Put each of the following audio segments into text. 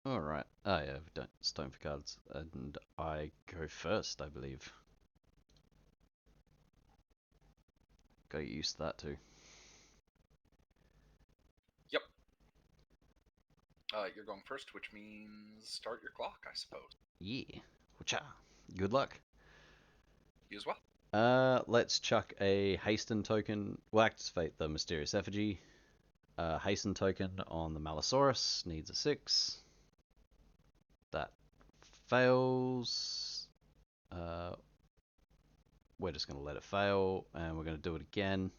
Alright. Oh yeah, we don't stone for cards. And I go first, I believe. Gotta get used to that too. Yep. You're going first, which means start your clock, I suppose. Yeah. Whatcha? Good luck. You as well. Let's chuck a hasten token. We'll activate the mysterious effigy. Hasten token on the Malisaurus needs a 6. That fails. We're just going to let it fail, and we're going to do it again.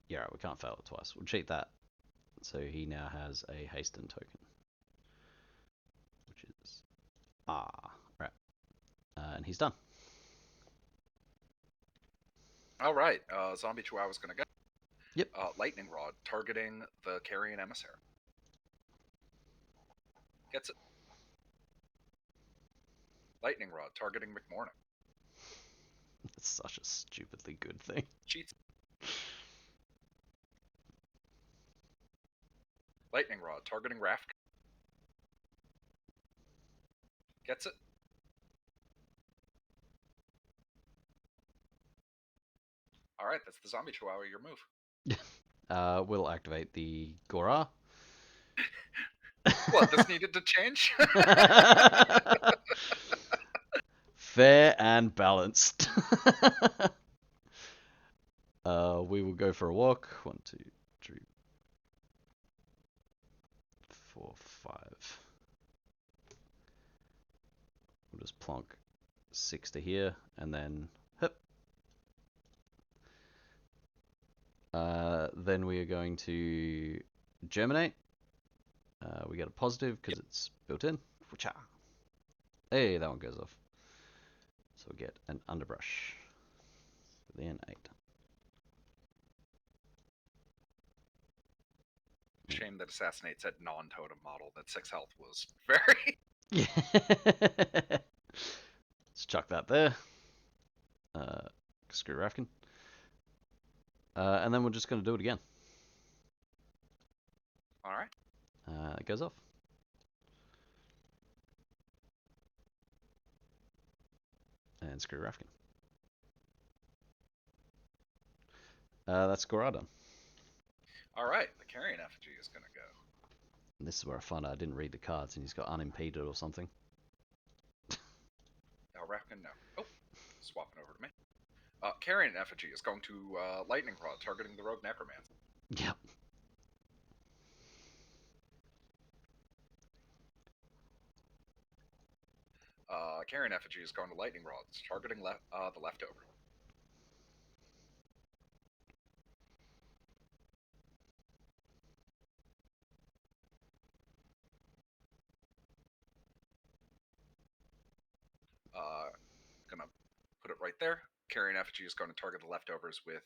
Yeah, right, we can't fail it twice. We'll cheat that. So he now has a hasten token, which is right, and he's done. All right. Zombie Chihuahua's gonna go. Yep. Lightning Rod targeting the Carrion Emissary. Gets it. Lightning Rod targeting McMourning. It's such a stupidly good thing. Cheats. Lightning Rod targeting Raft. Gets it. All right, that's the Zombie Chihuahua. Your move. We'll activate the Gora. What? This needed to change? Fair and balanced. We will go for a walk. 1, 2, 3, 4, 5. We'll just plonk 6 to here, and then hip. Then we are going to germinate. We get a positive because it's built in. Hey, that one goes off. So we get an underbrush. Within 8. Shame that Assassinate said non-totem model. That 6 health was very... Yeah. Let's chuck that there. Screw Rafkin. And then we're just going to do it again. All right. It goes off. And screw Rafkin. That's Gora done. All right. The Carrion Effigy is going to go. And this is where I find out I didn't read the cards and he's got unimpeded or something. Rafkin, no. Oh, swapping over to me. Carrion Effigy is going to Lightning Rod, targeting the Rogue Necromancer. Yep. Carrion Effigy is going to Lightning Rods, targeting the Leftover. Gonna put it right there. Carrion Effigy is going to target the Leftovers with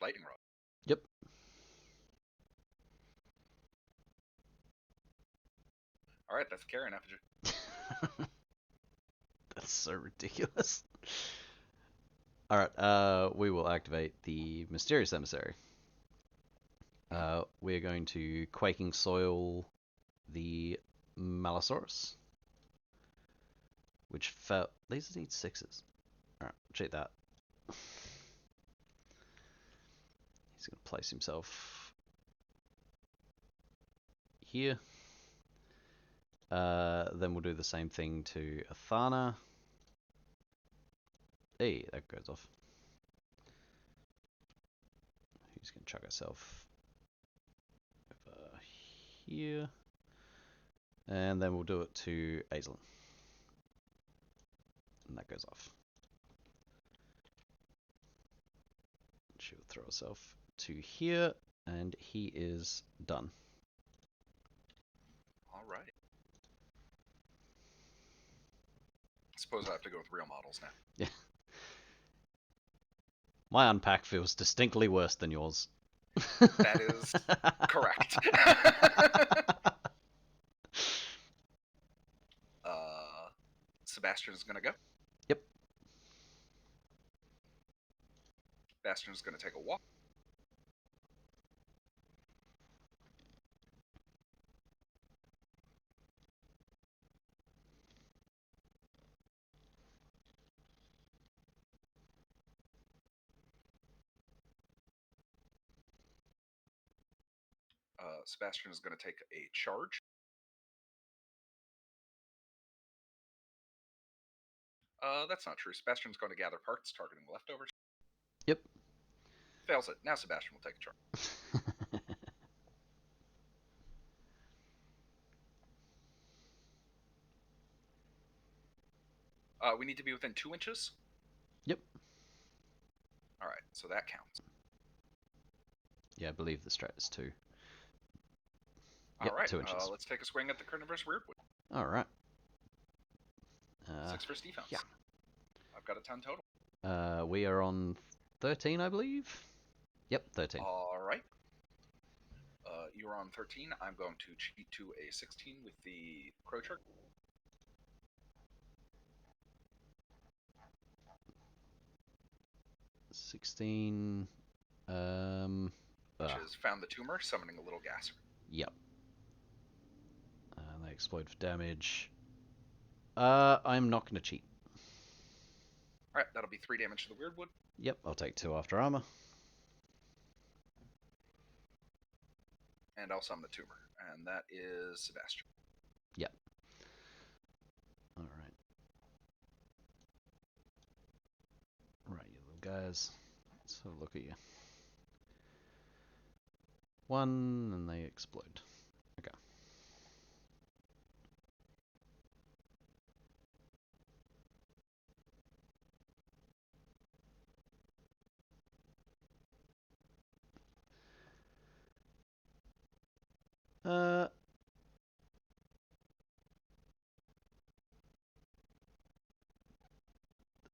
Lightning Rod. Yep. All right, that's Carrion Effigy. That's so ridiculous. Alright, we will activate the Mysterious Emissary. We're going to Quaking Soil the Malisaurus. Which fell. These need 6s. Alright, check that. He's going to place himself here. Then we'll do the same thing to Athana. Hey, that goes off. Who's going to chuck herself over here. And then we'll do it to Aislinn. And that goes off. She'll throw herself to here, and he is done. All right. I suppose I have to go with real models now. Yeah. My unpack feels distinctly worse than yours. That is correct. Sebastian is going to go. Yep. Sebastian is going to take a walk. Sebastian is going to take a charge. That's not true. Sebastian's going to gather parts, targeting the leftovers. Yep. Fails it. Now Sebastian will take a charge. We need to be within 2 inches. Yep. All right, so that counts. Yeah, I believe the strat is 2. All Yep, right, 2 inches. let's take a swing at the carnivorous weirdwood. All right. 6 first defense. Yeah. I've got a 10 total. We are on 13, I believe. Yep, 13. All right. You're on 13. I'm going to cheat to a 16 with the crow trick. 16. Which is found the tumor, summoning a little gasser. Yep. They explode for damage. I'm not going to cheat. Alright, that'll be 3 damage to the weirdwood. Yep, I'll take 2 after armor. And I'll summon the tumor. And that is Sebastian. Yep. Alright. Right, you little guys. Let's have a look at you. 1, and they explode. Okay.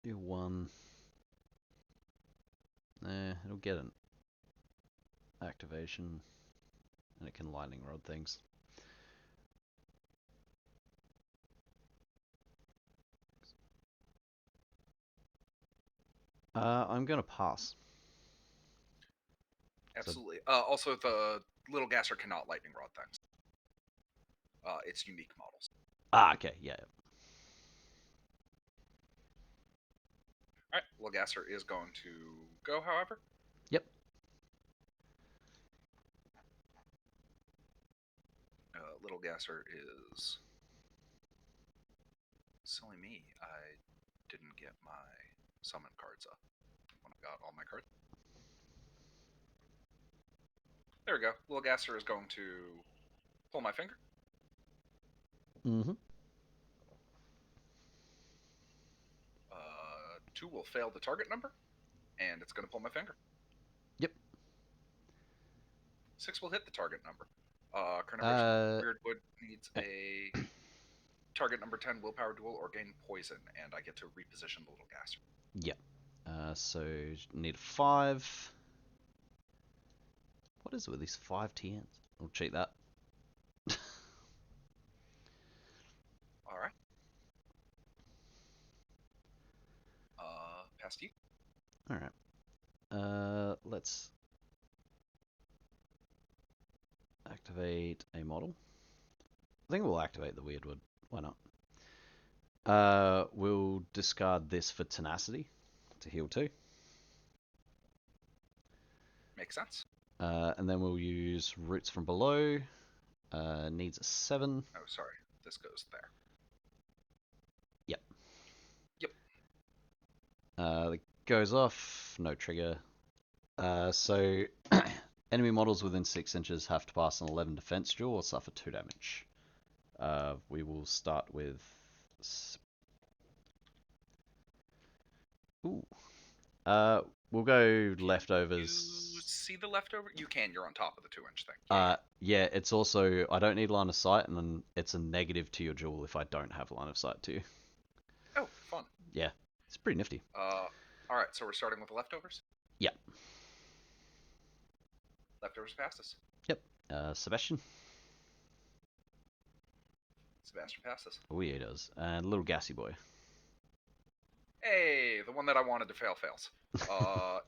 Do 1. It'll get an activation, and it can lightning rod things. I'm gonna pass. Absolutely. Also, the little gasser cannot lightning rod things. It's unique models. Okay, yeah. Alright, little gasser is going to go, however. Yep. Little gasser is... Silly me, I didn't get my summon cards up when I got all my cards. There we go. Little gasser is going to pull my finger. Mm-hmm. 2 will fail the target number, and it's going to pull my finger. Yep. 6 will hit the target number. Carnivorous Weirdwood needs a target number 10 willpower duel or gain poison, and I get to reposition the little gasser. Yep. So need a 5. What is it with these 5 TNs? I'll cheat that. Alright. Past you. Alright. Let's activate a model. I think we'll activate the Weirdwood. Why not? We'll discard this for tenacity to heal 2. Makes sense. And then we'll use Roots from Below. Needs a 7. Oh, sorry. This goes there. Yep. Yep. It goes off. No trigger. So enemy models within 6 inches have to pass an 11 defense duel or suffer 2 damage. We will start with... Ooh. We'll go leftovers. You see the leftover? You can. You're on top of the 2-inch thing. Yeah, it's also... I don't need line of sight, and then it's a negative to your duel if I don't have line of sight to you. Oh, fun. Yeah, it's pretty nifty. Alright, so we're starting with the leftovers? Yep. Leftovers passes. Yep. Sebastian? Sebastian passes. Oh, yeah, he does. And little gassy boy. Hey, the one that I wanted to fail fails.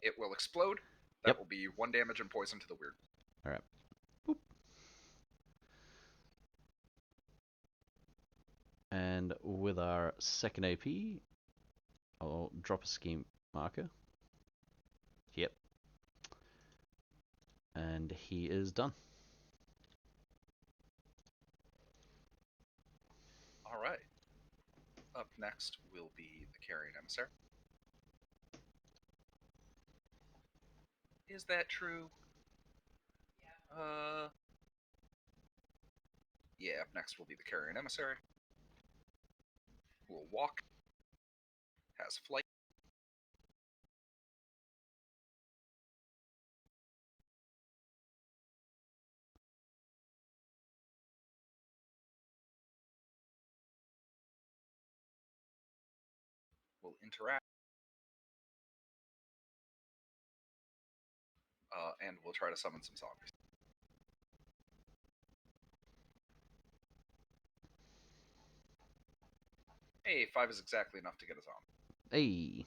It will explode. That Yep. will be 1 damage and poison to the weird. Alright. Boop. And with our second AP, I'll drop a scheme marker. Yep. And he is done. All right. Up next will be the Carrion Emissary. Is that true? Yeah, up next will be the Carrion Emissary. Will walk. Has flight. Will interact. And we'll try to summon some zombies. Hey, 5 is exactly enough to get a zombie. Hey.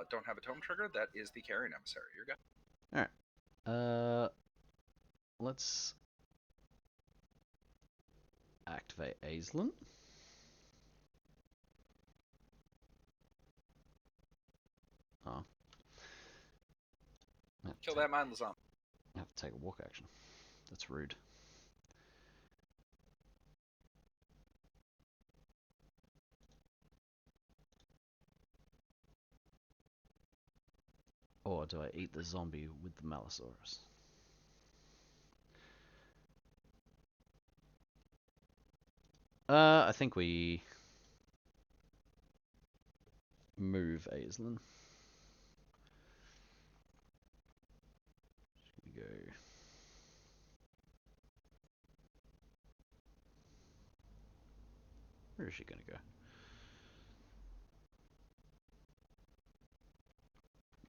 Don't have a tome trigger. That is the Carrion Emissary. You're good. Alright. Let's activate Aislinn. Oh. Kill that mindless zombie. I have to take a walk action. That's rude. Or do I eat the zombie with the Malisaurus? I think we move Aislinn. Go. Where is she gonna go?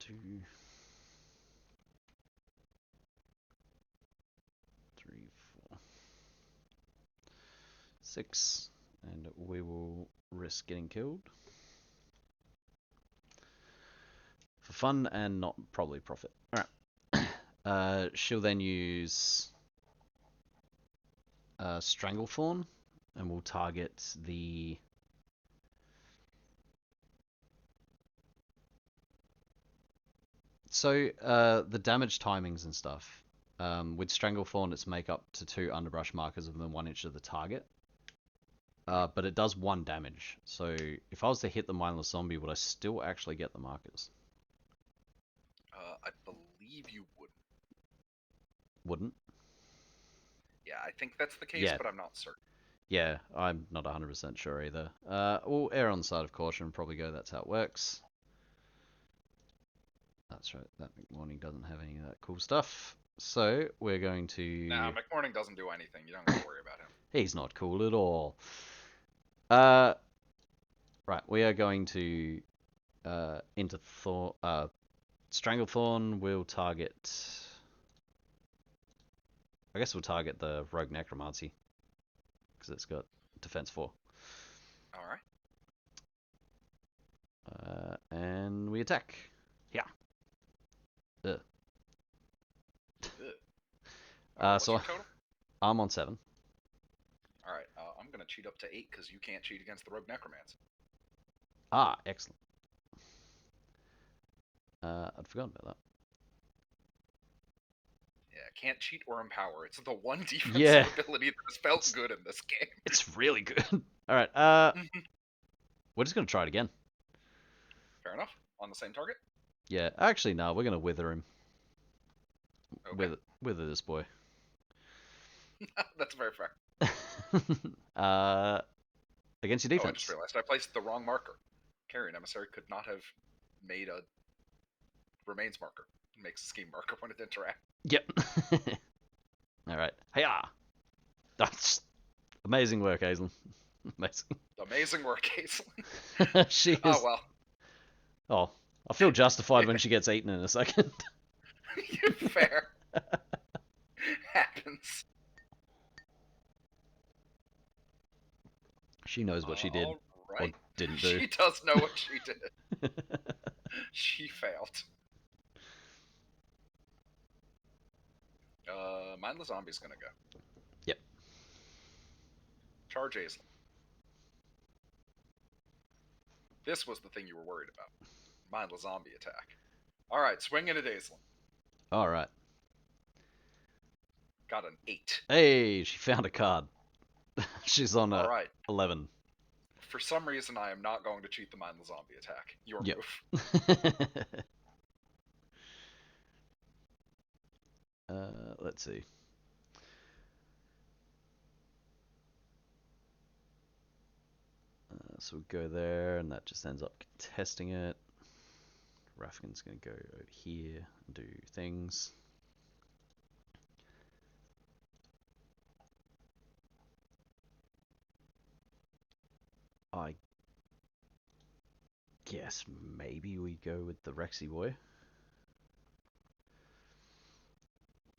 2, 3, 4, 6, and we will risk getting killed for fun and not probably profit. All right. She'll then use Stranglethorn, and we'll target the. So the damage timings and stuff. With Stranglethorn, it's make up to 2 underbrush markers within 1 inch of the target. But it does 1 damage. So if I was to hit the mindless zombie, would I still actually get the markers? I believe you wouldn't. Wouldn't? Yeah, I think that's the case, Yeah. but I'm not certain. Yeah, I'm not 100% sure either. We'll err on the side of caution and probably go that's how it works. That's right, that McMourning doesn't have any of that cool stuff. So we're going to... Nah, McMourning doesn't do anything. You don't have to worry about him. He's not cool at all. Right, we are going to into Stranglethorn will target... I guess we'll target the Rogue Necromancy, because it's got defense 4. Alright. And we attack. Yeah. What's your total? I'm on 7. Alright, I'm going to cheat up to 8 because you can't cheat against the Rogue Necromancer. Ah, excellent. I'd forgotten about that. Yeah, can't cheat or empower. It's the one defensive ability that has felt good in this game. It's really good. Alright, we're just going to try it again. Fair enough. On the same target? Yeah, actually, no, we're going to wither him. Okay. Wither this boy. That's very fair. Against your defense. Oh, I just realized I placed the wrong marker. Carrion Emissary could not have made a remains marker. It makes a scheme marker when it interacts. Yep. Alright. Hiya! That's amazing work, Aislinn. Amazing. Amazing work, Aislinn. She is... Oh, well. Oh, I feel justified when she gets eaten in a second. Fair. Happens. She knows what she did or didn't do. She does know what she did. She failed. Mindless Zombie's gonna go. Yep. Charge Aislinn. This was the thing you were worried about. Mindless Zombie attack. Alright, swing in at Aislinn. Alright. Got an 8. Hey, she found a card. She's on All right. 11. For some reason, I am not going to cheat the mindless zombie attack. Your Yep. move. Let's see. So we go there, and that just ends up contesting it. Rafkin's going to go over here and do things. I guess maybe we go with the Rexy boy.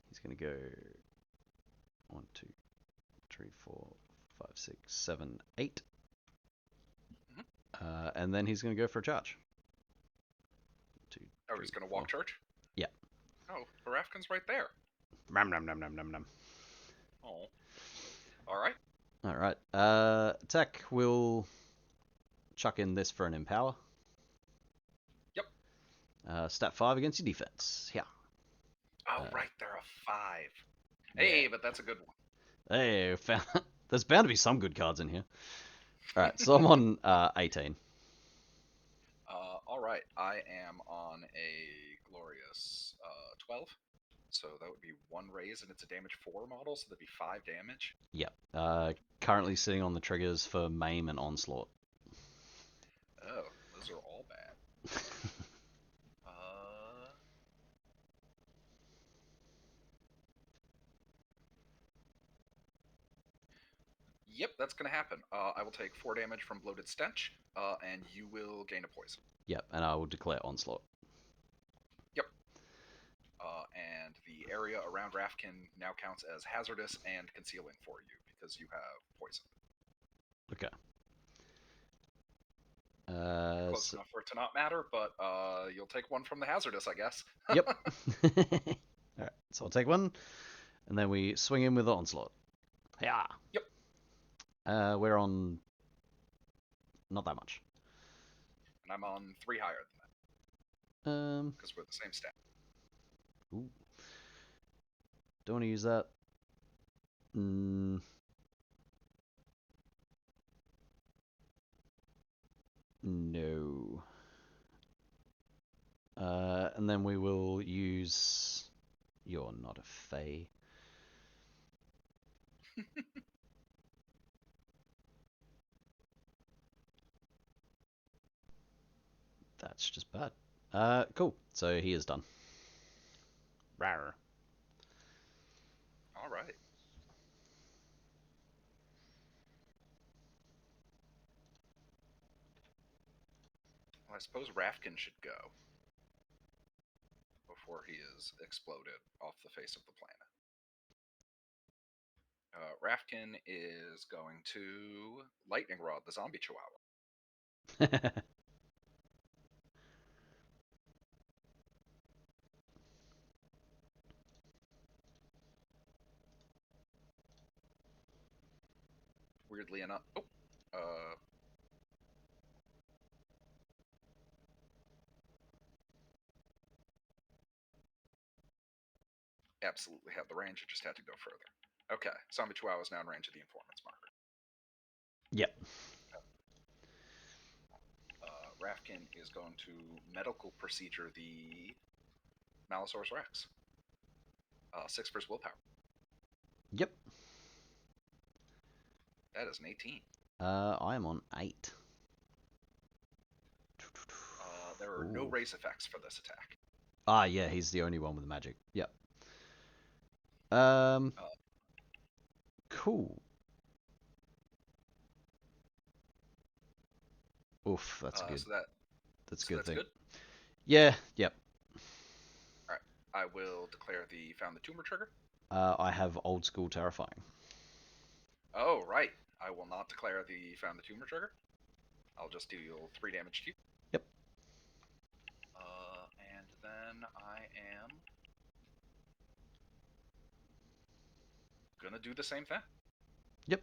He's going to go 1, 2, 3, 4, 5, 6, 7, 8. And then he's going to go for a charge. 2, Oh, 3, he's going to 4. walk charge? Yeah. Oh, the Rafkin's right there. Nom nom nom nom nom nom. Oh. Alright. Alright. Attack will chuck in this for an empower. Yep. Stat 5 against your defense. Yeah. Oh, right, they're a 5. Hey, but that's a good one. Hey, found... there's bound to be some good cards in here. Alright, so I'm on 18. Alright, I am on a glorious 12. So that would be 1 raise, and it's a damage 4 model, so that'd be 5 damage. Yep. Currently sitting on the triggers for Maim and Onslaught. Oh, those are all bad. Yep, that's going to happen. I will take 4 damage from Bloated Stench, and you will gain a poison. Yep, and I will declare Onslaught. Yep. And the area around Rafkin now counts as hazardous and concealing for you, because you have poison. Okay. Close enough for it to not matter, but you'll take 1 from the hazardous, I guess. Yep. Alright, so I'll take 1, and then we swing in with the Onslaught. Yeah. Yep. We're on not that much. And I'm on 3 higher than that. Because we're the same stat. Ooh. Don't want to use that. No. And then we will use... You're not a Fae. That's just bad. Cool. So he is done. Rawr. All right. Well, I suppose Rafkin should go before he is exploded off the face of the planet. Rafkin is going to Lightning Rod the zombie chihuahua. Weirdly enough, absolutely had the range. It just had to go further. Okay, zombie chihuahua is now in range of the informant's marker. Yep. Rafkin is going to medical procedure the Malifaux Rex. 6 versus willpower. Yep. That is an 18. I am on 8. There are no race effects for this attack. Ah, yeah, he's the only one with magic. Yep. Cool. Oof, that's good. So that's a good thing. Good? Yeah, yep. Alright, I will declare the Found the Tumor trigger. I have Old School Terrifying. Oh, right. I will not declare the Found the Tumor trigger. I'll just deal 3 damage to you. Yep. And then I am gonna do the same thing. Yep.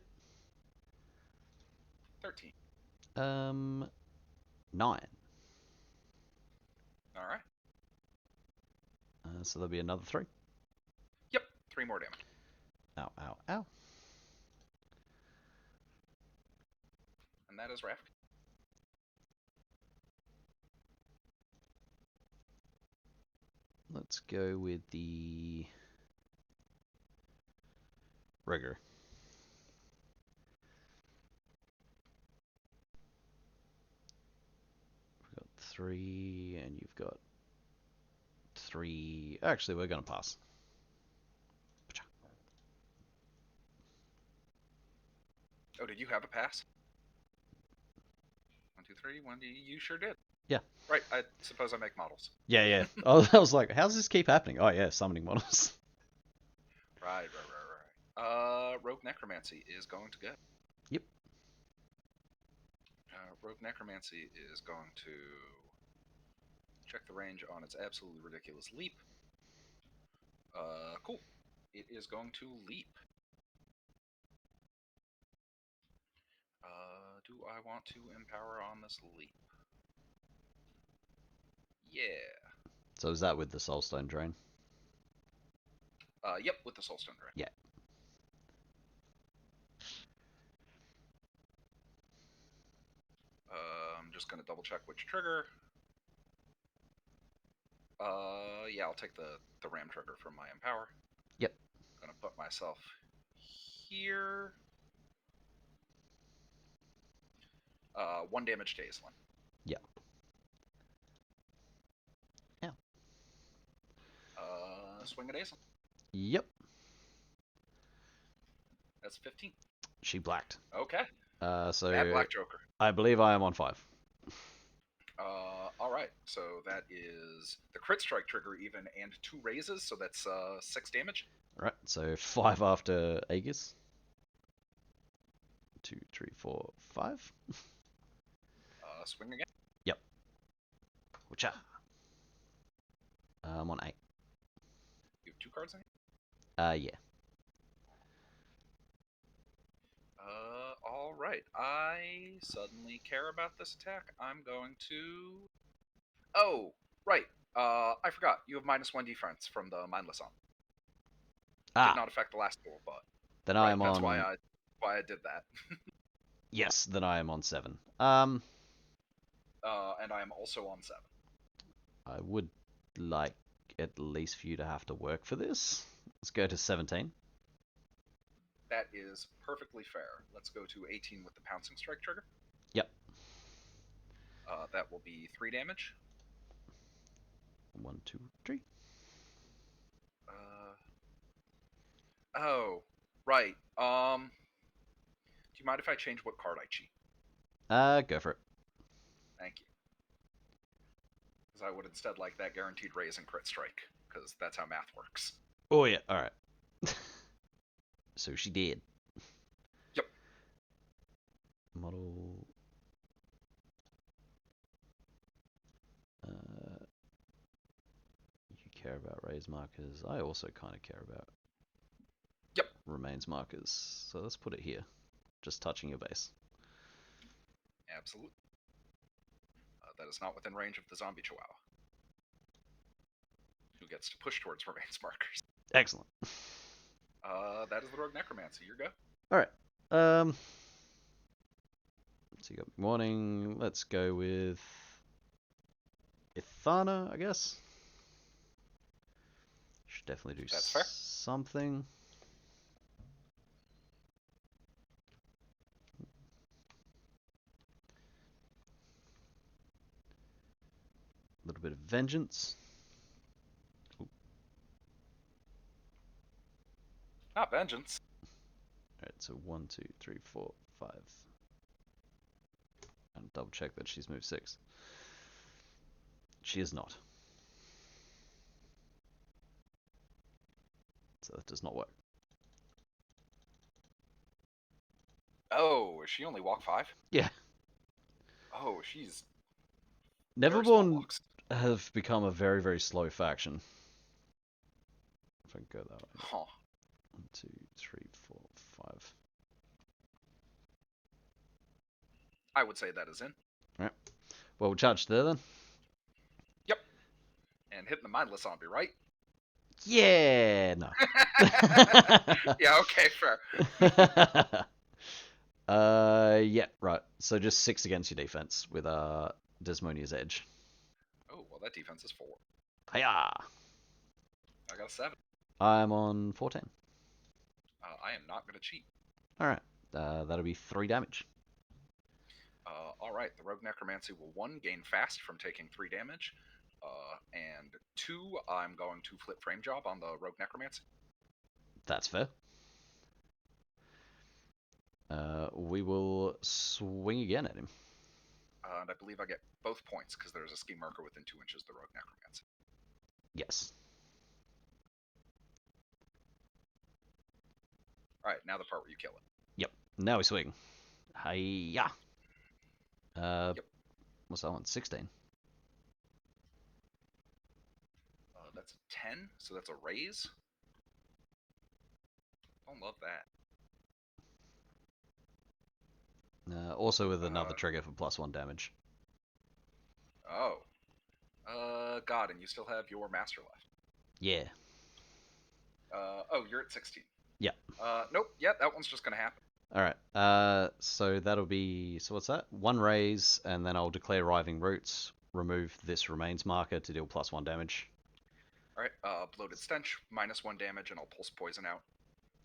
13. 9. Alright. So there'll be another 3. Yep, 3 more damage. Ow, ow, ow. And that is Raft. Let's go with the rigger. We've got 3, and you've got 3. Actually, we're going to pass. Oh, did you have a pass? 1, 2, 3. 1, you sure did. Yeah. Right. I suppose I make models. Yeah. I was like, how's this keep happening? Oh yeah, summoning models. Right. Rogue Necromancy is going to go. Yep. Rogue Necromancy is going to check the range on its absolutely ridiculous leap. Cool. It is going to leap. Do I want to empower on this leap? Yeah. So is that with the Soulstone Drain? Yep, with the Soulstone Drain. Yeah. I'm just going to double check which trigger. Yeah, I'll take the ram trigger from my empower. Yep. Gonna put myself here. 1 damage to Aislinn. Yeah. Yeah. Swing at Aislinn. Yep. That's 15. She blacked. Okay. So Bad Black Joker. I believe I am on 5. All right. So that is the crit strike trigger even, and 2 raises. So that's 6 damage. Right. So 5 after Aegis. 2, 3, 4, 5. Swing again. Yep. Whatcha? I'm on 8. You have 2 cards in here. Yeah. All right. I suddenly care about this attack. I'm going to. Oh, right. I forgot. You have -1 defense from the Mindless on. Did not affect the last duel, but then I am that's on. why I did that. Yes, then I am on 7. And I am also on 7. I would like at least for you to have to work for this. Let's go to 17. That is perfectly fair. Let's go to 18 with the pouncing strike trigger. Yep. That will be 3 damage. 1, 2, 3. Oh, right. Do you mind if I change what card I cheat? Go for it. Thank you. Because I would instead like that guaranteed raise and crit strike, because that's how math works. Oh yeah, alright. So she did. Yep. Model. You care about raise markers. I also kind of care about remains markers. So let's put it here. Just touching your base. Absolutely. That is not within range of the zombie chihuahua, who gets to push towards remains markers. Excellent. That is the Rogue Necromancy. Your go. Alright. So you got McMourning. Let's go with Ithana, I guess. Should definitely do That's fair. something. A little bit of vengeance. Ooh. Not vengeance. Alright, so 1, 2, 3, 4, 5. And double check that she's moved 6. She is not. So that does not work. Oh, is she only walk 5? Yeah. Oh, she's. Neverborn have become a very, very slow faction. If I can go that way. Huh. 1, 2, 3, 4, 5. I would say that is in. Alright. Well, we'll charge there then. Yep. And hitting the mindless zombie, right? Yeah, no. Yeah, okay, fair. Yeah, right. So just 6 against your defense with Desmonia's Edge. Oh, well, that defense is 4. Hiya! I got a 7. I'm on 14. I am not going to cheat. Alright, that'll be 3 damage. Alright, the Rogue Necromancy will 1, gain fast from taking 3 damage, and 2, I'm going to flip Frame Job on the Rogue Necromancy. That's fair. We will swing again at him. And I believe I get both points because there's a ski marker within 2 inches of the Rogue Necromancy. Yes. Alright, now the part where you kill it. Yep. Now we swing. Hiya! Yep. What's that one? 16. That's a 10, so that's a raise. Don't love that. Also with another trigger for +1 damage. Oh. God, and you still have your master left. Yeah. Oh, you're at 16. Yeah. Nope, yeah, that one's just gonna happen. Alright, so that'll be, so what's that? 1 raise, and then I'll declare Riving Roots, remove this remains marker to deal +1 damage. Alright, Bloated Stench, -1 damage, and I'll pulse poison out.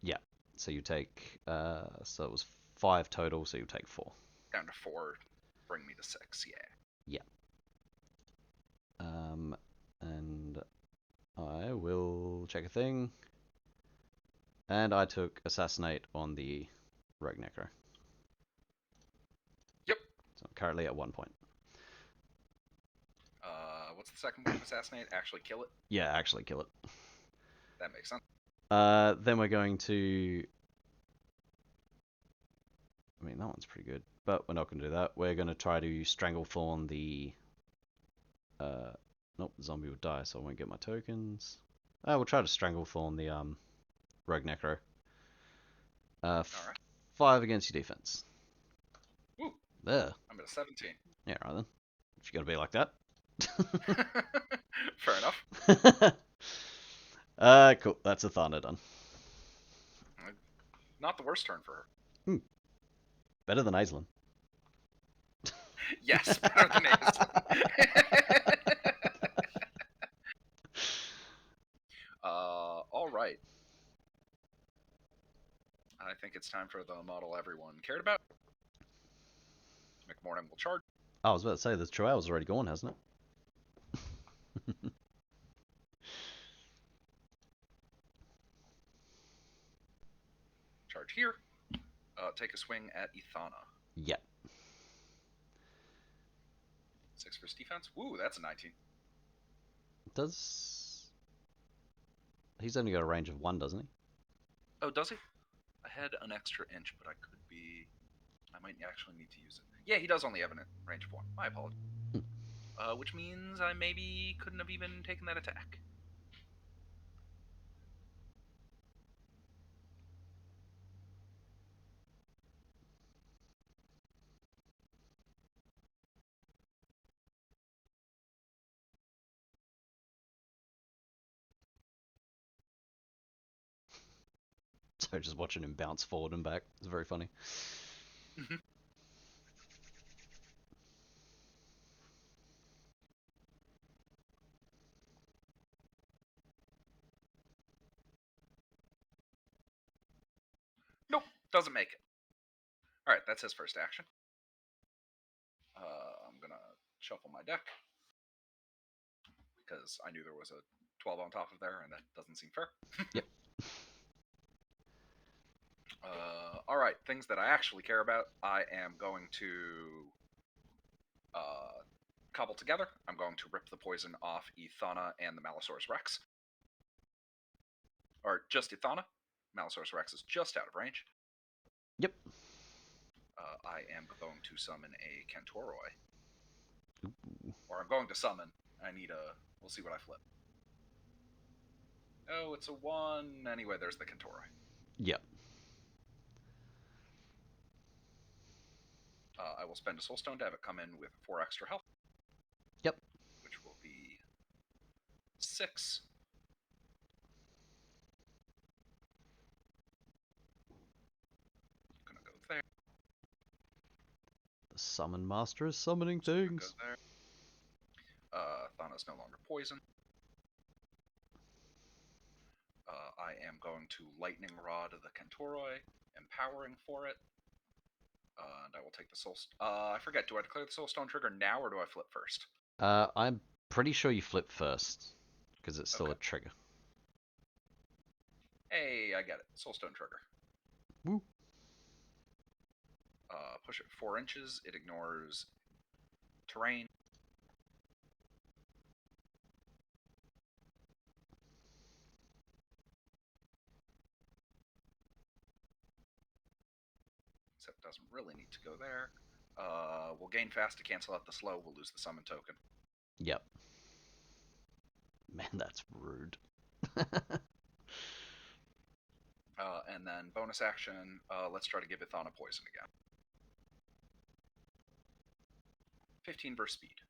Yeah, so you take, so it was 5 total, so you take 4. Down to 4, bring me to 6, yeah. Yeah. And I will check a thing. And I took Assassinate on the Rogue Necro. Yep. So I'm currently at 1 point. What's the second one of Assassinate? Actually kill it? Yeah, actually kill it. That makes sense. Then we're going to... I mean, that one's pretty good, but we're not going to do that. We're going to try to Stranglethorn the... Nope, the zombie would die, so I won't get my tokens. We'll try to Stranglethorn the Rogue Necro. Alright. 5 against your defense. Ooh. There. I'm at a 17. Yeah, right then. If you're going to be like that. Fair enough. Cool. That's Ithana done. Not the worst turn for her. Better than Aislinn. Yes, better than Aislinn. Alright. I think it's time for the model everyone cared about. McMourning will charge. I was about to say, the Troel's already gone, hasn't it? Charge here. Take a swing at Ithana. Yep. 6 for defense. Woo, that's a 19. He's only got a range of 1, doesn't he? Oh, does he? I had an extra inch, but I might actually need to use it. Yeah, he does only have a range of 1. My apologies. Which means I maybe couldn't have even taken that attack. So just watching him bounce forward and back is very funny. Nope, doesn't make it. Alright, that's his first action. I'm gonna shuffle my deck. Because I knew there was a 12 on top of there, and that doesn't seem fair. Yep. Alright, things that I actually care about, I am going to cobble together. I'm going to rip the poison off Ithana and the Malifaux Rex. Or just Ithana. Malifaux Rex is just out of range. Yep. I am going to summon a Cantoroi. Ooh. Or I'm going to summon. We'll see what I flip. Oh, it's a 1. Anyway, there's the Cantoroi. Yep. I will spend a Soulstone to have it come in with 4 extra health. Yep. Which will be 6. there. The Summon Master is summoning Go things. there. Thana's no longer poison. I am going to Lightning Rod the Kentoroi, empowering for it. And I will take the Soul... I forget, do I declare the Soulstone trigger now, or do I flip first? I'm pretty sure you flip first, because it's still a trigger. Hey, I get it. Soulstone trigger. Woo. Push it 4 inches. It ignores terrain. Except it doesn't really need to go there. We'll gain fast to cancel out the slow. We'll lose the summon token. Yep. Man, that's rude. And then bonus action, let's try to give Ithana poison again. 15 versus speed.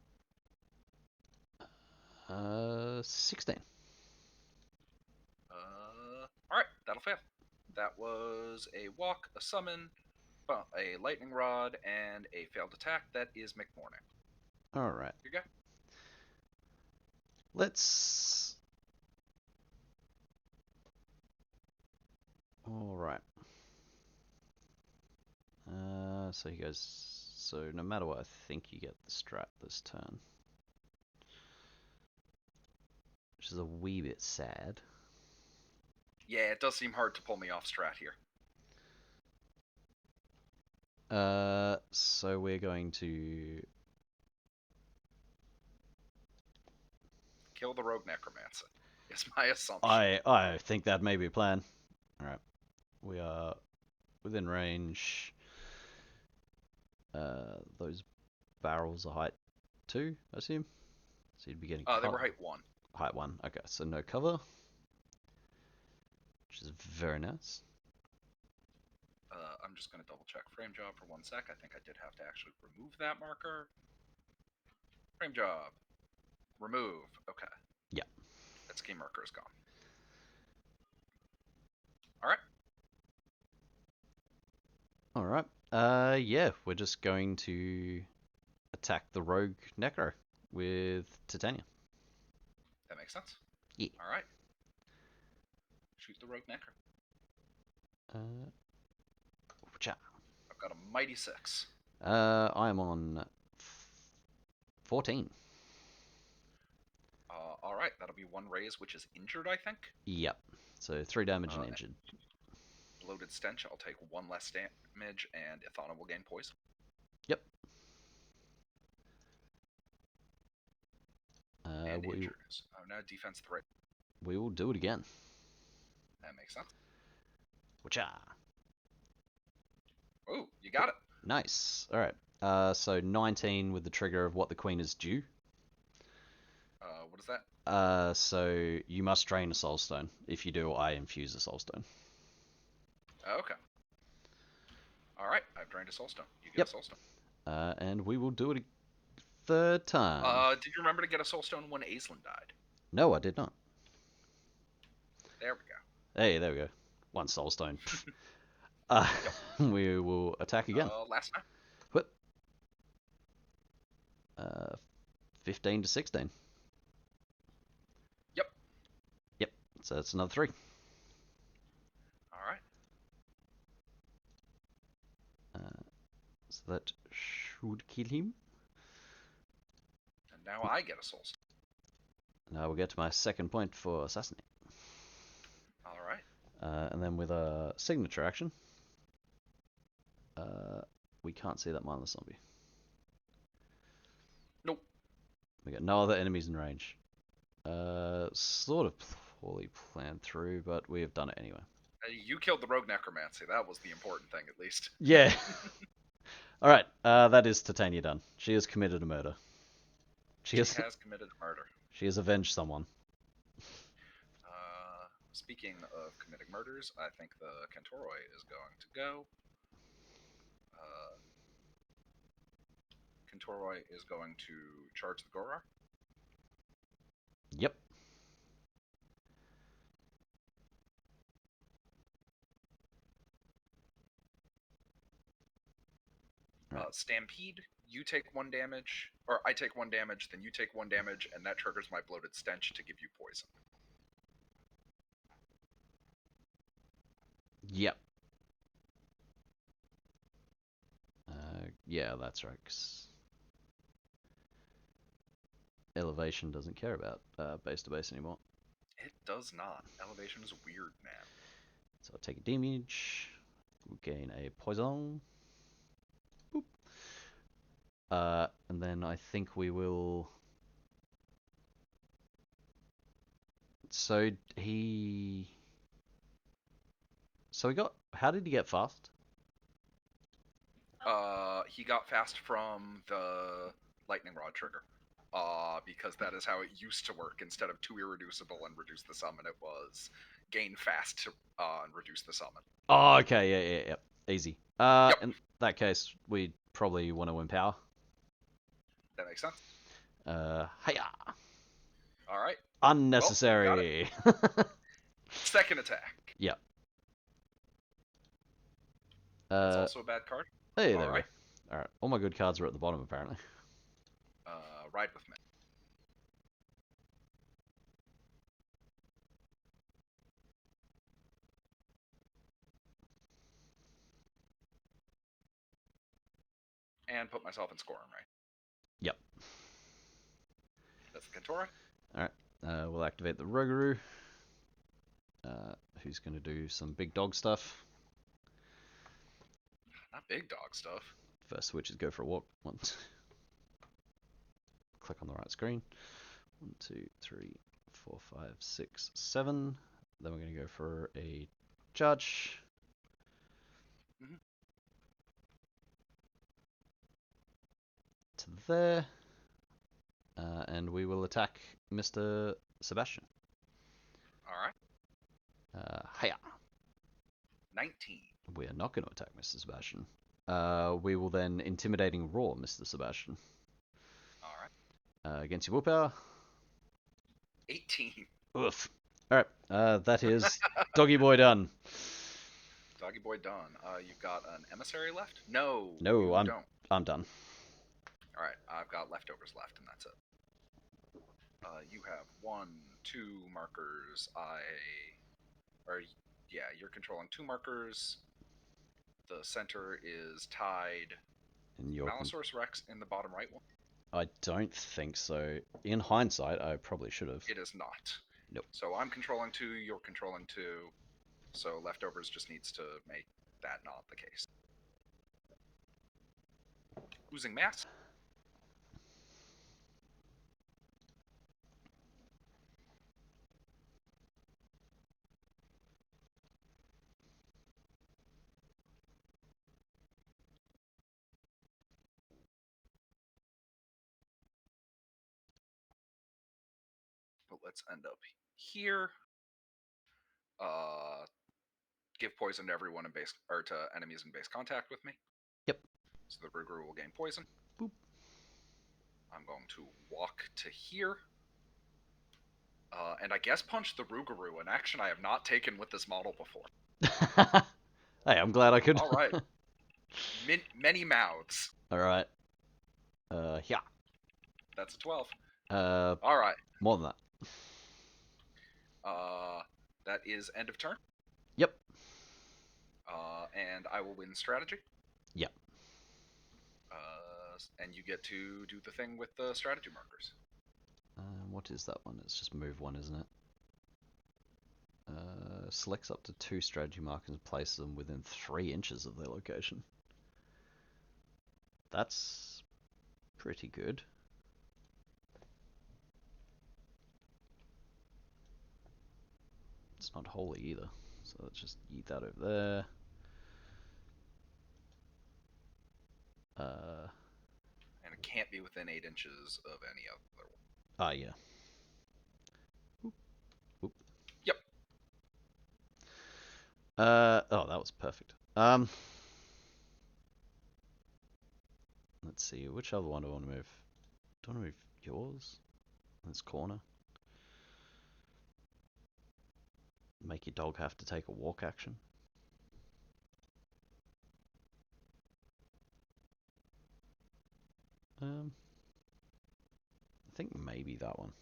16. Alright, that'll fail. That was a walk, a summon, a lightning rod, and a failed attack. That is McMourning. Alright. You go. Let's... Alright. So he goes... So no matter what, I think you get the strat this turn. Which is a wee bit sad. Yeah, it does seem hard to pull me off strat here. So we're going to... Kill the rogue necromancer, is my assumption. I think that may be a plan. Alright. We are within range. Those barrels are height 2, I assume? So you'd be getting... They were height 1. Height 1, okay, so no cover. Which is very nice. I'm just going to double check frame job for 1 sec. I think I did have to actually remove that marker. Frame job. Remove. Okay. Yeah. That scheme marker is gone. Alright. Alright. Yeah, we're just going to attack the rogue Necro with Titania. That makes sense. Yeah. Alright. Shoot the rogue necro. I've got a mighty 6. I'm on 14. Alright, that'll be 1 raise, which is injured, I think. Yep. So 3 damage and injured. Bloated stench, I'll take 1 less damage, and Ithana will gain poison. Yep. And injuries. Oh, no, defense 3. We will do it again. That makes sense. Whatcha? Oh, you got it. Nice. Alright. So 19 with the trigger of what the queen is due. What is that? So you must drain a soul stone. If you do, I infuse a soul stone. Okay. Alright, I've drained a soulstone. You get a soulstone. And we will do it a 3rd time. Did you remember to get a soulstone when Aislinn died? No, I did not. There we go. Hey, there we go. 1 soul stone. We will attack again. Last time. What? 15 to 16. Yep. Yep. So that's another 3. Alright. So that should kill him. And now I get a soulstone. Now we'll get to my 2nd point for Assassinate. Alright. And then with a signature action, we can't see that mindless zombie. Nope. We got no other enemies in range. Sort of poorly planned through, but we have done it anyway. You killed the rogue necromancy. That was the important thing, at least. Yeah. Alright, that is Titania done. She has committed a murder. She has committed a murder. She has avenged someone. Speaking of committing murders, I think the Kentoroi is going to go. Kentoroi is going to charge the Gorar. Yep. Right. Stampede, you take 1 damage, or I take 1 damage, then you take 1 damage, and that triggers my Bloated Stench to give you poison. Yep. Yeah, that's right. 'Cause Elevation doesn't care about base to base anymore. It does not. Elevation is weird now. So I'll take a damage. We'll gain a poison. Boop. And then I think we will. So he. So he got. How did he get fast? He got fast from the lightning rod trigger. Because that is how it used to work. Instead of 2 irreducible and reduce the summon, it was gain fast and reduce the summon. Oh, okay, yeah. Easy. Yep. In that case, we probably want to empower. That makes sense. Hiya! All right. Unnecessary. Well, second attack. Yep. That's also a bad card. Hey, All there we right. go. Alright, all my good cards are at the bottom, apparently. Ride with me. And put myself in scoring right. Yep. That's the Kentora. Alright, we'll activate the Rogaroo. Who's going to do some big dog stuff. Not big dog stuff. First switch is go for a walk. Once. Click on the right screen. 1, 2, 3, 4, 5, 6, 7. Then we're going to go for a charge. Mm-hmm. To there. And we will attack Mr. Sebastian. Alright. Hiya. 19. We are not going to attack Mr. Sebastian. We will then Intimidating Roar Mr. Sebastian. Alright. Against your willpower. 18. Oof. Alright, that is Doggy Boy done. Doggy Boy done. You've got an emissary left? No. No, you don't. I'm done. Alright, I've got leftovers left, and that's it. You have 1, 2 markers. You're controlling 2 markers. The center is tied. And you're Malifaux Rex in the bottom right one? I don't think so. In hindsight, I probably should have. It is not. Nope. So I'm controlling 2, you're controlling 2. So leftovers just needs to make that not the case. Oozing Mass. But let's end up here. Give poison to everyone in base, or to enemies in base contact with me. Yep. So the Ruger will gain poison. Boop. I'm going to walk to here. And I guess punch the Rougarou, an action I have not taken with this model before. Hey, I'm glad I could. All right. Many mouths. All right. Yeah. That's a 12. All right. More than that. That is end of turn. Yep. And I will win strategy. Yep. And you get to do the thing with the strategy markers. What is that one? It's just move one, isn't it? Selects up to 2 strategy markers and places them within 3 inches of their location. That's pretty good. It's not holy either, so let's just eat that over there. And it can't be within 8 inches of any other one. Ah, yeah. Oop. Oop. Yep. Oh, that was perfect. Let's see, which other one do I want to move? Do I want to move yours? This corner. Make your dog have to take a walk action. I think maybe that one.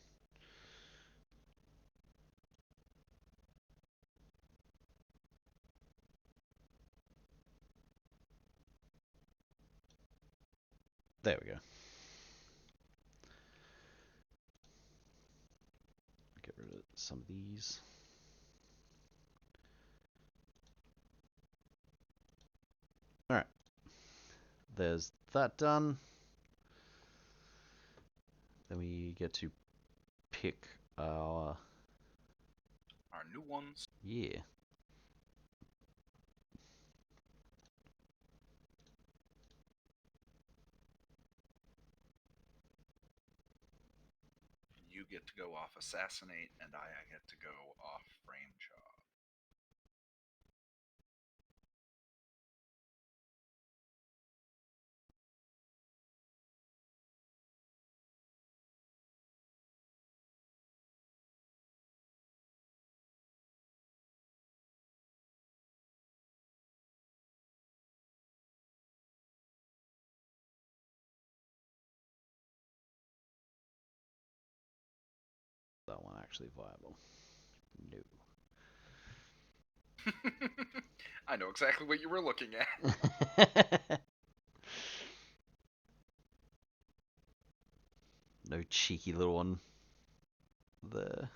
There we go. Get rid of some of these. Alright. There's that done. Then we get to pick our new ones. Yeah. You get to go off Assassinate, and I get to go off Frame Job. That one actually viable? No. I know exactly what you were looking at. No cheeky little one there.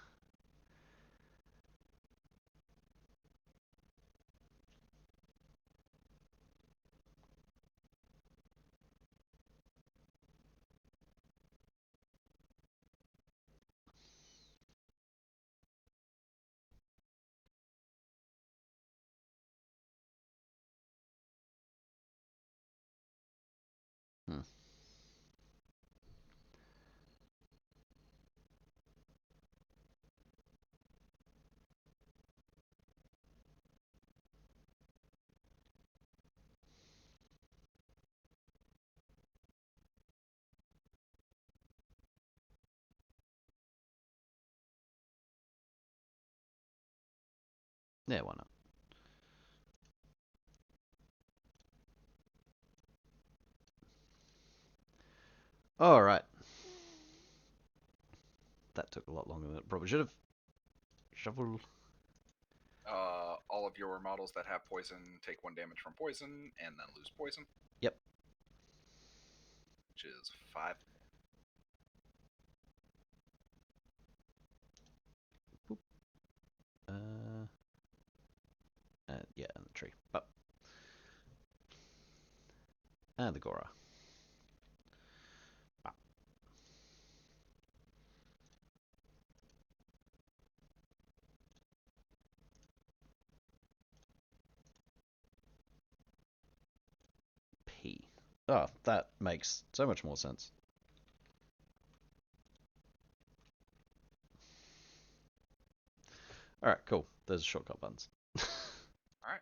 Yeah, why not? Alright. That took a lot longer than it probably should have. Shuffle. All of your models that have poison take 1 damage from poison, and then lose poison. Yep. Which is 5. Boop. Yeah, and the tree. But and the Gora. Ah. P. Oh, that makes so much more sense. Alright, cool. Those are shortcut buttons. Alright,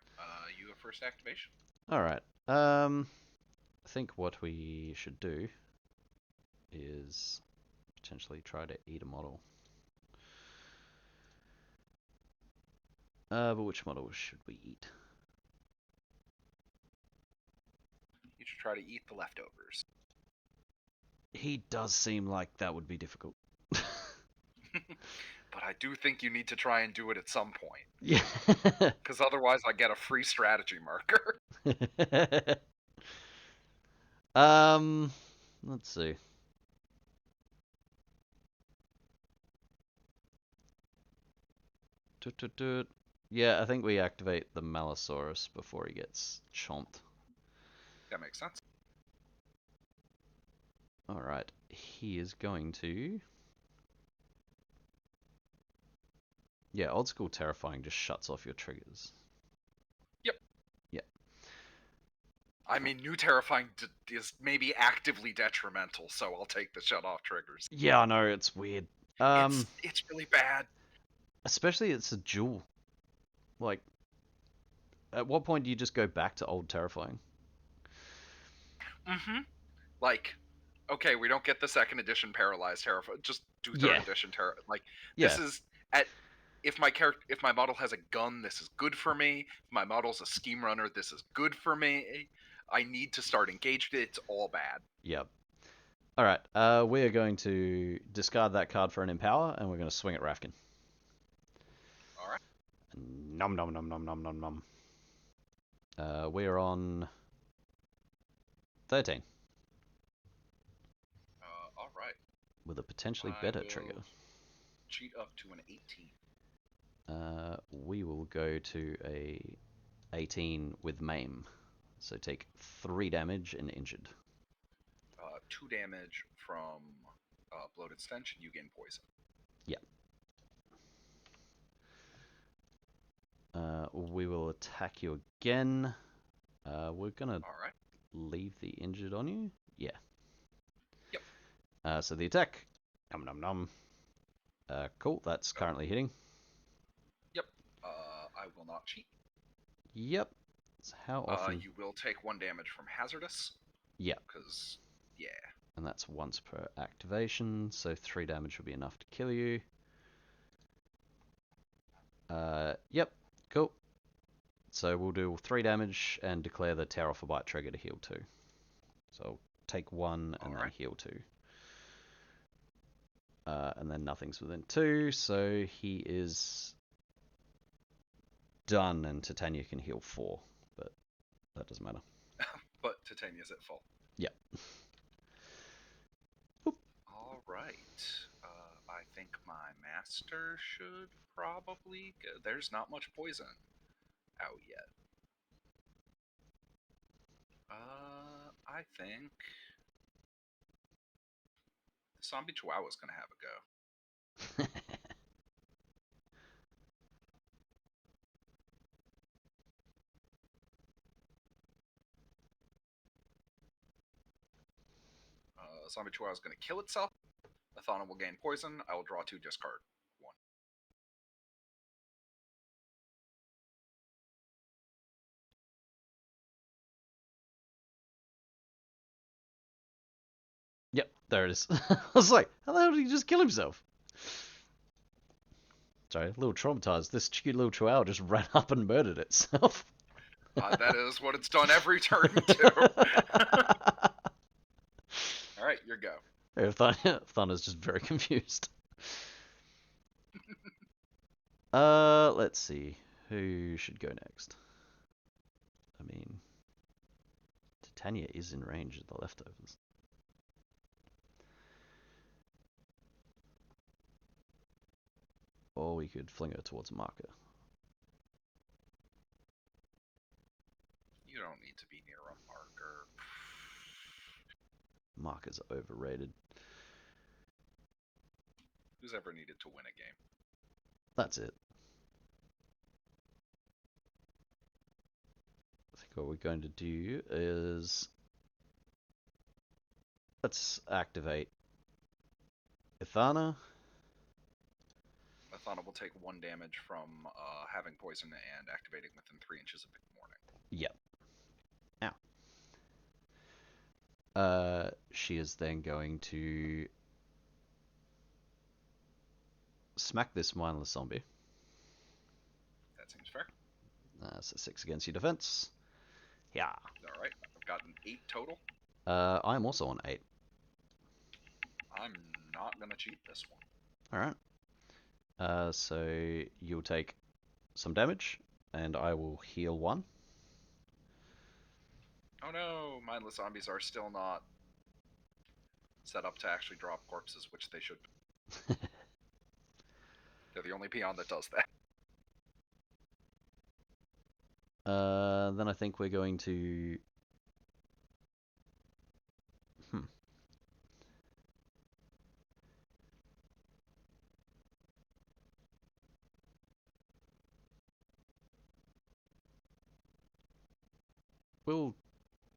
you have first activation. Alright. I think what we should do is potentially try to eat a model. But which model should we eat? You should try to eat the leftovers. He does seem like that would be difficult. But I do think you need to try and do it at some point. Yeah. Because otherwise I get a free strategy marker. Let's see. Yeah, I think we activate the Malisaurus before he gets chomped. That makes sense. Alright, he is going to... Yeah, old school terrifying just shuts off your triggers. Yep. Yep. I mean, new terrifying is maybe actively detrimental, so I'll take the shut off triggers. Yeah, I know, it's weird. It's really bad. Especially it's a duel. Like, at what point do you just go back to old terrifying? Mm-hmm. Like, okay, we don't get the 2nd edition paralyzed terrifying. Just do 3rd edition terror. Like, this is at if my model has a gun, this is good for me. If my model's a scheme runner, this is good for me. I need to start engaged. It's all bad. Yep. Alright, we are going to discard that card for an Empower, and we're going to swing at Rafkin. Alright. Nom nom nom nom nom nom nom. We're on 13. Alright. With a potentially better trigger. Cheat up to an 18. We will go to a 18 with Maim. So take 3 damage and injured. 2 damage from bloated stench, and you gain poison. Yep. We will attack you again. We're gonna leave the injured on you. Yeah. Yep. So the attack. Nom nom nom. Cool. That's currently hitting. Yep. I will not cheat. Yep. So how often? You will take 1 damage from hazardous. Yep. Because, yeah. And that's once per activation, so 3 damage will be enough to kill you. Yep. Cool. So we'll do 3 damage and declare the Tear Off a Bite trigger to heal 2. So I'll take 1 and then heal 2. And then nothing's within 2, so he is done, and Titania can heal 4, but that doesn't matter. But Titania's at full. Yep. Alright. I think my master should probably go. There's not much poison out yet. I think the zombie chihuahua's gonna have a go. Zombie chihuahua's gonna kill itself. Athana will gain poison. I will draw 2, discard 1. Yep, there it is. I was like, how the hell did he just kill himself? Sorry, a little traumatized. This cute little chihuahua just ran up and murdered itself. That is what it's done every turn, too. Alright, your go. Thana's just very confused. Let's see. Who should go next? I mean, Titania is in range of the leftovers. Or we could fling her towards a marker. You don't need to be near a marker. Markers are overrated. Who's ever needed to win a game? That's it. I think what we're going to do is... let's activate Ithana. Athana will take 1 damage from having poison and activating within 3 inches of McMourning. Yep. Ow. She is then going to smack this mindless zombie. That seems fair. So 6 against your defense. Yeah. Alright, I've got an 8 total. I'm also on 8. I'm not gonna cheat this one. Alright. So you'll take some damage, and I will heal 1. Oh no, mindless zombies are still not set up to actually drop corpses, which they should be. They're the only peon that does that. Then I think we're going to... We'll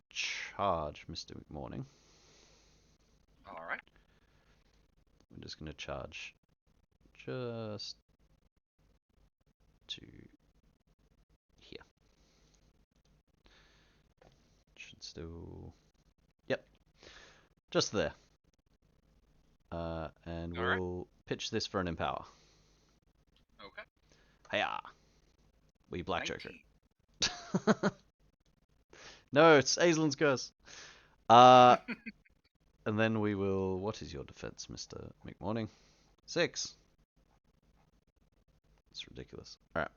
charge Mr. McMourning. Alright. I'm just going to charge just to here. Should still... yep. Just there. And we'll pitch this for an Empower. Okay. Hiya! We Black 19. Joker. No, it's Aislin's curse. And then we will... What is your defense, Mr. McMourning? 6. It's ridiculous. Alright.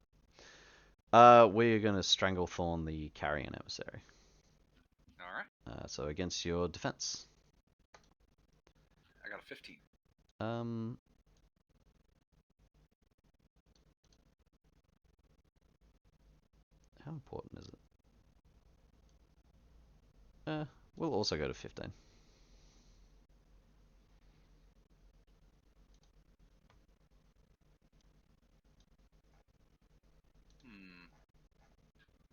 We're going to Stranglethorn the Carrion Emissary. Alright. So against your defense. I got a 15. How important is it? We'll also go to 15.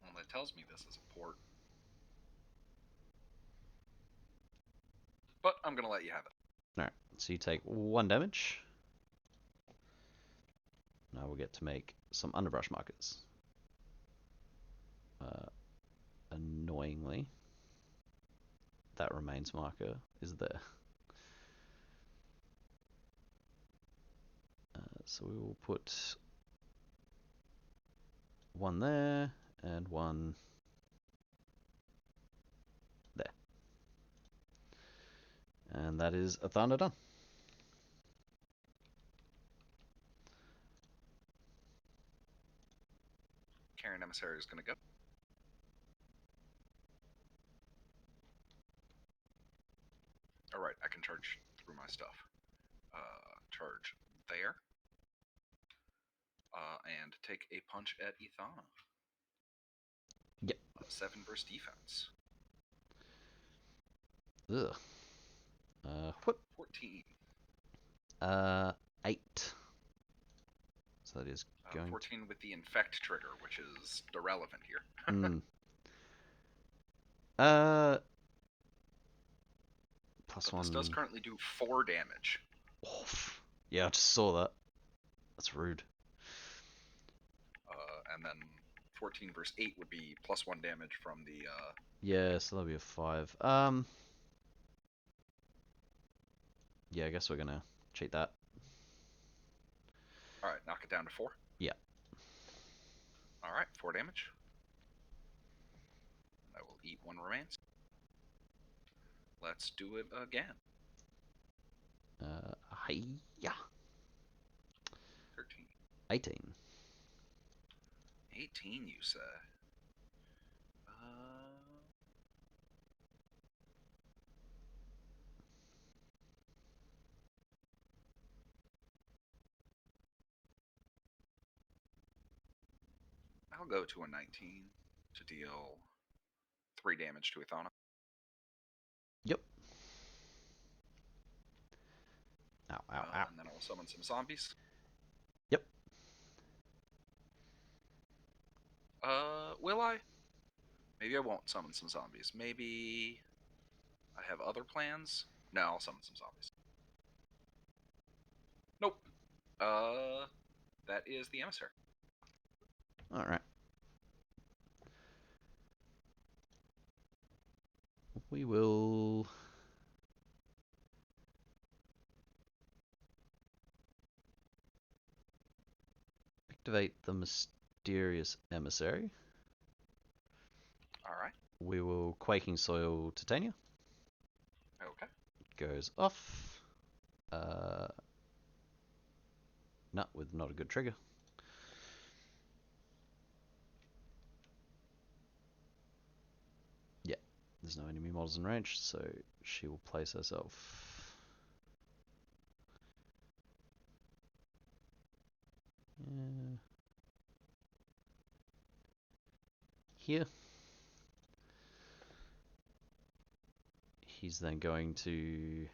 Well, that tells me this is a port. But I'm going to let you have it. Alright, so you take 1 damage. Now we'll get to make some underbrush markers. Annoyingly, that remains marker is there. So we will put 1 there and 1 there. And that is a thunder done. Carrion Emissary is going to go. Alright, I can charge through my stuff. Charge there. And take a punch at Ethana. Yep. 7 burst defense. Ugh. What? 14. 8. So that is going 14 with the infect trigger, which is irrelevant here. Plus but 1. This does currently do 4 damage. Oof. Yeah, I just saw that. That's rude. And then 14 versus 8 would be plus 1 damage from the... Yeah, so that'll be a 5. Yeah, I guess we're gonna cheat that. Alright, knock it down to 4? Yeah. Alright, 4 damage. I will eat 1 remains. Let's do it again. Hiya. 13. 18. 18, you say? I'll go to a 19 to deal 3 damage to Ethana. Yep. Ow, ow, ow. And then I will summon some zombies. Yep. Will I? Maybe I won't summon some zombies. Maybe I have other plans? No, I'll summon some zombies. Nope. That is the emissary. Alright. We will... activate the mysterious emissary. Alright. We will Quaking Soil Titania. Okay. Goes off. No, with not a good trigger. Yeah, there's no enemy models in range, so she will place herself here. He's then going to...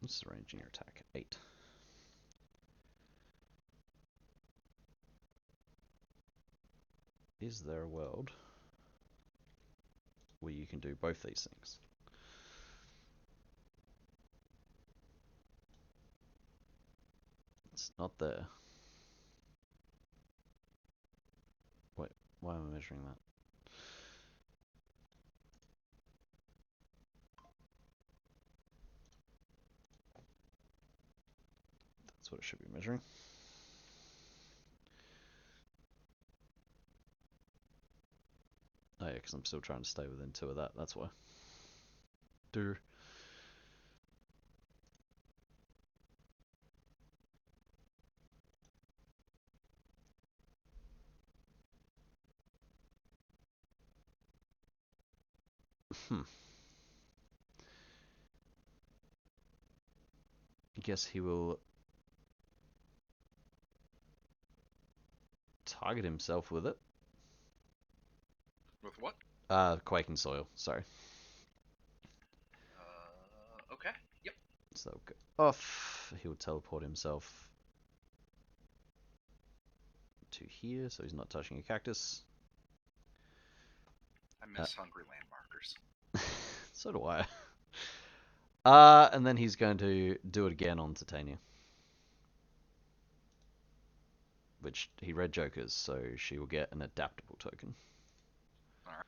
This is ranging your attack. 8. Is there a world where you can do both these things? It's not there. Wait, why am I measuring that? That's what it should be measuring. Oh yeah, because I'm still trying to stay within 2 of that, that's why. character. I guess he will target himself with it. With what? Quaking Soil, sorry. Okay. Yep. So go off. He will teleport himself to here, so he's not touching a cactus. I miss hungry land markers. So do I. And then he's going to do it again on Titania. Which he read Jokers, so she will get an adaptable token. Alright.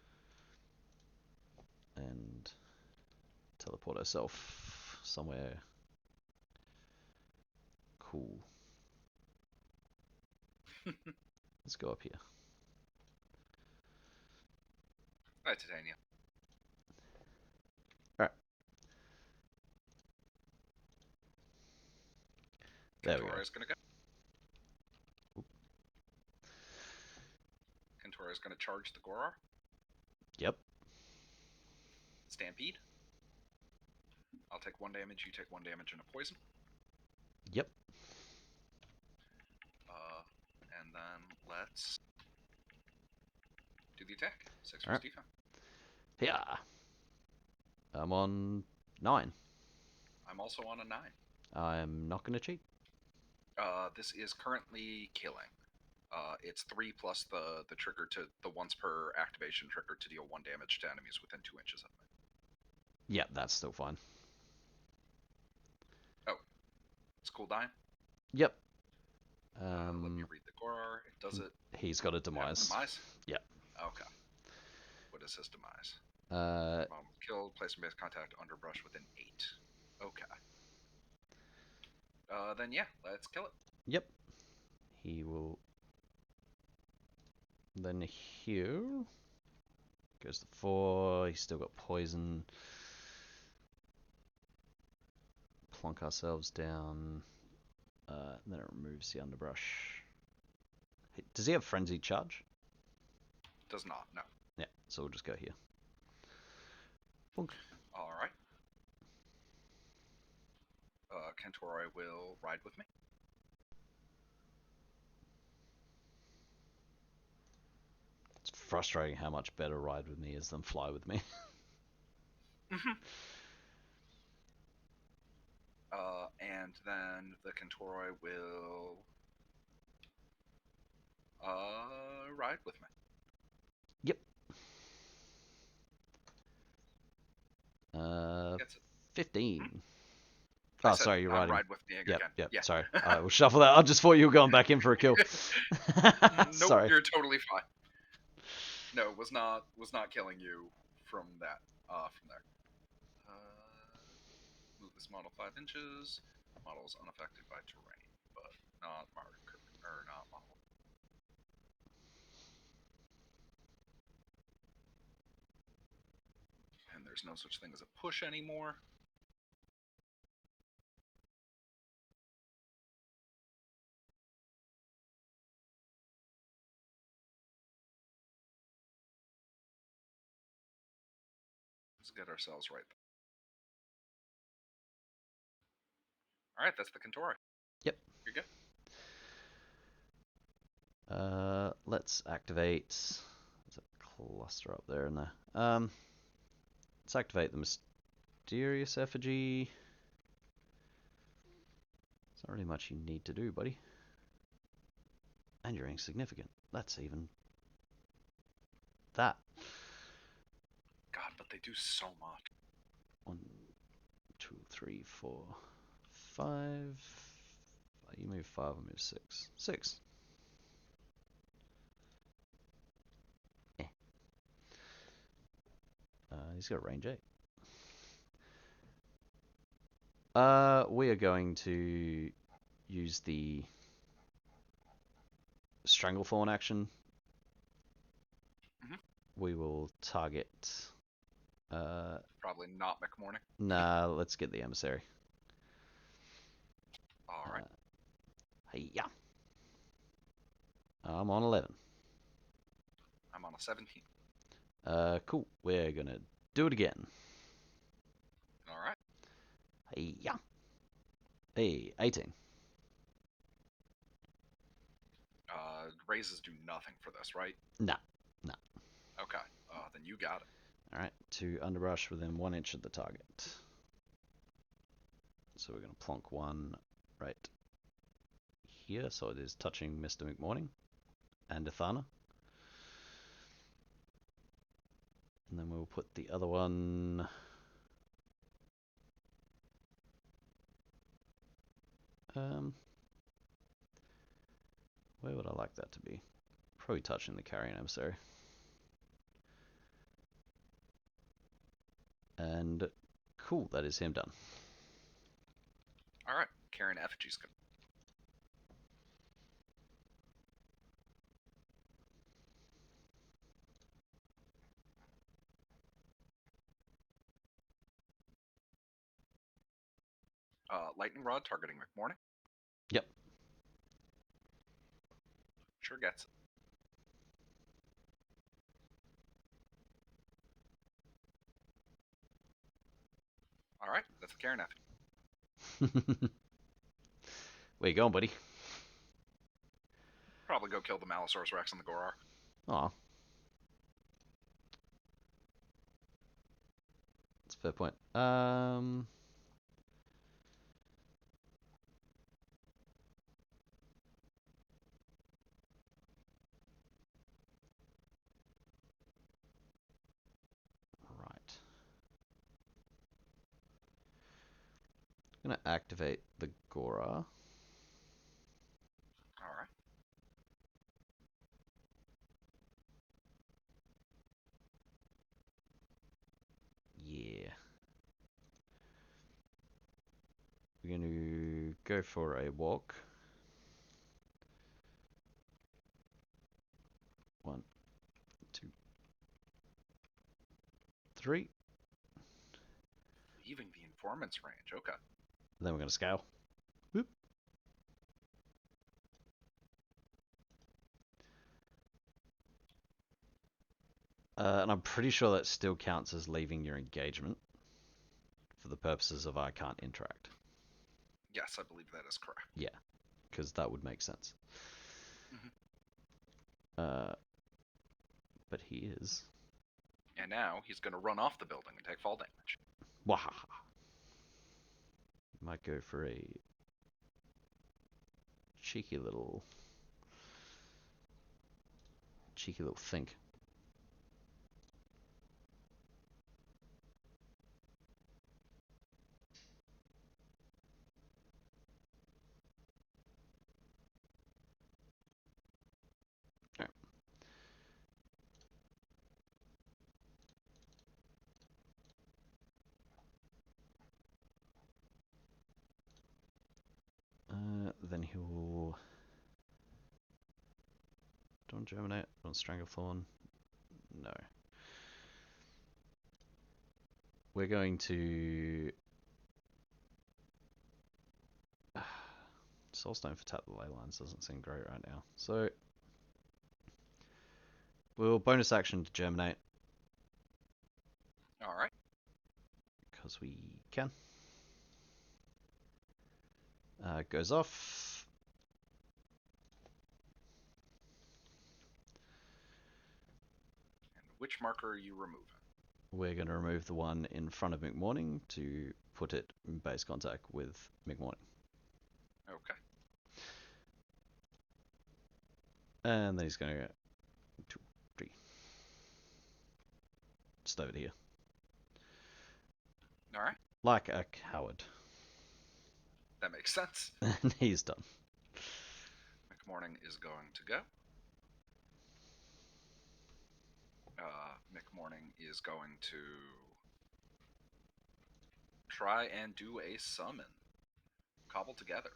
And teleport herself somewhere cool. Let's go up here. Hi, Titania. Alright. There we go. Kentora's gonna go. Kentora's gonna charge the Gorar. Yep. Stampede. I'll take 1 damage, you take 1 damage and a poison. Yep. And then let's do the attack. 6 Alright. defense. Yeah. I'm on 9. I'm also on a 9. I'm not going to cheat. This is currently killing. It's 3 plus the trigger to the once per activation trigger to deal 1 damage to enemies within 2 inches of me. Yeah, that's still fine. Oh, it's cool dying. Yep. Let me read the Gorar. It does it. He's got a demise. Demise? Yeah. Okay. What is his demise? Killed, place in base contact, underbrush within 8. Okay. Then yeah, let's kill it. Yep. He will. Then here goes the 4. He's still got poison. Plonk ourselves down. And then it removes the underbrush. Does he have frenzied charge? Does not, no. Yeah, so we'll just go here. Bonk. Alright. Kentori will ride with me. It's frustrating how much better ride with me is than fly with me. And then the Kentori will ride with me. Yep. 15. Oh, sorry, you're riding. Ride with me again. Yep, Yeah. sorry. We'll shuffle that. I just thought you were going back in for a kill. Nope, Sorry. you're totally fine. No, was not killing you from that. From there. Move this model 5 inches. Model is unaffected by terrain, but not marker or not model. And there's no such thing as a push anymore. Let's get ourselves right. Alright, that's the Kentori. Yep. You're good. Let's activate. There's a cluster up there and there. Let's activate the mysterious effigy. There's not really much you need to do, buddy. And you're insignificant. That's even that. God, but they do so much. 1, 2, 3, 4, 5. You move 5, I move 6. 6. He's got range 8. We are going to use the Stranglethorn action. Mm-hmm. We will target Probably not McMourning. Nah, let's get the emissary. All right. Hey, yeah. I'm on 11. I'm on a 17. Cool. We're gonna do it again. All right. Hey, yeah. Hey, 18. Raises do nothing for this, right? Nah. Okay. Then you got it. Alright, 2 underbrush within 1 inch of the target. So we're gonna plonk one right here, so it is touching Mr. McMourning and Athana. And then we'll put the other one... where would I like that to be? Probably touching the carrion emissary. And cool, that is him done. All right. Carrying effigies. Lightning rod targeting McMourning. Yep. Sure gets it. All right. That's a Karen effigy. Where you going, buddy? Probably go kill the Malosaurus Rex and the Gorar. Aw. That's a fair point. Right. I'm gonna activate the Gora. All right. Yeah. We're going to go for a walk. 1, 2, 3. Leaving the informant's range. Okay. Then we're going to scale. Whoop. And I'm pretty sure that still counts as leaving your engagement for the purposes of I can't interact. Yes, I believe that is correct. Yeah, because that would make sense. Mm-hmm. But he is. And now he's going to run off the building and take fall damage. Wahaha. Might go for a cheeky little think. Alright. Then he will... Don't germinate on Stranglethorn. No. We're going to... Soulstone for tap the ley lines doesn't seem great right now. So... We'll bonus action to germinate. Alright. Because we can. Goes off. And which marker are you removing? We're going to remove the one in front of McMourning to put it in base contact with McMourning. Okay. And then he's going to go 2, 3. Just over here. Alright. Like a coward. That makes sense. And he's done. McMourning is going to go. McMourning is going to try and do a summon. Cobble together.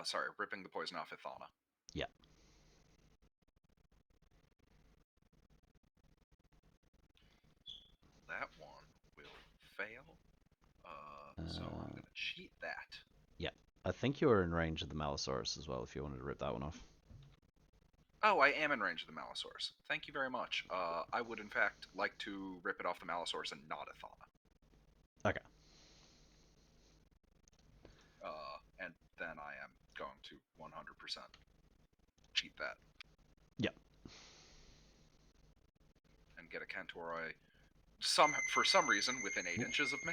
Sorry, ripping the poison off Ithana. Yeah. cheat that. Yeah. I think you were in range of the Malisaurus as well if you wanted to rip that one off. Oh, I am in range of the Malisaurus. Thank you very much. I would, in fact, like to rip it off the Malisaurus and not Ithana. Okay. And then I am going to 100% cheat that. Yep. And get a Cantoroi, for some reason, within 8 inches of me.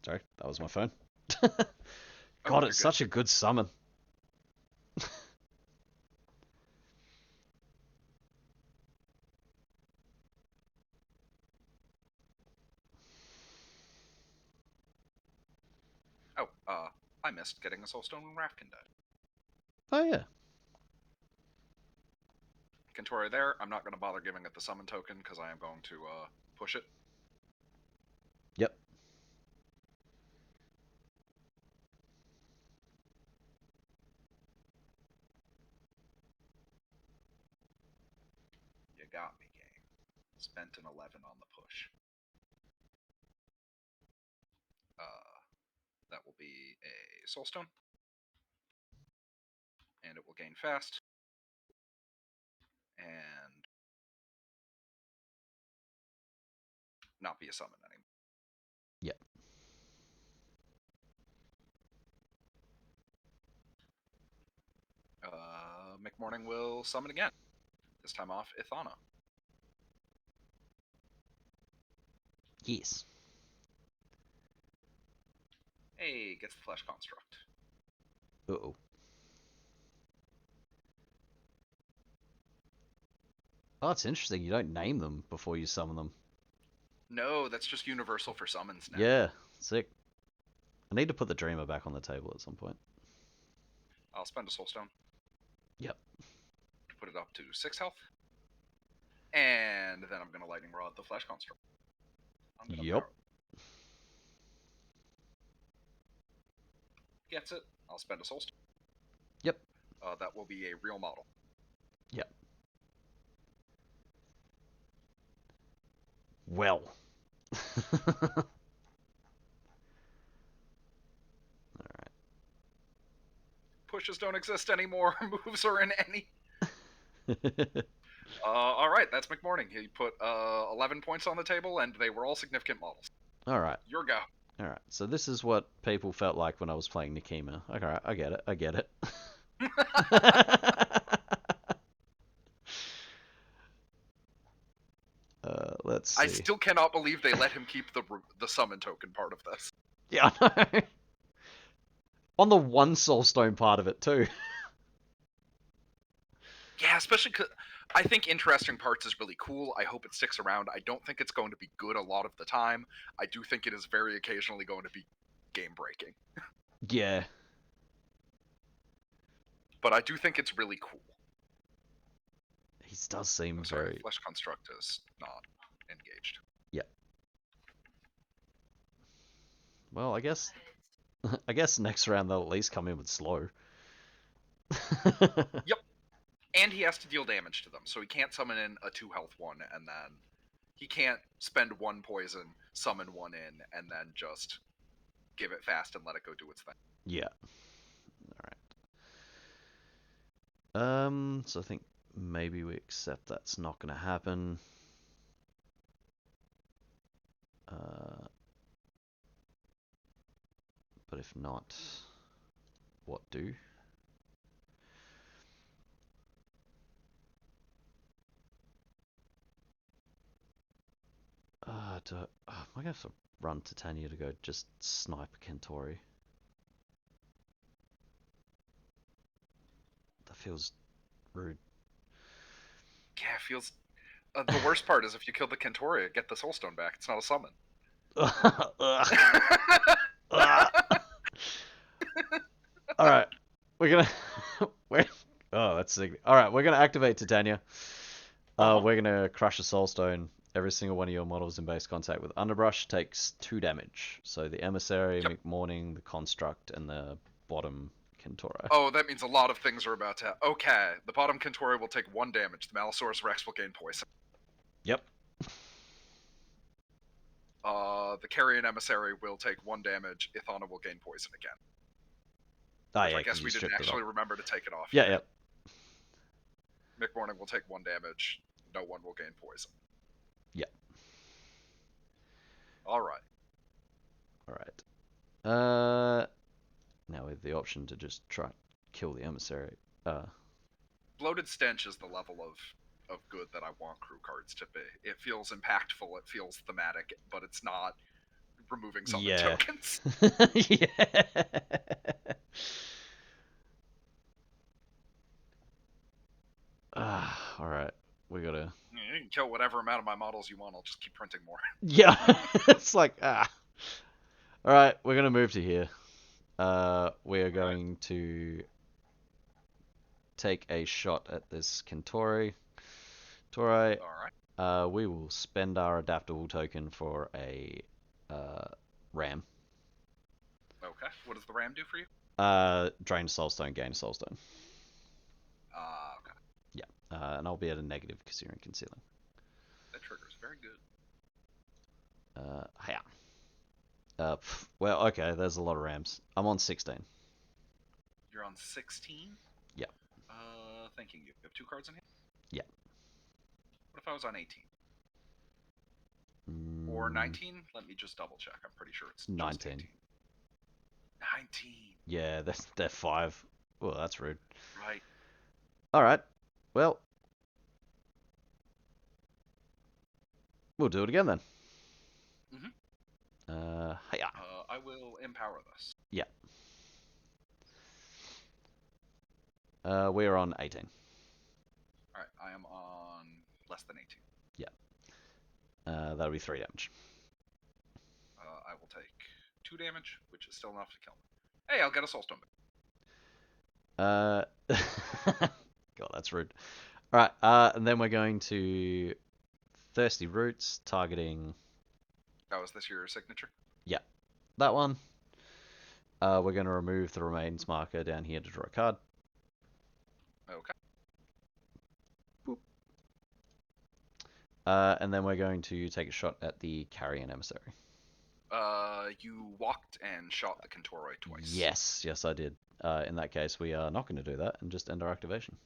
Sorry, that was my phone. Oh, God, you're it's good. such a good summon. Oh, I missed getting a Soulstone when Rafkin died. Oh, yeah. Cantori there. I'm not going to bother giving it the summon token because I am going to push it. Yep. You got me, game. Spent an 11 on the push. That will be a Soulstone. And it will gain fast. And not be a summon anymore. Yep. McMourning will summon again. This time off Ithana. Yes. Hey, gets the Flesh Construct. Uh-oh. Oh, it's interesting. You don't name them before you summon them. No, that's just universal for summons now. Yeah, sick. I need to put the Dreamer back on the table at some point. I'll spend a Soulstone. Yep. To put it up to 6 health. And then I'm going to Lightning Rod the Flesh Construct. Yep. Gets it. I'll spend a Soulstone. Yep. That will be a real model. Yep. Well. Alright. Pushes don't exist anymore. Moves are in any. Alright, that's McMourning. He put 11 points on the table, and they were all significant models. Alright. Your go. Alright, so this is what people felt like when I was playing Nikima. Alright, I get it. I get it. Let's see. I still cannot believe they let him keep the summon token part of this. Yeah, I know. On the one Soulstone part of it, too. Yeah, especially because I think interesting parts is really cool. I hope it sticks around. I don't think it's going to be good a lot of the time. I do think it is very occasionally going to be game-breaking. Yeah. But I do think it's really cool. He does seem sorry, very... Flesh Construct is not engaged. Yeah. Well, I guess... I guess next round they'll at least come in with slow. Yep. And he has to deal damage to them, so he can't summon in a 2 health one, and then he can't spend 1 poison, summon 1 in, and then just give it fast and let it go do its thing. Yeah. Alright. So I think maybe we accept that's not going to happen. But if not, what do? Am I going to have to run Titania to go just snipe Kentori? That feels rude. Yeah, it feels... the worst part is if you kill the Kentoria, get the Soulstone back. It's not a summon. Alright. We're gonna... Oh, that's sick. Alright, we're gonna activate Titania. We're gonna crush a Soulstone. Every single one of your models in base contact with Underbrush takes 2 damage. So the Emissary, Yep. McMourning, the Construct, and the bottom Kentora. Oh, that means a lot of things are about to happen. Okay, the bottom Kentori will take 1 damage. The Malisaurus Rex will gain poison. Yep. The carrion emissary will take 1 damage. Ithana will gain poison again. Oh, Which yeah, I guess because you we didn't stripped it actually off. remember to take it off. Yeah. McMourning will take 1 damage. No one will gain poison. Yeah. Alright. Now we have the option to just try and kill the emissary. Bloated Stench is the level of good that I want crew cards to be. It feels impactful, it feels thematic, but it's not removing summon tokens. Yeah. Alright. We gotta... You can kill whatever amount of my models you want, I'll just keep printing more. Yeah. It's like, Alright, we're gonna move to here. We are going to take a shot at this Kentori. Alright. We will spend our adaptable token for a ram. Okay. What does the ram do for you? Drain a soulstone, gain a soulstone. Okay. Yeah. And I'll be at a negative because you're in concealing. That triggers. Very good. Yeah. Well, okay, there's a lot of rams. I'm on 16. You're on 16? Yeah. Thinking you have 2 cards in hand? Yeah. What if I was on 18? Or 19? Let me just double check. I'm pretty sure it's 19. 19. Yeah, they're 5. Well, that's rude. Right. Alright. Well, we'll do it again then. Yeah. I will empower this. Yeah. We're on 18. Alright, I am on less than 18. Yeah. That'll be 3 damage. I will take 2 damage, which is still enough to kill me. Hey, I'll get a soulstone. God, that's rude. Alright, and then we're going to Thirsty Roots, targeting... Oh, is this your signature? Yeah, that one. We're going to remove the remains marker down here to draw a card. Okay. Boop. And then we're going to take a shot at the Carrion Emissary. You walked and shot the Kentori twice. Yes, I did. In that case, we are not going to do that and just end our activation.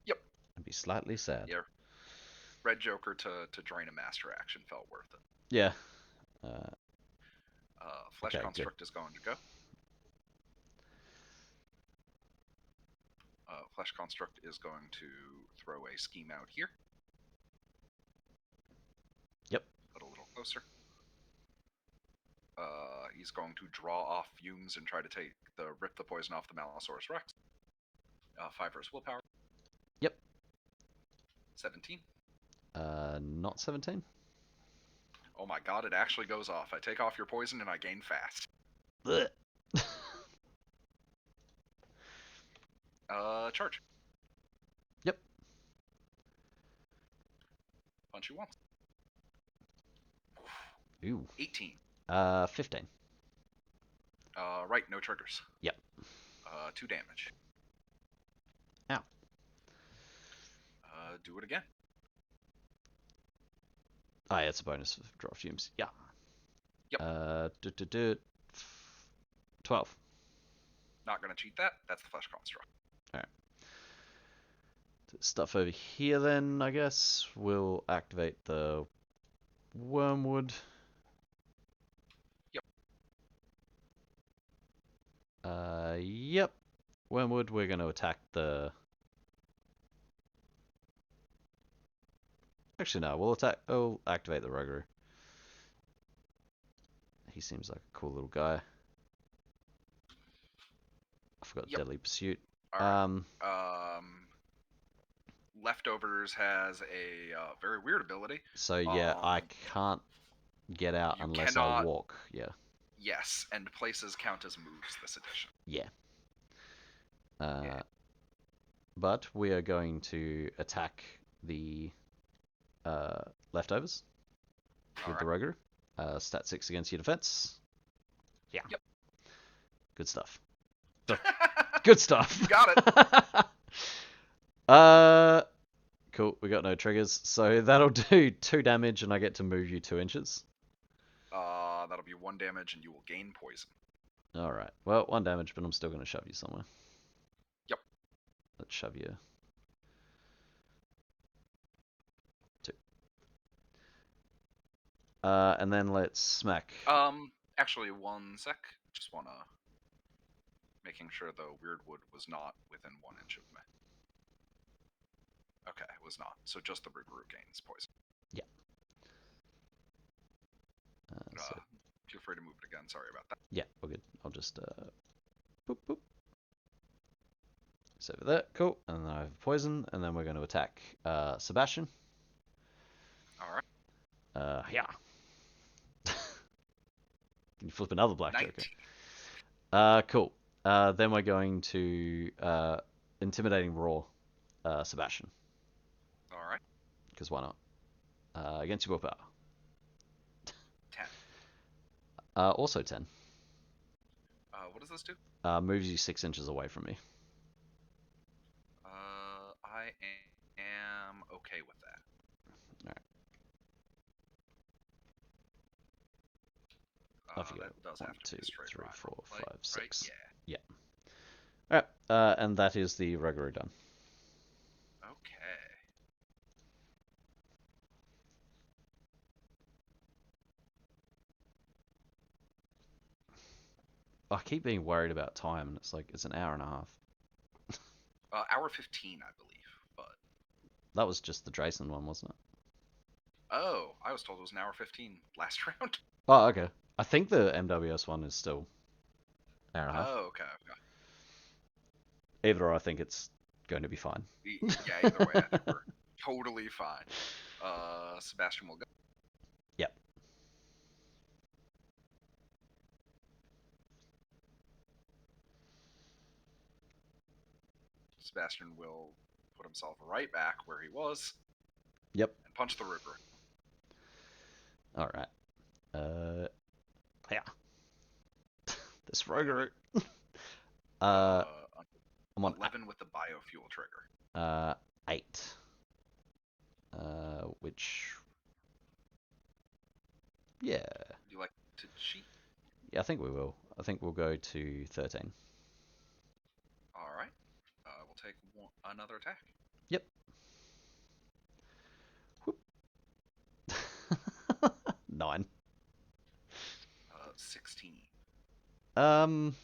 Yep. And be slightly sad. Yeah. Red Joker to drain a master action felt worth it. Yeah. Flesh Construct is going to go. Flesh Construct is going to throw a scheme out here. Yep. Put a little closer. He's going to draw off fumes and try to rip the poison off the Mallosaurus Rex. 5 versus willpower. Yep. 17. Not 17. Oh my god, it actually goes off. I take off your poison and I gain fast. Charge. Yep. Punch you once. Ooh. 18. 15. Right, no triggers. Yep. 2 damage. Ow. Do it again. Oh, yeah, it's a bonus for draw fumes. Yeah. Yep. 12. Not gonna cheat that. That's the Flesh Construct. Alright. Stuff over here then, I guess. We'll activate the Wormwood. Yep. Yep. Wormwood, we're going to attack the... Actually, no, we'll activate the Rogu. He seems like a cool little guy. I forgot Deadly Pursuit. Right. Leftovers has a very weird ability. So yeah, I can't get out unless I walk. Yeah. Yes, and places count as moves this edition. Yeah. But we are going to attack the leftovers with the Rogu. Stat 6 against your defense. Yeah. Yep. Good stuff. Good stuff. You got it. Cool. We got no triggers, so that'll do 2 damage, and I get to move you 2 inches. That'll be 1 damage, and you will gain poison. Alright. Well, 1 damage, but I'm still going to shove you somewhere. Yep. Let's shove you. 2. And then let's smack. Actually, 1 sec. Just wanna making sure the weird wood was not within 1 inch of me. Okay, it was not. So just the Rougarou gains poison. Yeah. So... feel free to move it again. Sorry about that. Yeah, we're good. I'll just boop boop. It's over there. Cool. And then I have poison, and then we're going to attack Sebastian. All right. Yeah. Can you flip another black 19. joker? Cool. Then we're going to intimidating roar Sebastian. All right. Because why not? Against your willpower. 10. Also 10. What does this do? Moves you 6 inches away from me. I am okay with that. Off you go. That does 1, have to 2, be a straight 3, line, 4, right? 5, 6. Right? Yeah. Alright, and that is the Rougarou done. Okay. I keep being worried about time, and it's like, it's an hour and a half. Hour 15, I believe, but... That was just the Drayson one, wasn't it? Oh, I was told it was an hour 15 last round. Oh, okay. I think the MWS one is still an hour and a half. Oh, okay. Either or, I think it's going to be fine. Yeah, either way, I think we're totally fine. Sebastian will go. Yep. Sebastian will put himself right back where he was. Yep. And punch the Rougarou. Alright. Yeah. This Rougarou. I'm on 11 with the biofuel trigger. 8. Which... Yeah. Would you like to cheat? Yeah, I think we will. I think we'll go to 13. Alright. We'll take another attack. Yep. 9. 16. With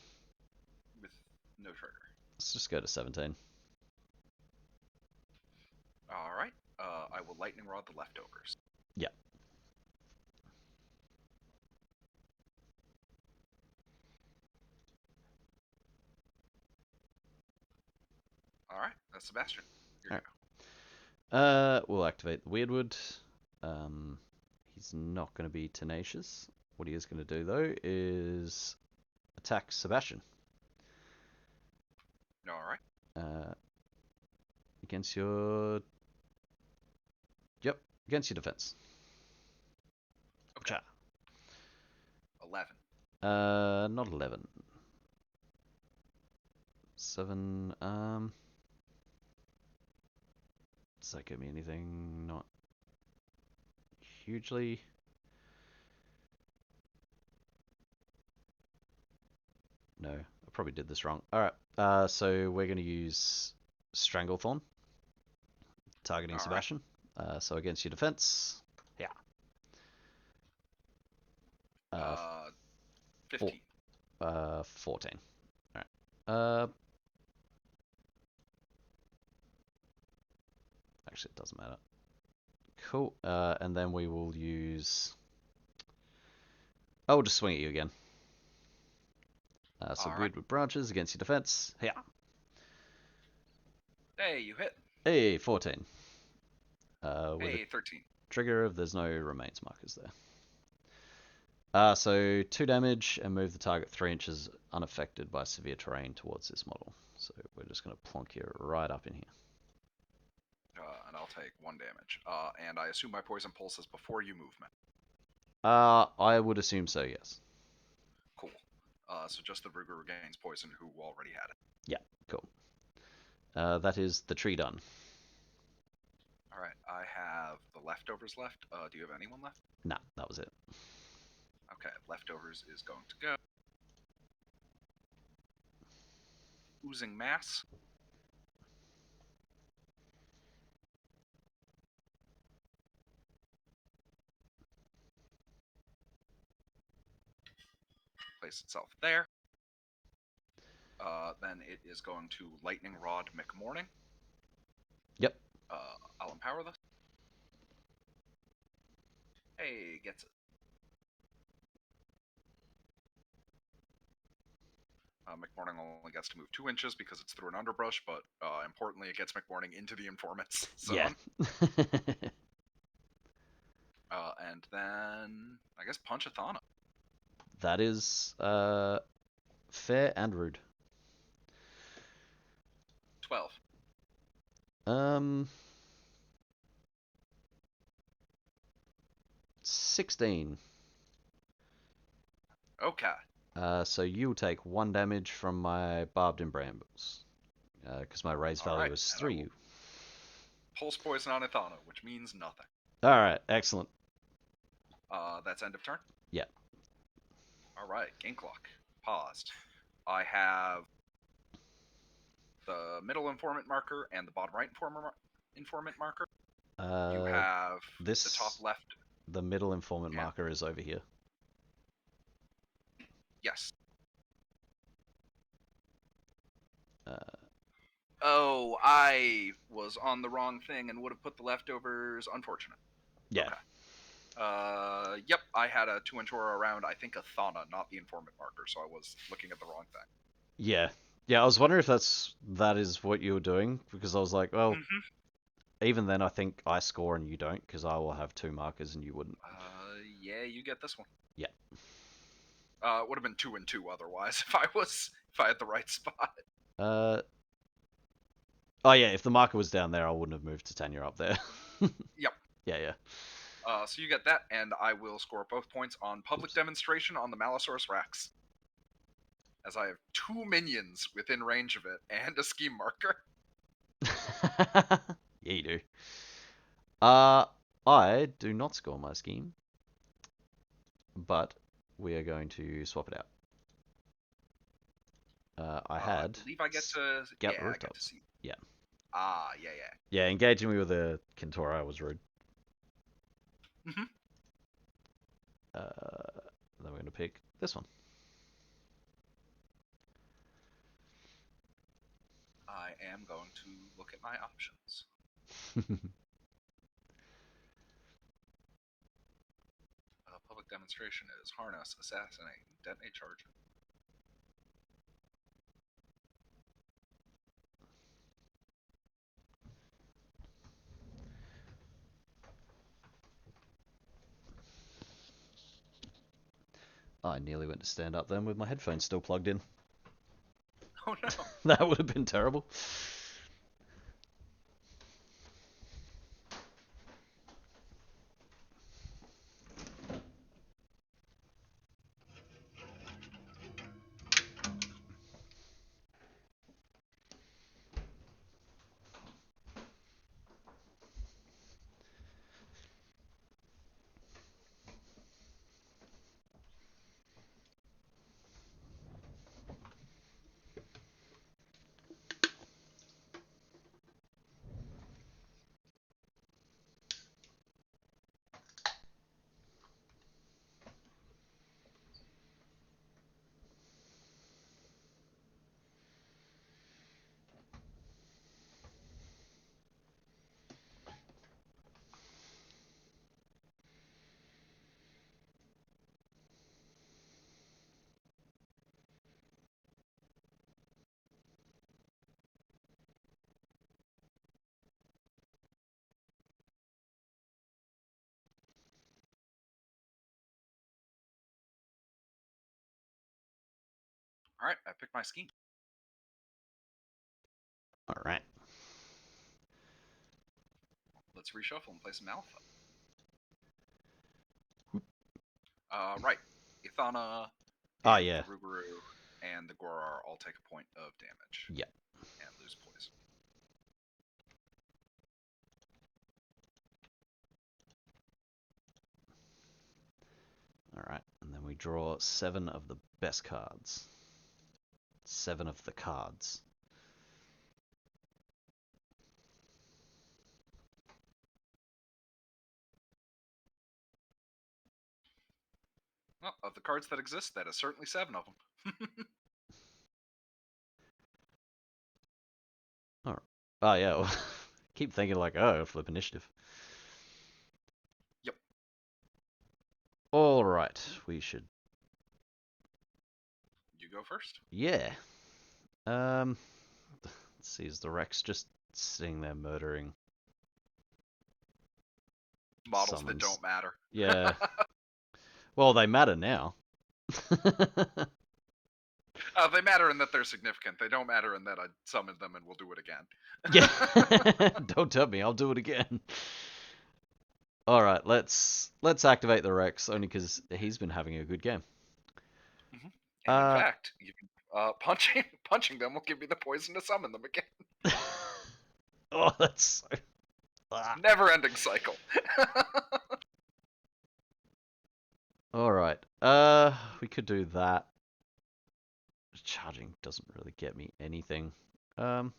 no trigger. Let's just go to 17. Alright. I will lightning rod the leftovers. Yep. Alright, that's Sebastian. Here you go. We'll activate the Weirdwood. He's not going to be tenacious. What he is going to do, though, is attack Sebastian. Alright. Against your... Yep, against your defense. Okay. 11. Not 11. 7, does that give me anything? Not hugely. No, I probably did this wrong. Alright, so we're going to use Stranglethorn, targeting Sebastian. So against your defense, yeah. 15. 14. Alright. Actually, it doesn't matter. Cool. And then we will use... Oh, we'll just swing at you again. So Weird with branches against your defense. Yeah. Hey, you hit. Hey, 14. Hey, 13. Trigger of there's no remains markers there. So 2 damage and move the target 3 inches unaffected by severe terrain towards this model. So we're just going to plonk you right up in here. And I'll take 1 damage. And I assume my poison pulse is before you move me. I would assume so, yes. Cool. So just the Rougarou gains poison who already had it. Yeah, cool. That is the tree done. Alright, I have the leftovers left. Do you have anyone left? Nah, that was it. Okay, leftovers is going to go. Oozing mass. Place itself there. Then it is going to lightning rod McMourning. Yep. I'll empower this. Hey, gets it. McMourning only gets to move 2 inches because it's through an underbrush, but importantly, it gets McMourning into the Informants zone. Yeah. And then, I guess, punch a Thana. That is fair and rude. 12. 16. Okay. So you'll take 1 damage from my barbed and brambles. Because my raise value is 3. Pulse poison on a Thana, which means nothing. Alright, excellent. That's end of turn? Yeah. Alright, game clock. Paused. I have the middle informant marker and the bottom right informant marker. You have the top left. The middle informant marker is over here. Yes. Oh, I was on the wrong thing and would have put the leftovers. Unfortunate. Yeah. Okay. Yep, I had a 2-inch aura around, I think, a Thana, not the informant marker, so I was looking at the wrong thing. Yeah. Yeah, I was wondering if that is what you were doing, because I was like, well, even then I think I score and you don't, because I will have 2 markers and you wouldn't. Yeah, you get this one. Yeah. It would have been 2 and 2 otherwise if I had the right spot. Oh yeah, if the marker was down there, I wouldn't have moved Titania up there. Yep. Yeah. So you get that, and I will score both points on public demonstration on the Malosaurus Rex. As I have 2 minions within range of it, and a scheme marker. Yeah, you do. I do not score my scheme, but we are going to swap it out. I believe I get to Scout rooftops. I get to see. Yeah. Yeah. Yeah, engaging me with a Kentora was rude. Mm-hmm. Then we're going to pick this one. I am going to look at my options. Public demonstration is harness, assassinate, detonate charge. I nearly went to stand up then with my headphones still plugged in. Oh no. That would have been terrible. Alright, I picked my scheme. Alright. Let's reshuffle and play some Malifaux. Right. Ithana, yeah. the Rougarou, and the Gorar all take a point of damage. Yep. And lose poison. Alright, and then we draw 7 of the best cards. 7 of the cards. Well, of the cards that exist, that is certainly 7 of them. Alright. Oh, yeah. Well, keep thinking like, oh, flip initiative. Yep. Alright, we should... You go first. Yeah. Let's see, is the Rex just sitting there murdering Models that summons? don't matter. Yeah. Well, they matter now. They matter in that they're significant. They don't matter in that I summoned them and will do it again. Yeah. Don't tell me, I'll do it again. Alright, let's activate the Rex, only because he's been having a good game. Mm-hmm. And in fact, you can, punching them will give you the poison to summon them again. Oh, that's so... Never-ending cycle. Alright, we could do that. Charging doesn't really get me anything. Or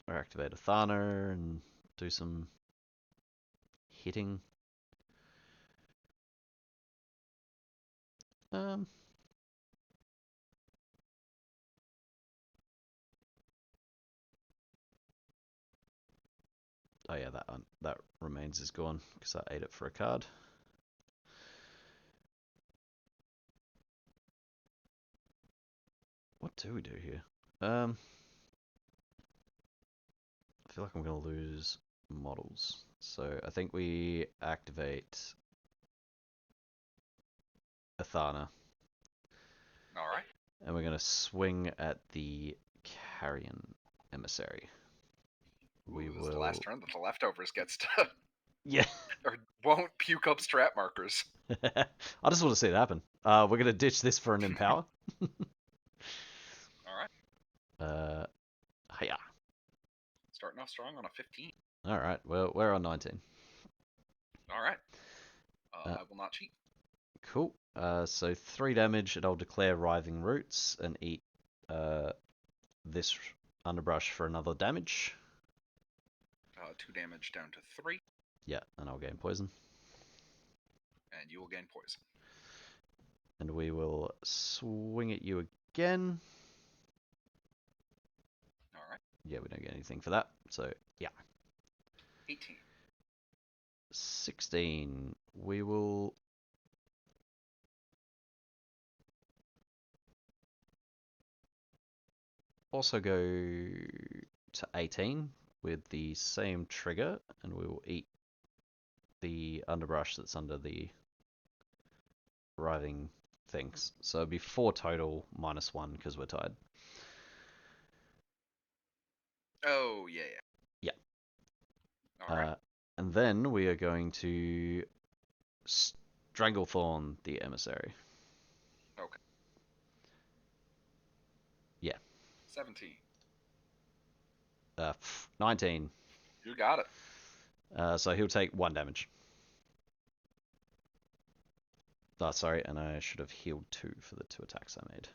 activate Athana and do some hitting. Oh yeah, that remains is gone because I ate it for a card. What do we do here? I feel like I'm gonna lose models, so I think we activate Athana. All right. And we're gonna swing at the Carrion Emissary. We This will. is the last turn that the leftovers gets to. Yeah. Or won't puke up strat markers. I just want to see it happen. We're gonna ditch this for an Empower. All right. Hiya. Starting off strong on a 15. All right. Well, we're on 19. All right. I will not cheat. Cool. So 3 damage, and I'll declare Writhing Roots and eat this underbrush for another damage. 2 damage down to 3. Yeah, and I'll gain poison. And you will gain poison. And we will swing at you again. All right. Yeah, we don't get anything for that. So, yeah. 18. 16. We will... also go to 18 with the same trigger, and we will eat the underbrush that's under the writhing things. So it'll be 4 total, -1 because we're tied. Oh, yeah. Yeah. All right. And then we are going to Stranglethorn the Emissary. Okay. Yeah. 17. 19. You got it. So he'll take 1 damage. Oh, sorry, and I should have healed 2 for the 2 attacks I made.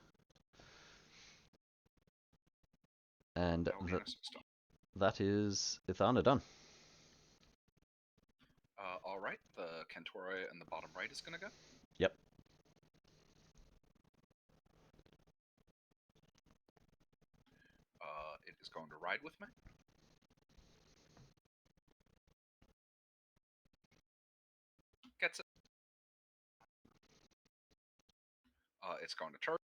And that is Ithana done. All right. The Kentora in the bottom right is going to go. Yep. It is going to ride with me. Gets it. It's going to charge.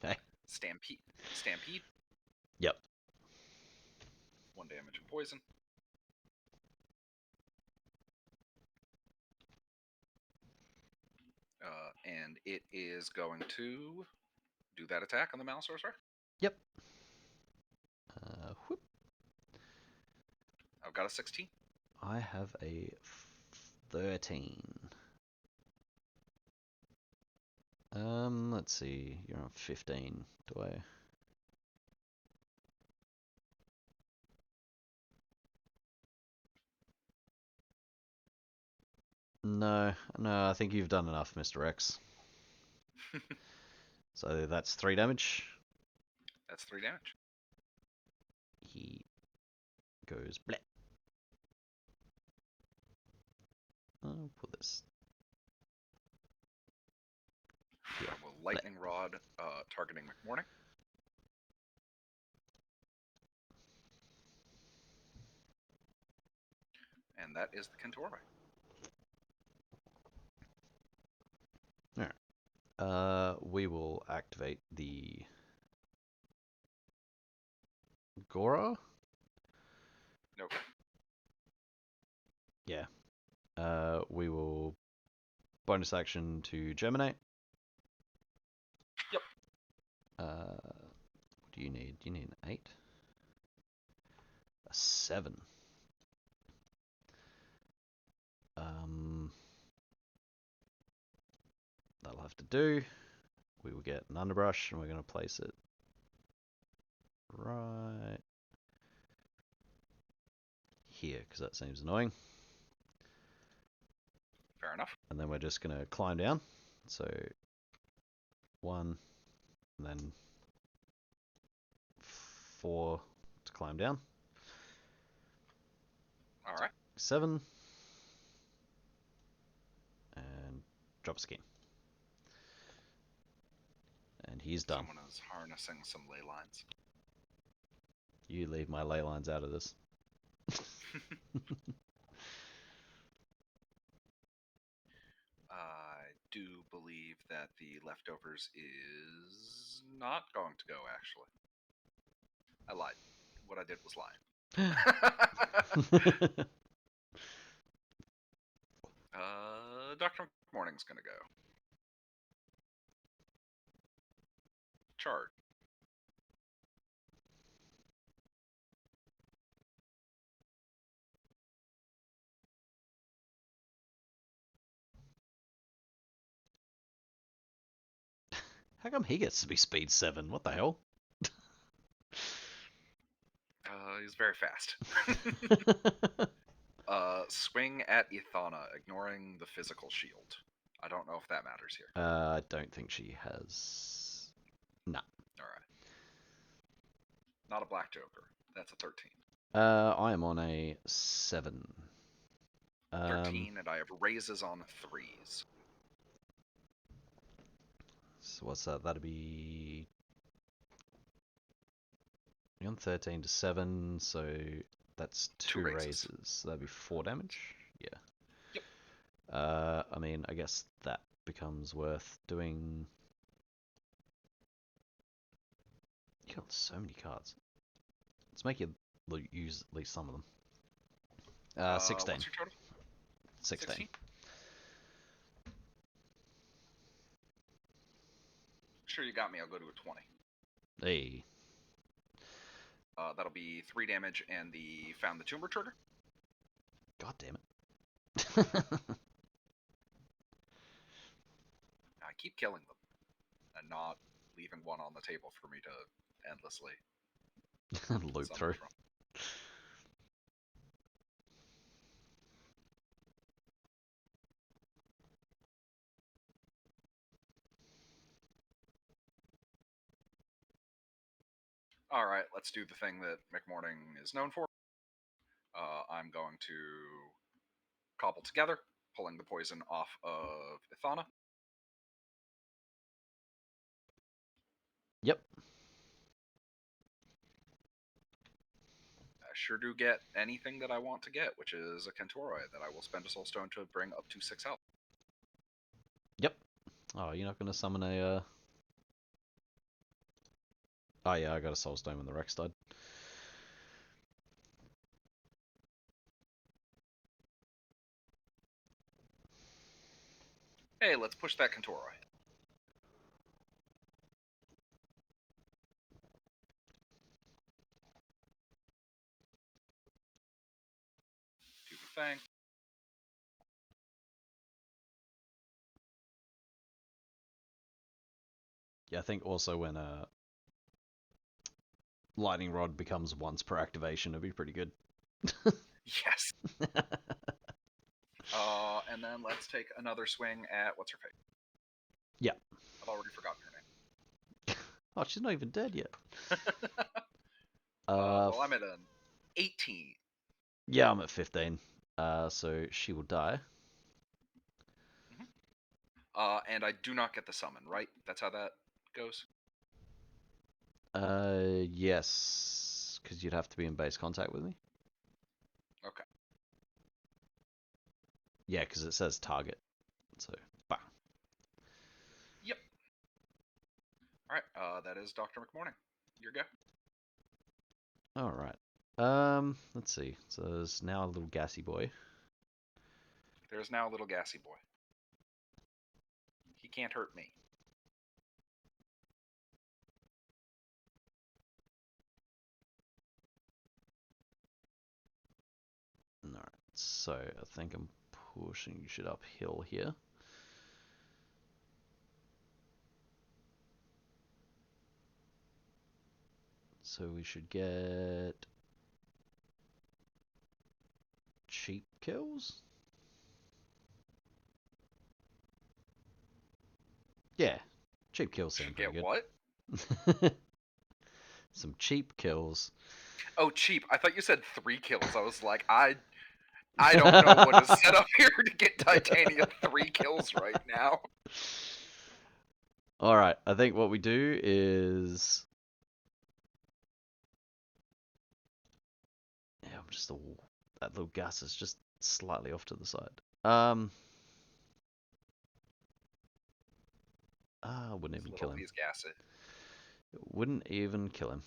Okay. Stampede. Yep. 1 damage and poison. And it is going to do that attack on the Malsorcerer. Yep. Whoop. I've got a 16. I have a 13. Let's see. You're on 15. Do I? No, I think you've done enough, Mr. X. So that's 3 damage. That's 3 damage. He goes bleh. I'll put this. I will lightning rod, targeting McMourning. And that is the Kentoro. Alright. We will activate the Gora? Nope. Yeah. We will bonus action to germinate. Yep. What do you need? Do you need an 8? A 7. That'll have to do. We will get an underbrush and we're going to place it right here because that seems annoying. Fair enough. And then we're just going to climb down. So 1 and then 4 to climb down. Alright. 7 and drop a skin. And he's done. Someone is harnessing some ley lines. You leave my ley lines out of this. I do believe that the leftovers is not going to go, actually. I lied. What I did was lying. Dr. McMourning's gonna go. Charge. How come he gets to be speed 7? What the hell? He's very fast. Swing at Ithana, ignoring the physical shield. I don't know if that matters here. I don't think she has. Nah. Alright. Not a black joker. That's a 13. I am on a 7. 13, and I have raises on 3s. So what's that? That'd be. You're on 13 to 7, so that's 2 raises. So that'd be 4 damage? Yeah. Yep. I mean, I guess that becomes worth doing. You got so many cards. Let's make you use at least some of them. 16. What's your total? 16. Sure, you got me. I'll go to a 20. Hey. That'll be 3 damage and the found the tumor trigger. God damn it. I keep killing them and not leaving one on the table for me to endlessly loop through. From. Alright, let's do the thing that McMourning is known for. I'm going to cobble together, pulling the poison off of Ithana. Yep. I sure do get anything that I want to get, which is a Kentoro that I will spend a soul stone to bring up to 6 health. Yep. Oh, you're not going to summon a... Oh yeah, I got a soul stone when the Rex died. Hey, let's push that Kentoro. Do the thing. Yeah, I think also when lightning rod becomes once per activation, it'd be pretty good. Yes. And then let's take another swing at what's her face. Yeah. I've already forgotten her name. Oh, she's not even dead yet. Well, I'm at an 18. Yeah, I'm at 15. So she will die. And I do not get the summon, right? That's how that goes? Yes. Because you'd have to be in base contact with me. Okay. Yeah, because it says target. So, bang. Yep. Alright, that is Dr. McMourning. Your go. Alright. Let's see. So there's now a little gassy boy. There's now a little gassy boy. He can't hurt me. Alright, so I think I'm pushing shit uphill here. So we should get cheap kills? Yeah, cheap kills sound pretty Get good. what? Some cheap kills. Oh, cheap. I thought you said 3 kills. I was like, I don't know what is set up here to get Titania 3 kills right now. Alright, I think what we do is... Yeah, I'm just that little gas is just slightly off to the side. I wouldn't even kill him. Piece gassy. Wouldn't even kill him.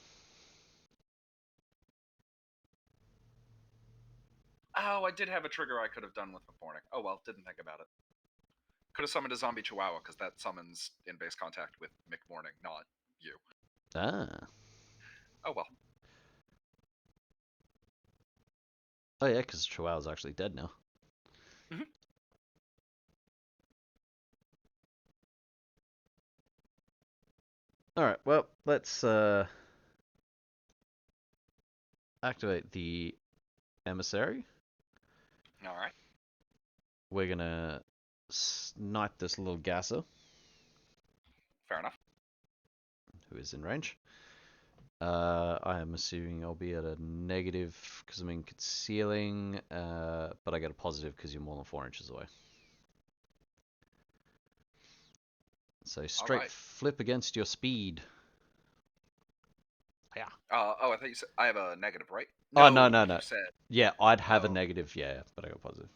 Oh, I did have a trigger I could have done with McMourning. Oh well, didn't think about it. Could have summoned a zombie chihuahua, because that summons in base contact with McMourning, not you. Ah. Oh well. Oh yeah, because Chihuahua's actually dead now. Mm-hmm. Alright, well, let's activate the emissary. Alright. We're gonna snipe this little gasser. Fair enough. Who is in range. I am assuming I'll be at a negative because I'm in concealing, but I get a positive because you're more than 4 inches away. So straight flip against your speed. Yeah. I thought you said I have a negative, right? No, no. You said... Yeah, I'd have a negative, yeah, but I got positive.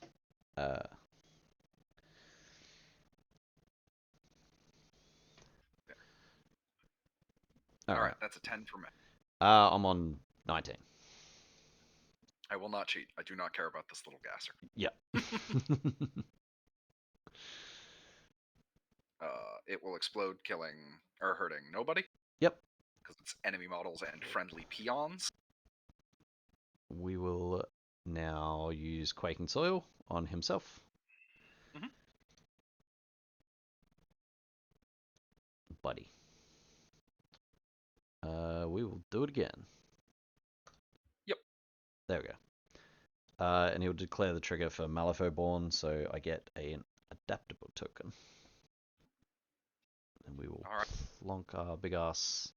Alright, that's a 10 for me. I'm on 19. I will not cheat. I do not care about this little gasser. Yeah. It will explode, killing or hurting nobody. Yep. Because it's enemy models and friendly peons. We will now use Quaking Soil on himself. Mm-hmm. Buddy. We will do it again. Yep. There we go. And he'll declare the trigger for Malifaux born, so I get an adaptable token. And we will plonk our big ass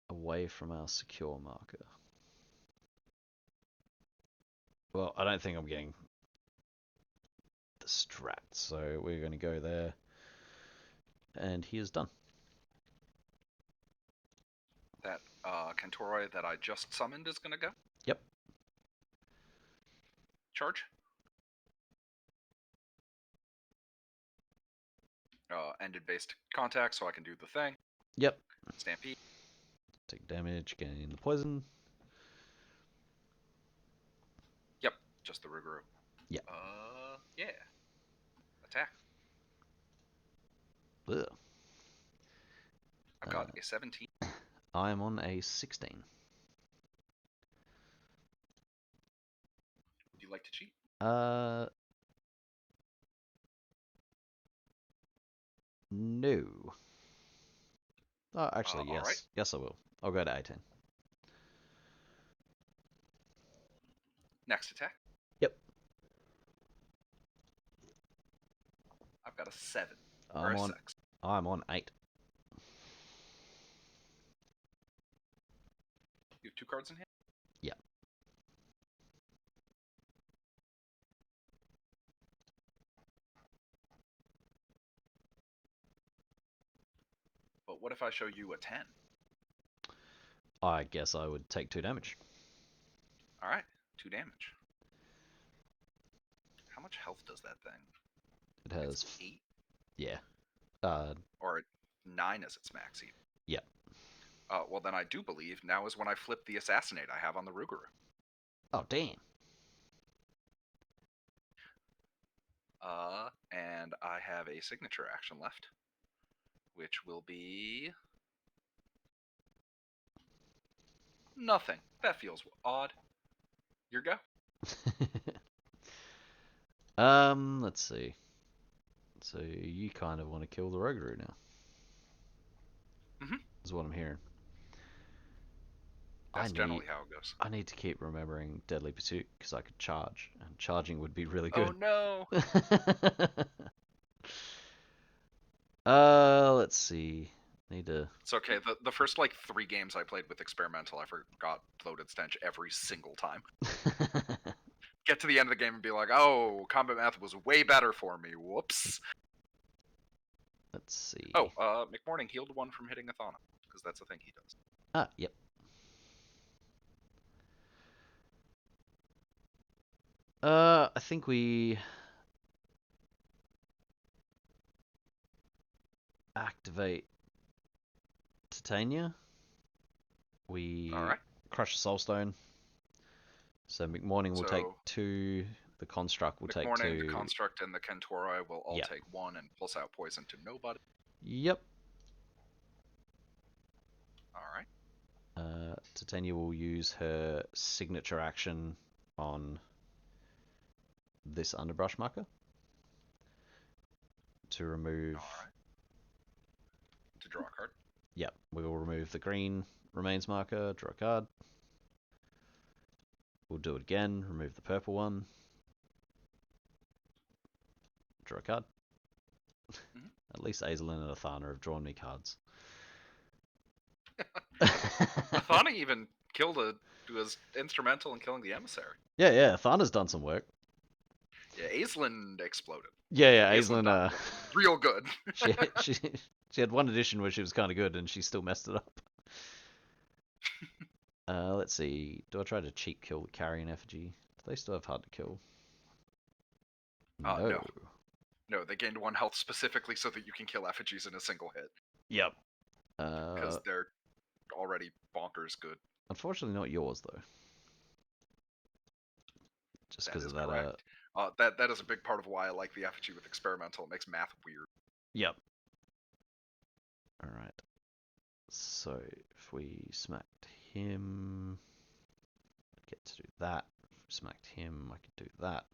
away from our secure marker. Well, I don't think I'm getting the strat, so we're going to go there. And he is done. That Cantoroi that I just summoned is going to go? Yep. Charge. Ended based contact, so I can do the thing. Yep. Stampede. Take damage, gain the poison. Yep, just the Rougarou. Yeah. Yeah. Attack. Ugh. I got a 17. I am on a 16. Would you like to cheat? No. Oh, actually, yes. Right. Yes, I will. I'll go to 18. Next attack. Yep. I've got a 7 or I'm a on. 6. I'm on 8. You have 2 cards in hand. Yeah. But what if I show you a 10? I guess I would take 2 damage. All right, 2 damage. How much health does that thing? It has It's 8. Yeah. Or 9 as its max even. Yeah. Well, then I do believe now is when I flip the Assassinate I have on the Rougarou. Oh, damn. And I have a signature action left, which will be nothing. That feels odd. Your go. Let's see. So you kind of want to kill the Rougarou now. Mhm. Is what I'm hearing. That's generally how it goes. I need to keep remembering Deadly Pursuit because I could charge, and charging would be really Oh good. no! Let's see. Need to. It's okay. The first like 3 games I played with experimental, I forgot Loaded Stench every single time. Get to the end of the game and be like, oh, combat math was way better for me. Whoops. Let's see. Oh, McMourning healed 1 from hitting a Thana, because that's a thing he does. Ah, yep. I think we activate Titania. We Alright. crush the Soulstone. So McMourning will take 2. The Construct will take 2. McMourning, the Construct, and the Kentori will all Yep. take 1 and pulse out poison to nobody. Yep. Alright. Titania will use her signature action on this underbrush marker to remove. Alright. To draw a card. Yep, we will remove the green remains marker, draw a card. We'll do it again, remove the purple one, draw a card. Mhm. At least Azelin and Athana have drawn me cards. Athana even was instrumental in killing the emissary. Yeah, Athana's done some work. Yeah, Aislinn exploded. Yeah, Aislinn Azelin, real good. she had one edition where she was kind of good and she still messed it up. Let's see. Do I try to cheap kill the Carrion Effigy? Do they still have hard to kill? No. No, they gained 1 health specifically so that you can kill effigies in a single hit. Yep. Because they're already bonkers good. Unfortunately, not yours though. Just because of that. Correct. That is a big part of why I like the effigy with experimental. It makes math weird. Yep. All right. So if we smacked him, I'd get to do that. If we smacked him, I could do that.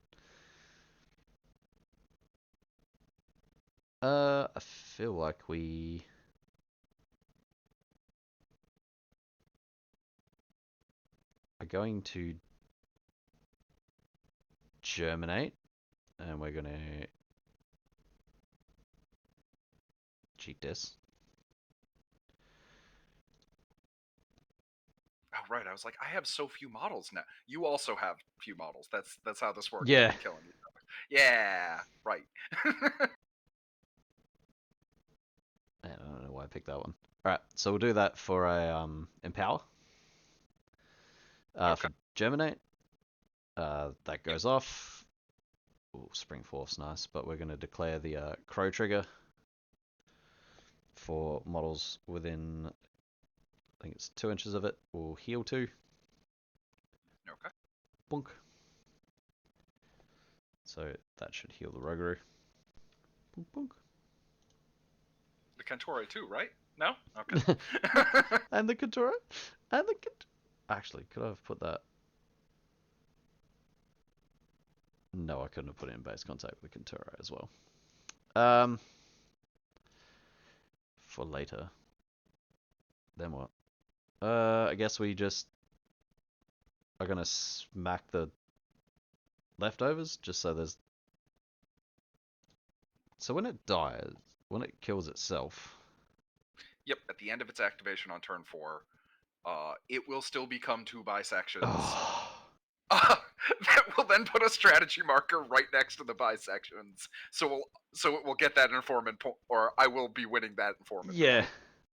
I feel like we are going to germinate, and we're going to cheat this. Oh right, I was like, I have so few models now. You also have few models. That's how this works. Yeah. Killing each other. Yeah, right. I don't know why I picked that one. All right, so we'll do that for a empower. Okay. For germinate, that goes off. Ooh, spring force, nice. But we're going to declare the crow trigger for models within, I think it's 2 inches of it. We'll heal 2. Okay. Boink. So that should heal the Rougarou. Boink, boink. The Kentori too, right? No? Okay. And the Kentora? And the Actually, could I have put that? No, I couldn't have put it in base contact with the Kentora as well. For later. Then what? I guess we just are gonna smack the leftovers, just so there's... So when it dies, when it kills itself... Yep, at the end of its activation on turn 4, it will still become 2 bisections. Oh. That will then put a strategy marker right next to the bisections, so it will get that informant or I will be winning that informant. Yeah,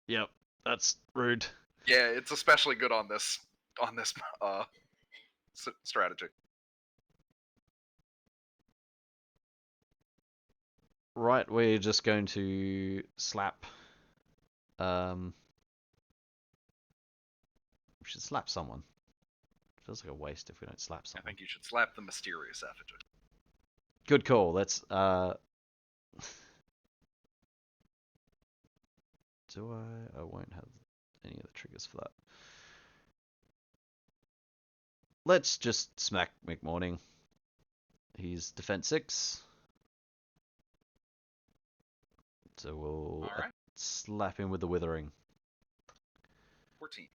yep, that's rude. Yeah, it's especially good on this strategy. Right, we're just going to slap. We should slap someone. Feels like a waste if we don't slap someone. I think you should slap the mysterious effigy. Good call. Let's. Do I? I won't have any of the triggers for that. Let's just smack McMourning. He's defense 6. So we'll slap him with the withering. 14.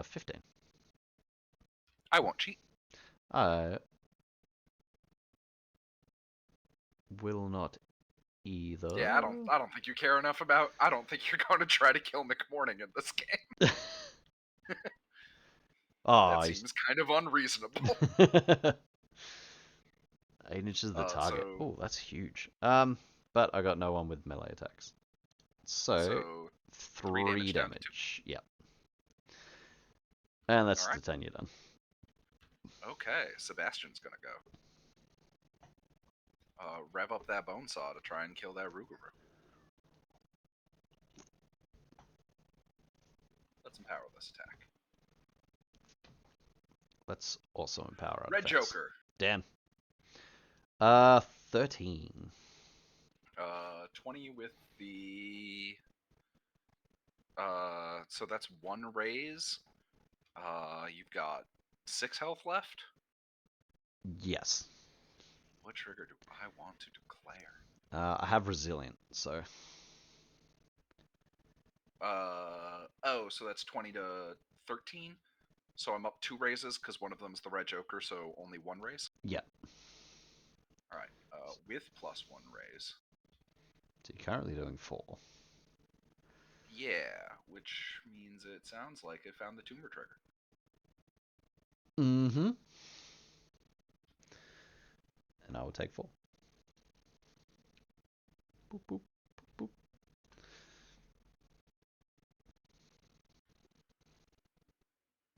15. I won't cheat. I will not either. Yeah, I don't think you care enough about. I don't think you're going to try to kill McMourning in this game. Oh, that seems kind of unreasonable. 8 inches of the target. So... Oh, that's huge. But I got no one with melee attacks. So 3 damage. Yep. And that's Titania done. Okay, Sebastian's gonna go. Rev up that bone saw to try and kill that Rougarou. Let's empower this attack. Let's also empower our Red defense. Joker. Damn. 13. 20 with the... so that's 1 raise. You've got 6 health left? Yes. What trigger do I want to declare? I have resilient, so... So that's 20 to 13? So I'm up 2 raises, because one of them's the Red Joker, so only 1 raise? Yeah. Alright, with plus 1 raise. So you're currently doing 4. Yeah, which means it sounds like it found the tumor trigger. Mm-hmm. And I will take 4. Boop, boop, boop, boop.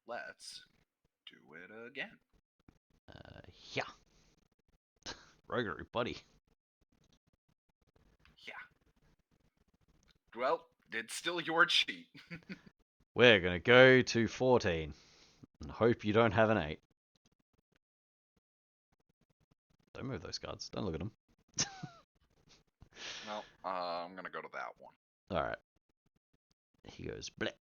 Let's do it again. Yeah. Rougarou, buddy. Yeah. Well, it's still your cheat. We're going to go to 14. And hope you don't have an 8. Don't move those cards. Don't look at them. Well, I'm going to go to that one. Alright. He goes bleh.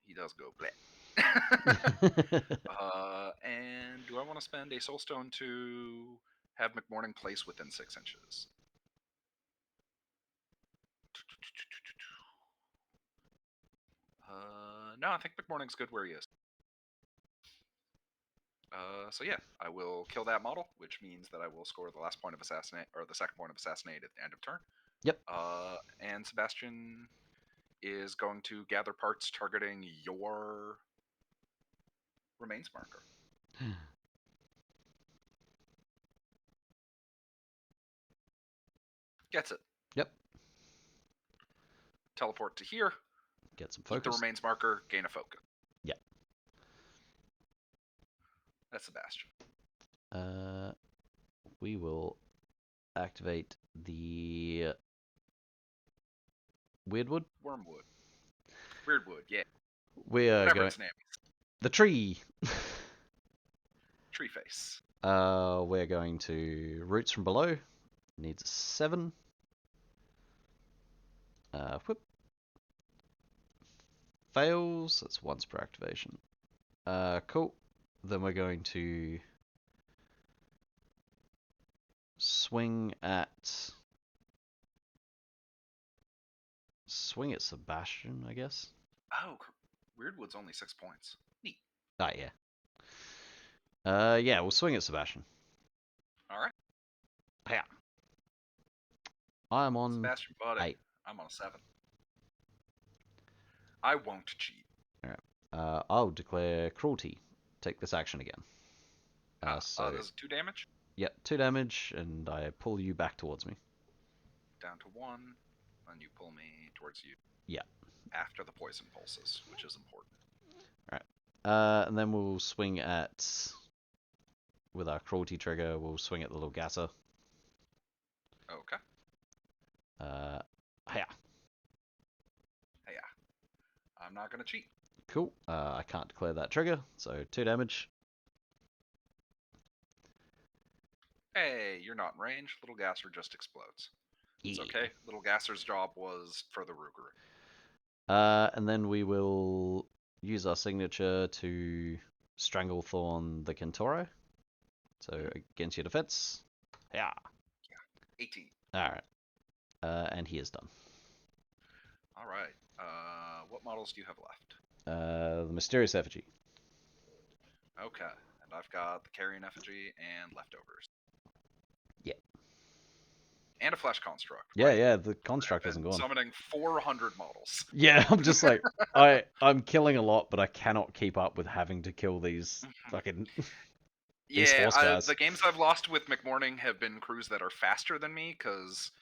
He does go bleh. And do I want to spend a soulstone to have McMourning place within 6 inches? No, I think McMourning's good where he is. So yeah, I will kill that model, which means that I will score the last point of Assassinate, or the second point of Assassinate at the end of turn. Yep. And Sebastian is going to gather parts targeting your remains marker. Gets it. Yep. Teleport to here. Get some Eat the focus. remains marker, gain a focus. Yep. That's Sebastian. We will activate the Weirdwood. Wormwood. Weirdwood, yeah. We are Whatever going its name is. the tree. Tree face. We're going to roots from below. Needs a 7. Whip. Fails. That's once per activation. Cool. Then we're going to swing at Sebastian, I guess. Oh, Weirdwood's only 6 points. Neat. Ah, yeah. Yeah, we'll swing at Sebastian. All right. Yeah. I'm on Sebastian, buddy. 8. I'm on a 7. I won't cheat. Alright. I'll declare cruelty. Take this action again. So Does 2 damage? yeah, 2 damage, and I pull you back towards me. Down to 1, and you pull me towards you. Yeah. After the poison pulses, which is important. Alright. And then we'll swing at... With our cruelty trigger, we'll swing at the little gasser. Okay. Yeah. Hey, I'm not gonna cheat. Cool. I can't declare that trigger, so 2 damage. Hey, you're not in range. Little Gasser just explodes. It's Yeah. okay. Little Gasser's job was for the Ruger. And then we will use our signature to Stranglethorn the Kentoro. So against your defense. Yeah. 18. Alright. And he is done. All right. What models do you have left? The Mysterious Effigy. Okay. And I've got the Carrion Effigy and Leftovers. Yeah. And a Flesh Construct. Yeah, right? yeah, the construct I've hasn't been gone. summoning 400 models. Yeah, I'm just like, I'm killing a lot, but I cannot keep up with having to kill these fucking... these horse guys. The games I've lost with McMourning have been crews that are faster than me, because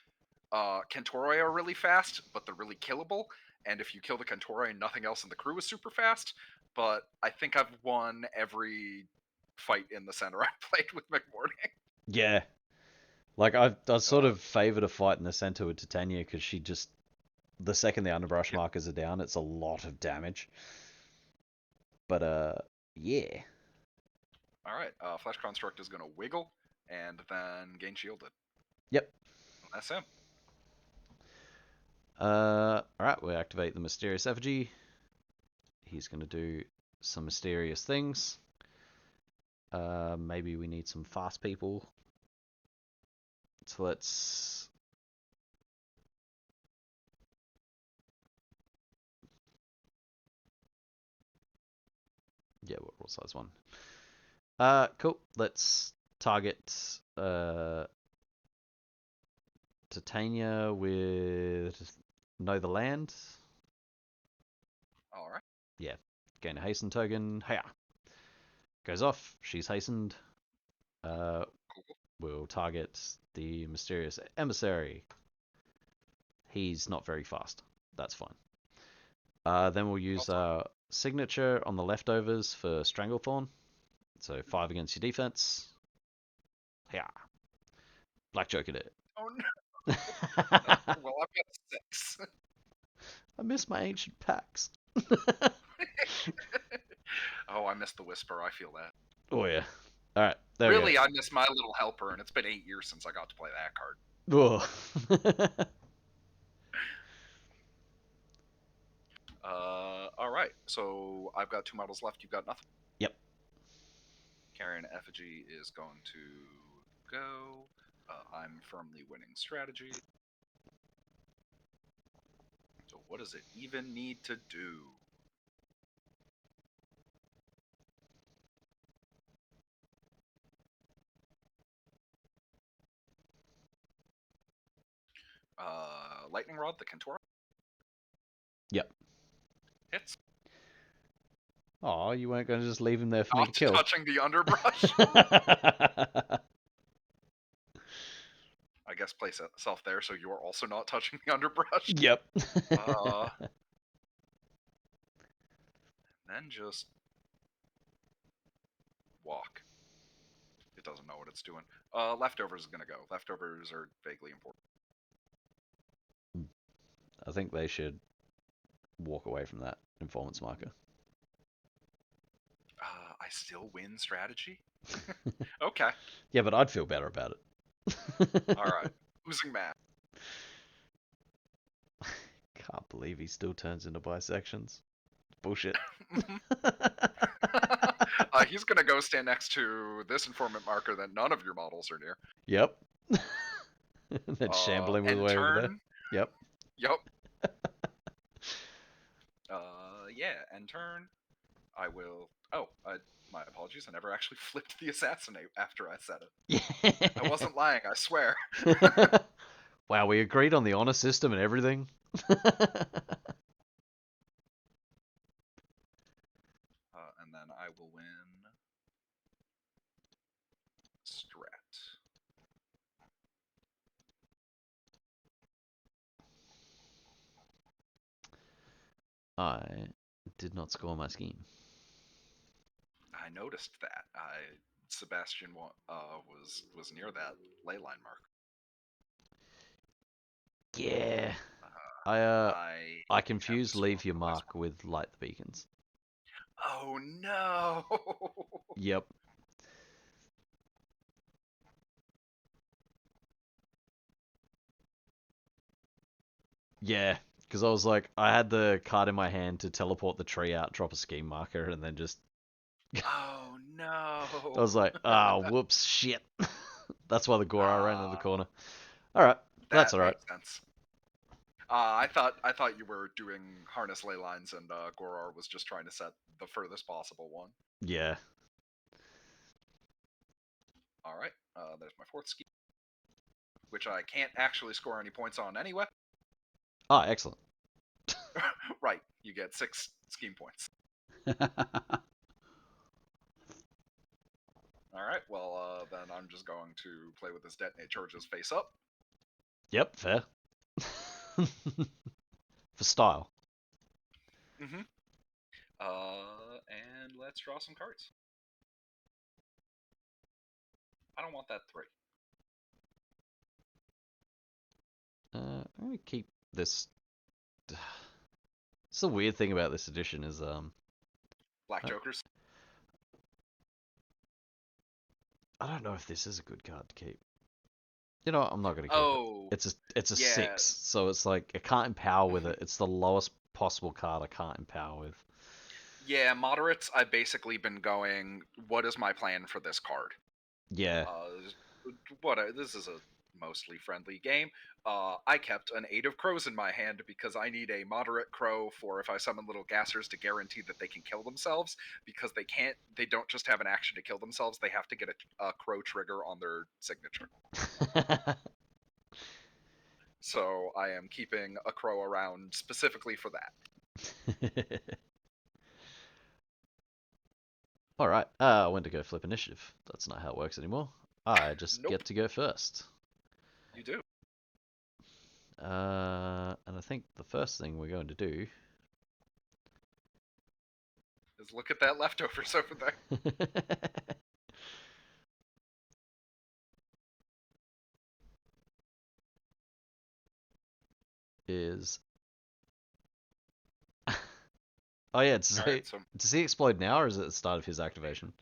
Kentoroi are really fast, but they're really killable. And if you kill the Kentoroi, nothing else in the crew is super fast. But I think I've won every fight in the center I played with McMourning. Yeah. Like, I sort of favoured a fight in the centre with Titania, because she just... The second the underbrush markers are down, it's a lot of damage. But, yeah. Alright, Flesh Construct is going to wiggle, and then gain shielded. Yep. That's him. Alright, we activate the Mysterious Effigy. He's going to do some mysterious things. Maybe we need some fast people. So let's... Yeah, what rule size 1? Cool. Let's target Titania with Know the Land. Alright. Yeah. Gain a hasten token. Hiya. Goes off. She's hastened. We'll target the Mysterious Emissary. He's not very fast. That's fine. Then we'll use our signature on the leftovers for Stranglethorn. So 5 against your defense. Yeah. Black Joker there. Oh no. Well, I've got 6. I miss my ancient packs. Oh, I missed the Whisper. I feel that. Oh yeah. All right. There Really, we go. I miss my little helper, and it's been 8 years since I got to play that card. Oh. All right. So I've got 2 models left. You've got nothing. Yep. Carrion Effigy is going to go. I'm firmly winning strategy. So what does it even need to do? Lightning Rod, the Kentora. Yep. Hits. Oh, you weren't going to just leave him there for me to Not kill. touching the underbrush. I guess place itself there, so you're also not touching the underbrush. Yep. Then just walk. It doesn't know what it's doing. Leftovers is gonna go. Leftovers are vaguely important. I think they should walk away from that Informants marker. I still win strategy? Okay. Yeah, but I'd feel better about it. Alright. Losing math. Can't believe he still turns into bisections. Bullshit. He's gonna go stand next to this informant marker that none of your models are near. Yep. Then shambling with way over there. Yep. Yep. Yeah, end turn. I will... Oh, My apologies. I never actually flipped the Assassinate after I said it. Yeah. I wasn't lying, I swear. Wow, we agreed on the honor system and everything. And then I will win Strat. I did not score my scheme. I noticed that. Sebastian was near that ley line mark. Yeah. I I have confused to leave score your for the last mark with light the beacons. one. Oh no! Yep. Yeah, because I was like, I had the card in my hand to teleport the tree out, drop a scheme marker, and then just. Oh I no! was like, whoops, shit. That's why the Gora ran into the Ah, corner. Alright, that's that alright. makes sense. I thought you were doing harness ley lines, and Gorar was just trying to set the furthest possible one. Yeah. All right, there's my fourth ski, which I can't actually score any points on anyway. Ah, excellent. Right, you get 6 scheme points. All right, well then I'm just going to play with this detonate charges face up. Yep, fair. For style. Mm-hmm. And let's draw some cards. I don't want that 3. I'm gonna keep this. It's the weird thing about this edition is Black Jokers. I don't know if this is a good card to keep. You know what? I'm not gonna keep it. Oh, It's a yeah. 6, so it's like I can't empower with Mhm. it. It's the lowest possible card I can't empower with. Yeah, moderates, I've basically been going, what is my plan for this card? Yeah. This is a mostly friendly game. I kept an 8 of crows in my hand because I need a moderate crow for if I summon little gassers to guarantee that they can kill themselves, because they don't just have an action to kill themselves, they have to get a crow trigger on their signature. So I am keeping a crow around specifically for that. Alright, I went to go flip initiative. That's not how it works anymore. I just Nope, get to go first. you do. And I think the first thing we're going to do Is look at that leftovers over there. is oh yeah, All right, so does he explode now or is it at the start of his activation?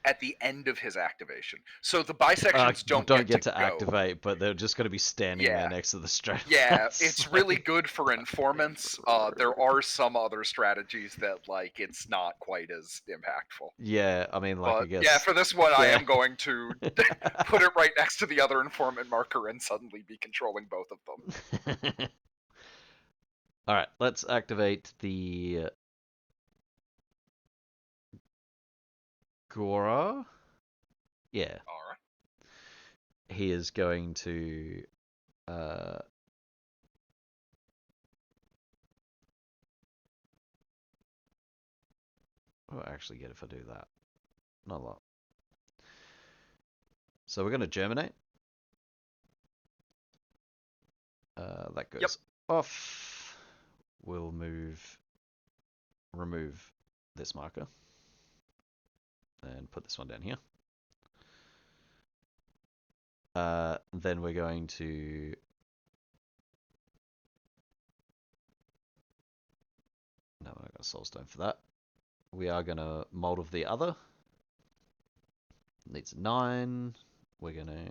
at the end of his activation, so the bisections don't Don't get to get to go. activate, but they're just going to be standing there Yeah, next to the straight. yeah, it's really good for informants. There are some other strategies that like it's not quite as impactful. Yeah, I mean, like I But yeah, guess. for this one, I Yeah. am going to put it right next to the other informant marker and suddenly be controlling both of them. All right, let's activate the Gora. Yeah, All right. he is going to. Uh, what do I actually get if I do that? Not a lot. So we're going to germinate. That Yep. goes off. We'll remove this marker, and put this one down here. Then we're going to no, we're not going to soulstone for that. We are going to mold of the other. Needs a 9. We're gonna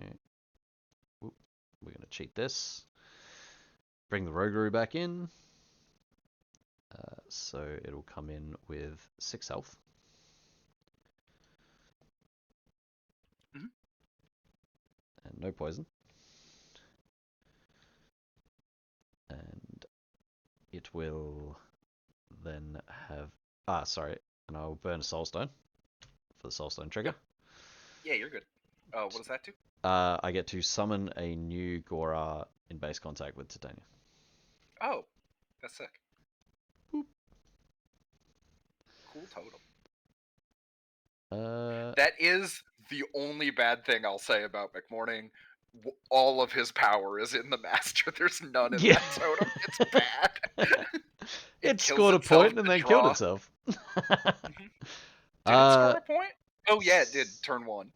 cheat this. Bring the Rogaroo back in. So it'll come in with 6 health. Mm-hmm. And no poison. And it will then have... sorry. And I'll burn a soulstone for the Soulstone trigger. Yeah, you're good. What does that do? I get to summon a new Gora in base contact with Titania. Oh, that's sick. Boop. Cool totem. Uh, That is the only bad thing I'll say about McMourning. All of his power is in the master. There's none in yeah. that totem. It's bad. It kills scored a itself point and to then draw. killed itself. Mhm. Did it score a point? Oh yeah, it did. Turn 1.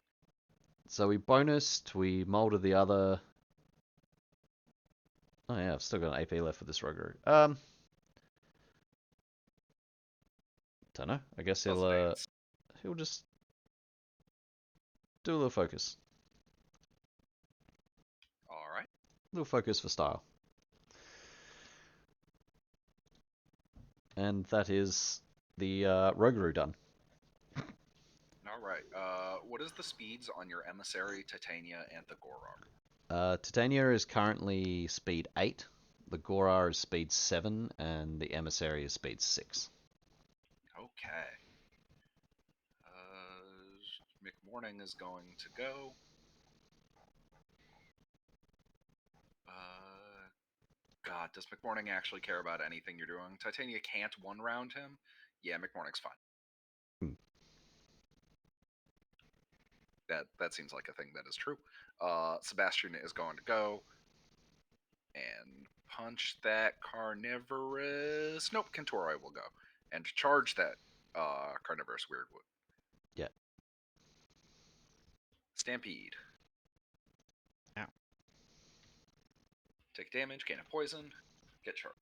So we bonused, we molded the other. Oh yeah, I've still got an AP left for this Rogue. Don't know. I guess he'll just do a little focus. All right. A little focus for style. And that is the Rogue done. All right. What is the speeds on your Emissary, Titania, and the Goror? Titania is currently speed 8, the Gora is speed 7, and the Emissary is speed 6. Okay. McMourning is going to go. God, does McMourning actually care about anything you're doing? Titania can't one-round him? Yeah, McMourning's fine. That seems like a thing that is true. Sebastian is going to go and punch that carnivorous. Nope, Kentoroi will go and charge that carnivorous weirdwood. Yeah. Stampede. Ow. Take damage, gain a poison, get charged.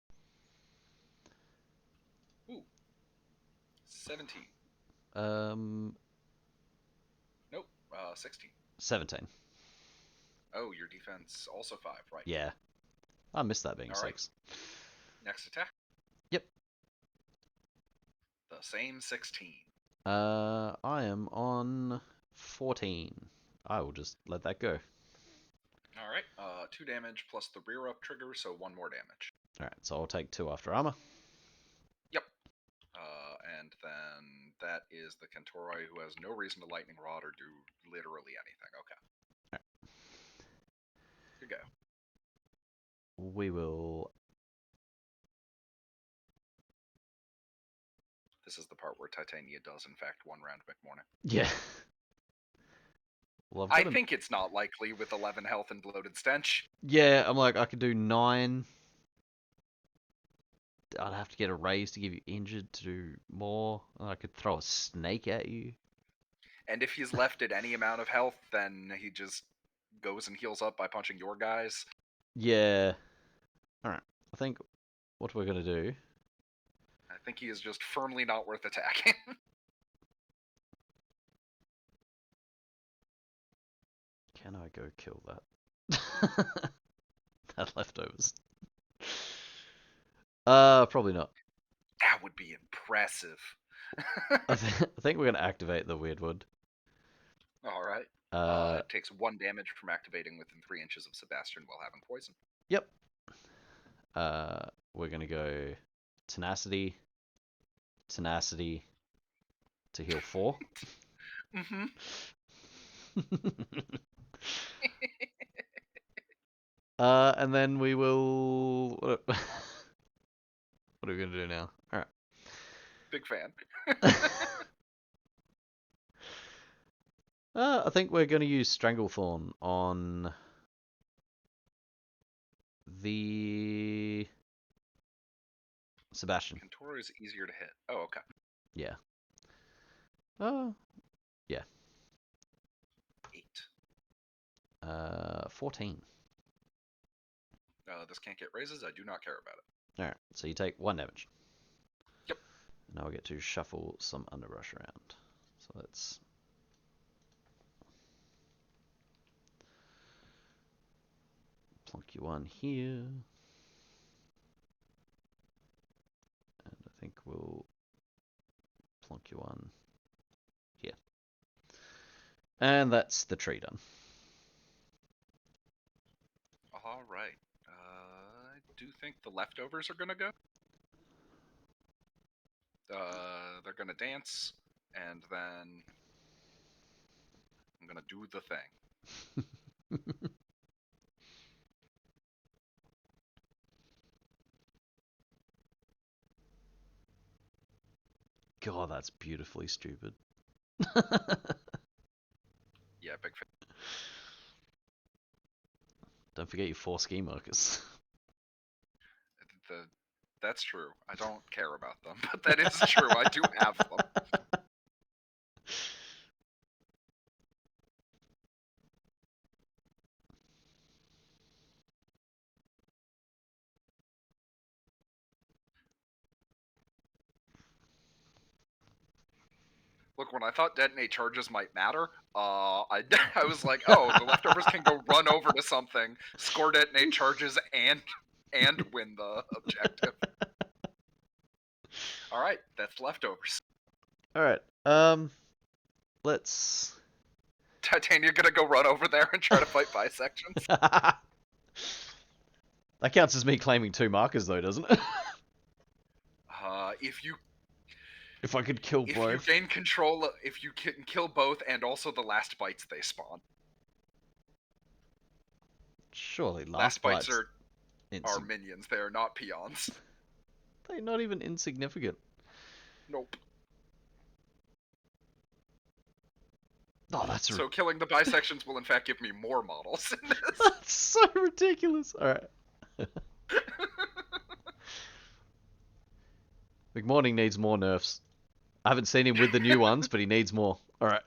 Ooh. 17. Nope. 16. 17. Oh, your defense also 5, right? Yeah. I missed that being All 6. Right. Next attack. Yep. The same 16. I am on 14. I will just let that go. All right. 2 damage plus the rear up trigger, so 1 more damage. Alright, so I'll take 2 after armor. Yep. And then that is the Kentoroi, who has no reason to lightning rod or do literally anything. Okay. Alright. You go. We will. This is the part where Titania does, in fact, one-round McMourning. Yeah. Well, I think it's not likely with 11 health and bloated stench. Yeah, I'm like, I could do 9. I'd have to get a raise to give you injured to do more. I could throw a snake at you. And if he's left at any amount of health, then he just goes and heals up by punching your guys. Yeah. Alright. I think what we're going to do. I think he is just firmly not worth attacking. Can I go kill that? That leftovers. Probably not. That would be impressive. I think we're going to activate the Weirdwood. Alright. It takes 1 damage from activating within 3 inches of Sebastian while having poison. Yep. We're going to go Tenacity to heal 4. Mm-hmm. And then we will. What are we gonna do now? All right. Big fan. I think we're gonna use Stranglethorn on the Sebastian. Kentoroi is easier to hit. Oh, okay. Yeah. Yeah. 8. 14. This can't get raises. I do not care about it. All right. So you take 1 damage. Yep. Now we get to shuffle some underbrush around. So let's. Plunk you one here. And I think we'll plunk you one here. And that's the tree done. All right. I do think the leftovers are gonna go. They're gonna dance, and then I'm gonna do the thing. God, that's beautifully stupid. Yeah, big fan. Don't forget your 4 ski markers. That's true. I don't care about them, but that is true. I do have them. Look, when I thought detonate charges might matter, I was like, oh, the leftovers can go run over to something, score detonate charges, and win the objective. All right, that's leftovers. All right. Let's. Titania gonna go run over there and try to fight bisections. That counts as me claiming 2 markers, though, doesn't it? If I could kill if both. you gain control, if you can kill both, and also the last bites they spawn. Surely Last bites are insig- minions. They are not peons. They're not even insignificant. Nope. Oh, that's so killing the bisections will in fact give me more models in this. That's so ridiculous. All right. McMourning needs more nerfs. I haven't seen him with the new ones, but he needs more. All right.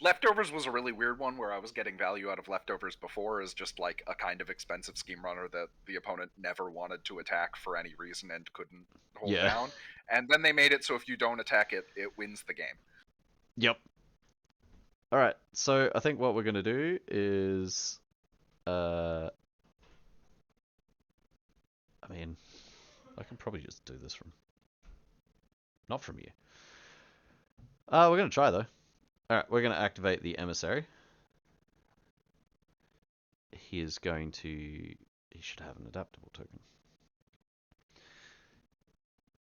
Leftovers was a really weird one where I was getting value out of leftovers before as just like a kind of expensive scheme runner that the opponent never wanted to attack for any reason and couldn't hold down. And then they made it so if you don't attack it, it wins the game. Yep. All right. So I think what we're gonna do is, I mean, I can probably just do this from, not from you. We're gonna try though. All right, we're gonna activate the emissary. He is going to. He should have an adaptable token.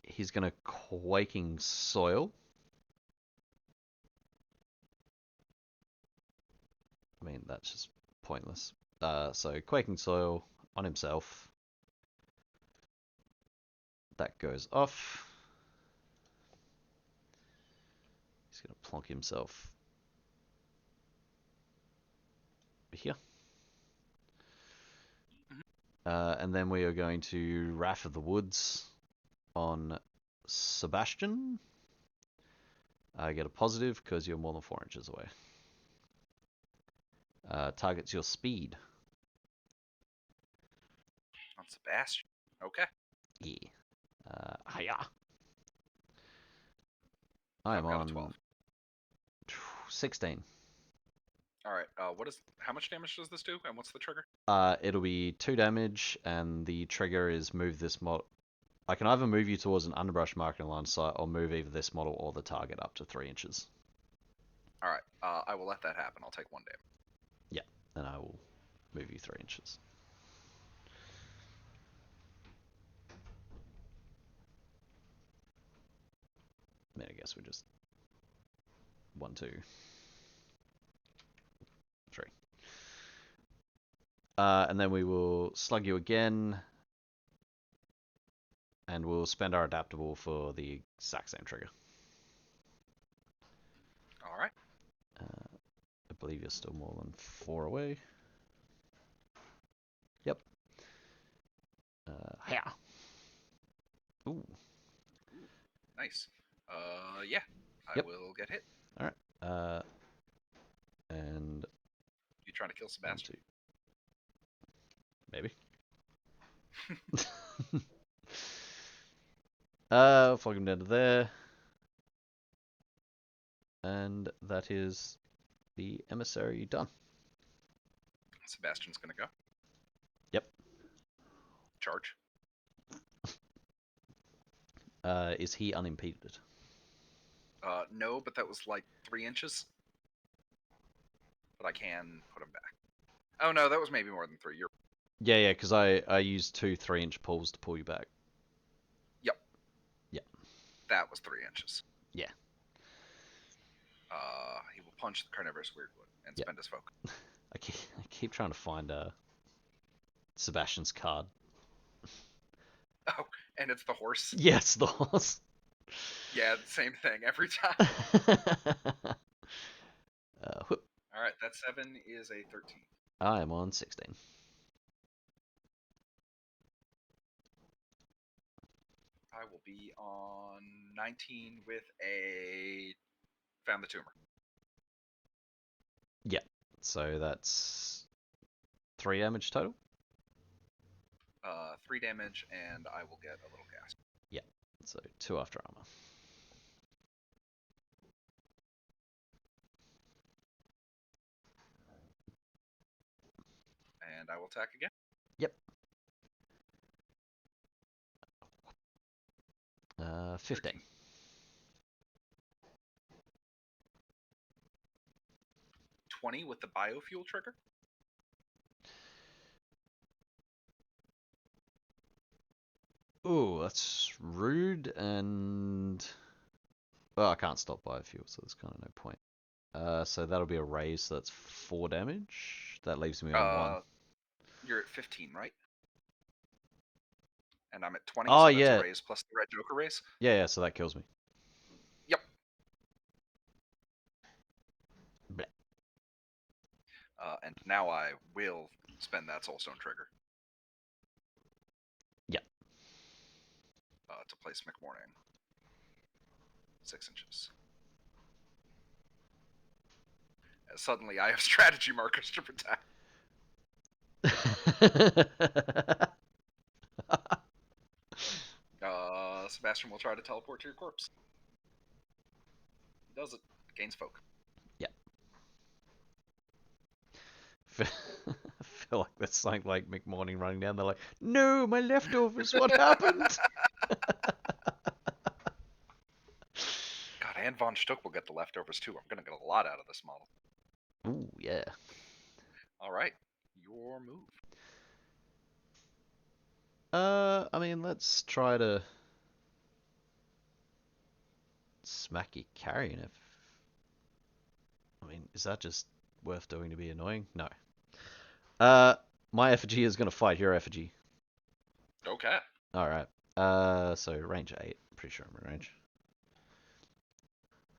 He's gonna Quaking Soil. I mean, that's just pointless. So Quaking Soil on himself. That goes off. He's gonna plonk himself here. And then we are going to Wrath of the Woods on Sebastian. I get a positive because you're more than 4 inches away. Targets your speed. On Sebastian. Okay. Yeah. Hiya. I am on 12. 16. All right. How much damage does this do, and what's the trigger? It'll be 2 damage, and the trigger is move this model. I can either move you towards an underbrush marker in line of sight, or move either this model or the target up to 3 inches. All right. I will let that happen. I'll take 1 damage. Yeah, and I will move you 3 inches. I mean, I guess we just 1, 2, 3. And then we will slug you again, and we'll spend our adaptable for the exact same trigger. All right. I believe you're still more than 4 away. Yep. Yeah. Ooh. Nice. Yeah. I will get hit. All right. And You trying to kill Sebastian? Maybe. Flog him down to there. And that is the emissary done. Sebastian's gonna go. Yep. Charge. Is he unimpeded? No, but that was like 3 inches. But I can put him back. Oh no, that was maybe more than 3. Yeah, because I used 2 3-inch pulls to pull you back. Yep. Yep. That was 3 inches. Yeah. He will punch the carnivorous weirdwood and Yep. spend his focus. I keep trying to find Sebastian's card. Oh, and it's the horse. Yes, the horse. Yeah, same thing every time. Whoop. All right, that 7 is a 13. I am on 16. I will be on 19 with a found the tumor. Yeah. So that's 3 damage total. 3 damage, and I will get a little gas. Yeah. So 2 after armor. And I will attack again. Yep. 15. 13. 20 with the biofuel trigger. Ooh, that's rude, and well, I can't stop biofuel, so there's kind of no point. So that'll be a raise, so that's 4 damage. That leaves me on 1. You're at 15, right? And I'm at 20, Oh, so yeah. that's a raise plus the red Joker raise. Yeah, so that kills me. Yep. Bleh. And now I will spend that Soulstone trigger. Yeah. To place McMourning. 6 inches. Suddenly I have strategy markers to protect. Sebastian will try to teleport to your corpse. He does it. Gains folk. Yeah. I feel like that's something like McMourning running down. They're like, no, my leftovers, what happened? God, and Von Stuck will get the leftovers too. I'm going to get a lot out of this model. Ooh, yeah. All right. Your move. I mean, let's try to smack your carrion if... I mean, is that just worth doing to be annoying? No. My effigy is going to fight your effigy. Okay. Alright. So range 8. Pretty sure I'm in range.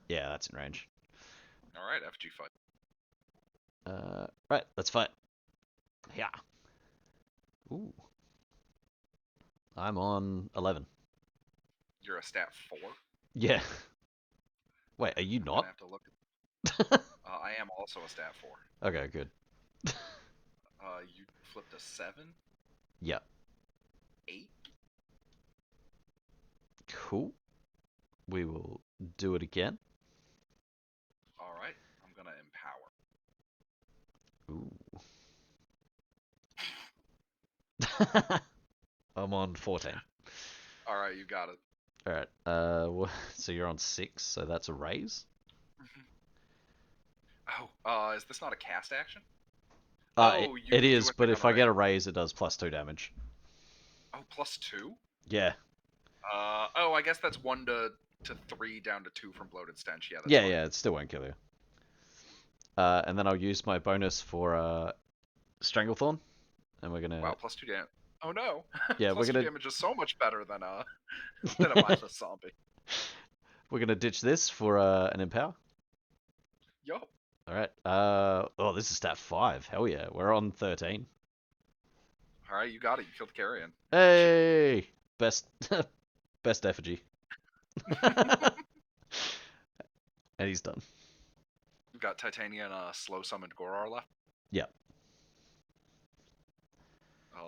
Yeah, that's in range. All right, FG fight. Right, let's fight. Yeah. Ooh. I'm on 11. You're a stat 4. Yeah. Wait, are you I'm not? gonna have to look. I am also a stat 4. Okay, good. You flipped a 7. Yep. 8. Cool. We will do it again. All right, I'm gonna empower. Ooh. I'm on 14. All right, you got it. Alright, so you're on 6, so that's a raise? Oh, is this not a cast action? It is, but if I get a raise, it does plus 2 damage. Oh, plus 2? Yeah. I guess that's 1 to 3 down to 2 from Bloated Stench. Yeah, that's Yeah, fine. yeah, it still won't kill you. And then I'll use my bonus for Stranglethorn, and we're gonna... Wow, plus 2 damage. Oh no! Yeah, plus we're gonna... 2 damage is so much better than a mindless zombie. We're gonna ditch this for an Empower. Yup. Alright, oh, this is stat 5. Hell yeah, we're on 13. Alright, you got it. You killed the carrion. Hey! Best effigy. And he's done. You've got Titania and a slow summoned Gorar left. Yeah.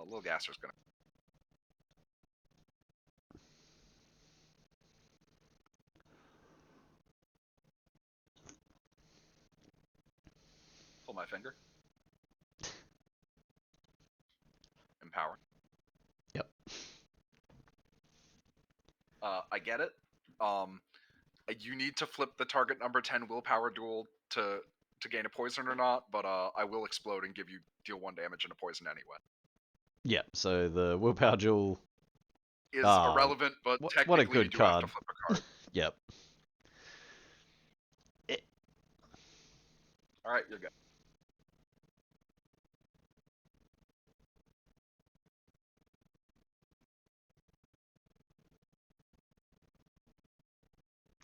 Little Gaster's gonna. Pull my finger. Empower. Yep. I get it. You need to flip the target number 10 willpower duel to gain a poison or not, but I will explode and deal 1 damage and a poison anyway. Yeah, so the willpower duel is irrelevant, but technically what a good you do card. have to flip a card. Yep. All right, you're good.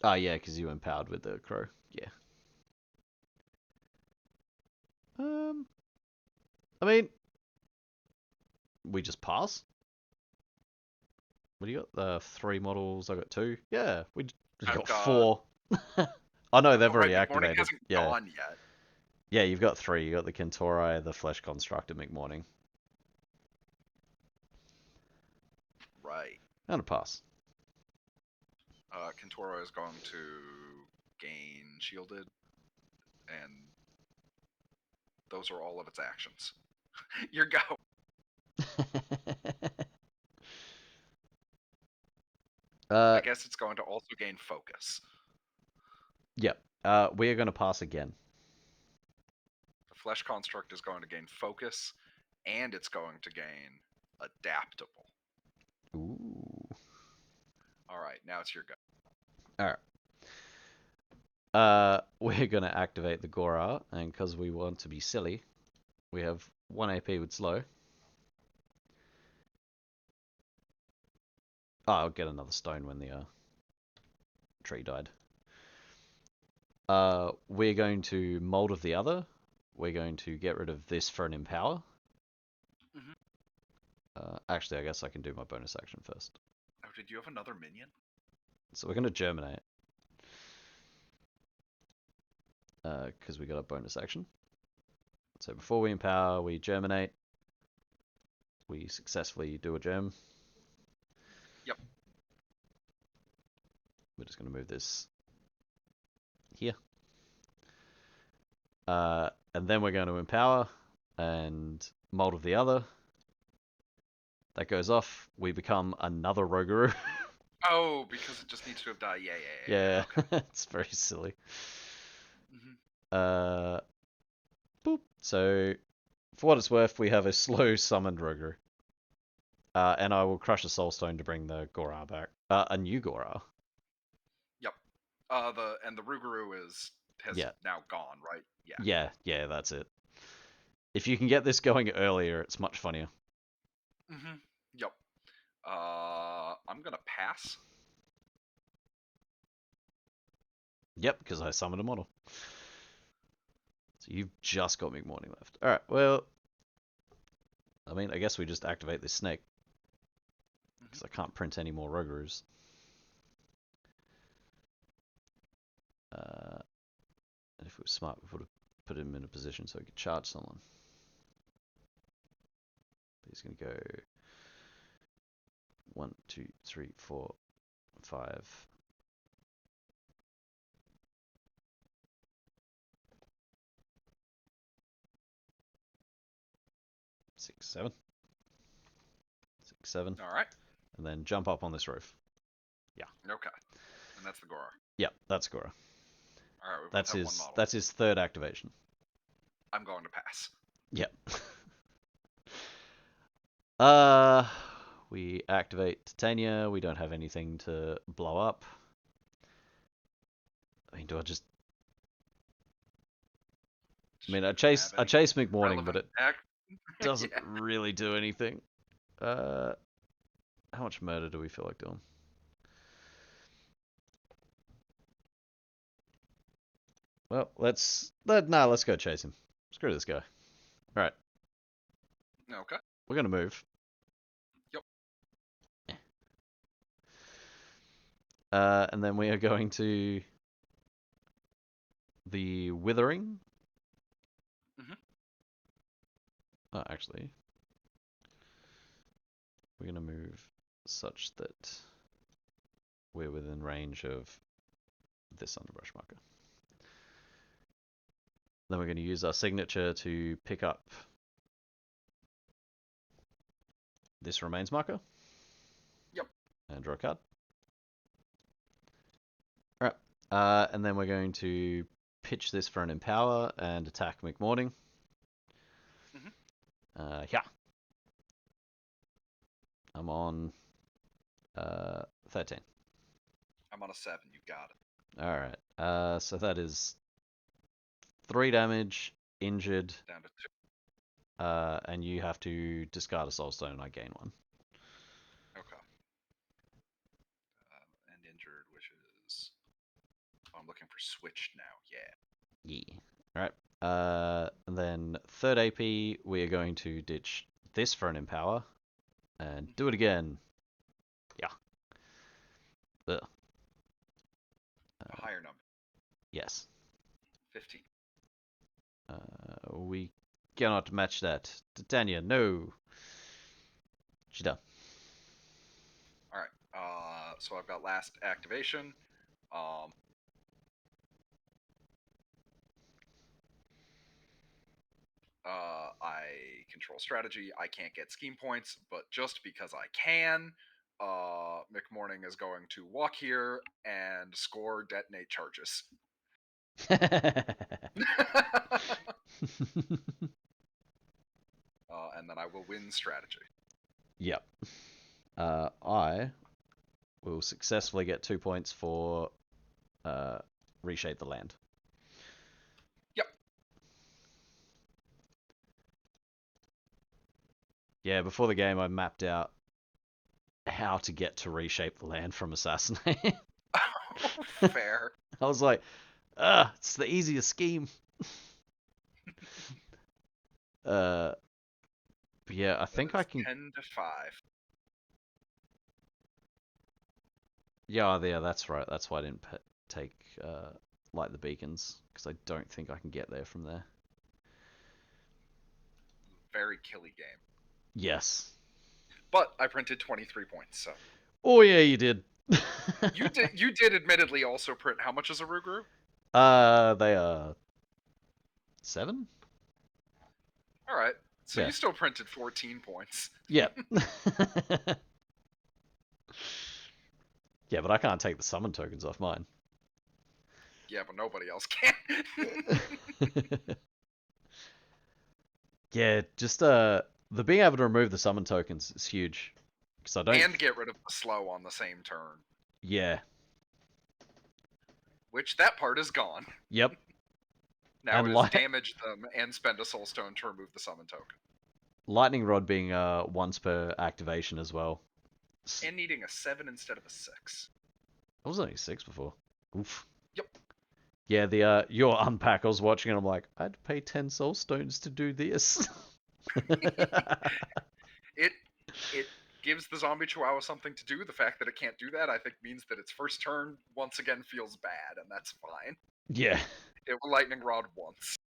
Oh, yeah, because you empowered with the crow. Yeah. I mean, we just pass. What do you got? 3 models. I got 2. Yeah, we I've got got. 4. Oh no, they've Oh, right, already McMourning activated. hasn't Yeah, gone yet. yeah, you've got 3. You got the Kentauri, the Flesh Constructor, McMourning, Right. and a pass. Kentoro is going to gain shielded, and those are all of its actions. Your go. I guess it's going to also gain focus. Yep. We are going to pass again. The flesh construct is going to gain focus, and it's going to gain adaptable. Ooh. All right, now it's your go. All right. We're going to activate the Gora, and because we want to be silly, we have 1 AP with slow. Oh, I'll get another stone when the tree died. We're going to Mold of the Other. We're going to get rid of this for an Empower. Actually, I guess I can do my bonus action first. Oh, did you have another minion? So we're going to Germinate. Because we got a bonus action. So before we Empower, we Germinate. We successfully do a Germ. Yep. We're just going to move this here. And then we're going to Empower and Mold of the Other. That goes off. We become another Rougarou. Oh, because it just needs to have died. Yeah. Yeah, Okay. it's very silly. Mm-hmm. Boop. So, for what it's worth, we have a slow summoned Rougarou. And I will crush a Soulstone to bring the Gora back. A new Gora. Yep. The Rougarou has now gone, right? Yeah. Yeah, that's it. If you can get this going earlier, it's much funnier. Mm-hmm. Yep. I'm gonna pass. Yep, because I summoned a model. So you've just got McMourning left. Alright, well... I mean, I guess we just activate this snake. Because I can't print any more Rougarous. And if we were smart, we would have put him in a position so he could charge someone. But he's going to go 1, 2, 3, 4, 5. 6, 7. 6, 7. All right. And then jump up on this roof. Yeah. Okay. And that's the Gora. Yep, that's Gora. All right. We both have one model. That's his 3rd activation. I'm going to pass. Yep. We activate Titania. We don't have anything to blow up. I mean, do I just... I mean, I chase McMourning, but it doesn't really do anything. How much murder do we feel like doing? Well, let's go chase him. Screw this guy. All right. Okay. We're gonna move. Yep. And then we are going to the Withering. Oh, actually, we're gonna move such that we're within range of this underbrush marker. Then we're going to use our signature to pick up this remains marker. Yep. And draw a card. Alright. And then we're going to pitch this for an Empower and attack McMourning. Yeah. I'm on 13. I'm on a 7. You got it. Alright. So that is 3 damage, injured, Down to 2. and you have to discard a soul stone and I gain 1. Okay. And injured, which is... Oh, I'm looking for switched now. Yeah. Yeah. Alright. And then 3rd AP, we are going to ditch this for an empower. And do it again. Yeah. Ugh. A higher number. Yes. 15. We cannot match that. Titania, no. She's done. Alright. So I've got last activation. I control strategy. I can't get scheme points, but just because I can, McMourning is going to walk here and score detonate charges. And then I will win strategy. Yep. I will successfully get 2 points for reshape the land. Yep. Yeah, before the game I mapped out how to get to reshape the land from Assassinate. Fair. I was like, it's the easiest scheme. But yeah, I think I can... 10 to 5. Yeah, that's right. That's why I didn't take light the beacons, because I don't think I can get there from there. Very killy game. Yes. But I printed 23 points, so. Oh yeah, you did. You did admittedly also print how much is a Ruguru? They are 7? Alright. So Yeah. you still printed 14 points. Yep. Yeah, but I can't take the summon tokens off mine. Yeah, but nobody else can. Yeah, just the being able to remove the summon tokens is huge. Because I don't... And get rid of the slow on the same turn. Yeah. Which, that part is gone. Yep. Now And it is damage them and spend a soul stone to remove the summon token. Lightning Rod being once per activation as well. And needing a 7 instead of a 6. I was only 6 before. Oof. Yep. Yeah, the your unpack, I was watching and I'm like, I'd pay 10 soul stones to do this. It gives the zombie chihuahua something to do. The fact that it can't do that, I think, means that its first turn once again feels bad, and that's fine. Yeah. It will lightning rod once.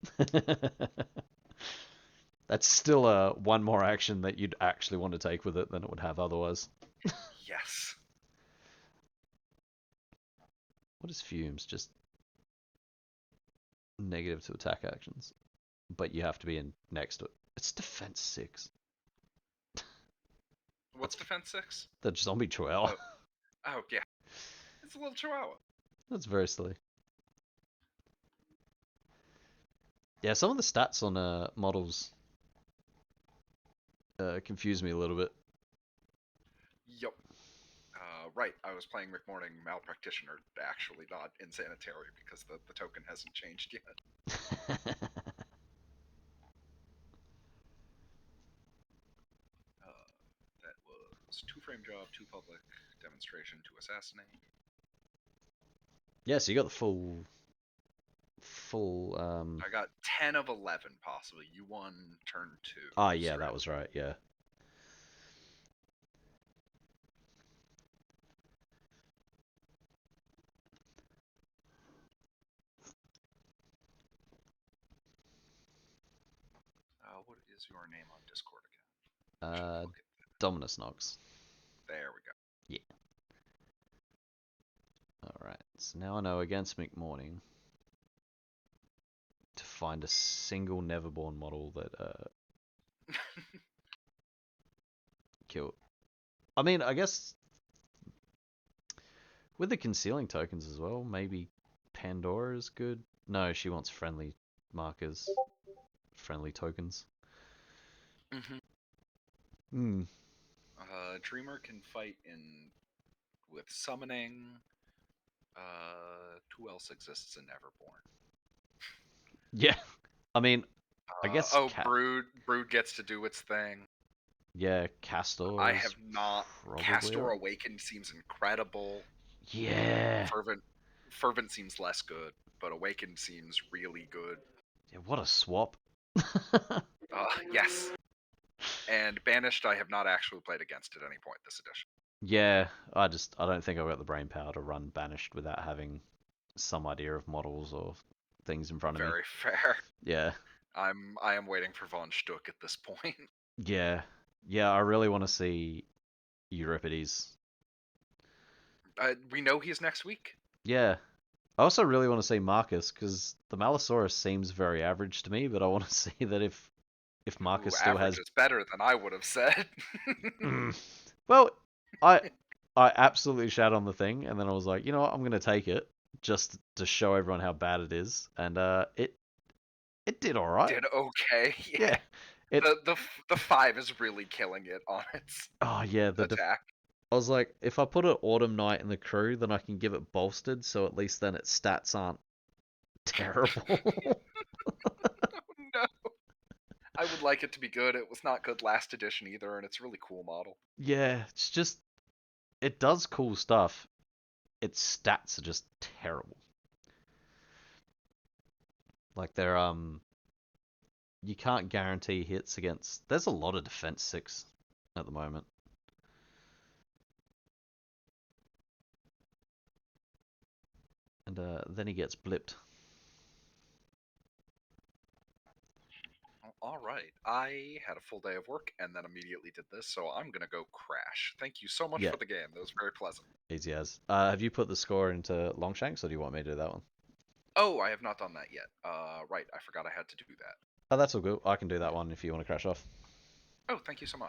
That's still one more action that you'd actually want to take with it than it would have otherwise. Yes. What is Fumes? Just negative to attack actions. But you have to be in next to it. It's defense 6. What's defense 6? The zombie chihuahua. Oh, yeah. It's a little chihuahua. That's very silly. Yeah, some of the stats on models confuse me a little bit. Yup. Right, I was playing McMourning Malpractitioner, actually, not Insanitary, because the token hasn't changed yet. That was 2-frame job, 2 public, demonstration, 2 assassinate. Yeah, so you got the full... I got 10 of 11, possibly. You won turn 2. Ah, yeah, that was right, yeah. What is your name on Discord again? DominusNox. There we go. Yeah. Alright, so now I know against McMourning to find a single Neverborn model that kill. I mean, I guess with the concealing tokens as well, maybe Pandora is good. No, she wants friendly markers, friendly tokens. Hmm. Dreamer can fight with summoning. Who else exists in Neverborn? Yeah. I mean, I guess Oh, Brood gets to do its thing. yeah, I Castor's have not. probably Castor alright. Awakened seems incredible. Yeah. Fervent, Fervent seems less good, but Awakened seems really good. Yeah, what a swap. Yes. And Banished, I have not actually played against at any point this edition. Yeah, I don't think I've got the brain power to run Banished without having some idea of models or things in front of me. Very fair. Yeah. I am waiting for Von Stuck at this point. Yeah. Yeah, I really want to see Euripides. We know he's next week. Yeah. I also really want to see Marcus because the Malisaurus seems very average to me, but I want to see that if Ooh, Marcus still average has is better than I would have said. Mm. Well, I I absolutely shat on the thing, and then I was like, you know what, I'm gonna take it just to show everyone how bad it is, and it did all right. Did okay. Yeah, Yeah. it. The 5 is really killing it on its Oh yeah, attack. I was like, if I put an Autumn Knight in the crew, then I can give it bolstered, so at least then its stats aren't terrible. No. I would like it to be good. It was not good last edition either, and it's a really cool model. Yeah, it's just it does cool stuff. Its stats are just terrible. Like they're you can't guarantee hits against. There's a lot of defense six at the moment. And then he gets blipped. All right. I had a full day of work and then immediately did this, so I'm going to go crash. Thank you so much Yeah, for the game. That was very pleasant. easy as. Have you put the score into Longshanks, or do you want me to do that one? Oh, I have not done that yet. Right. I forgot I had to do that. Oh, that's all good. I can do that one if you want to crash off. Oh, thank you so much.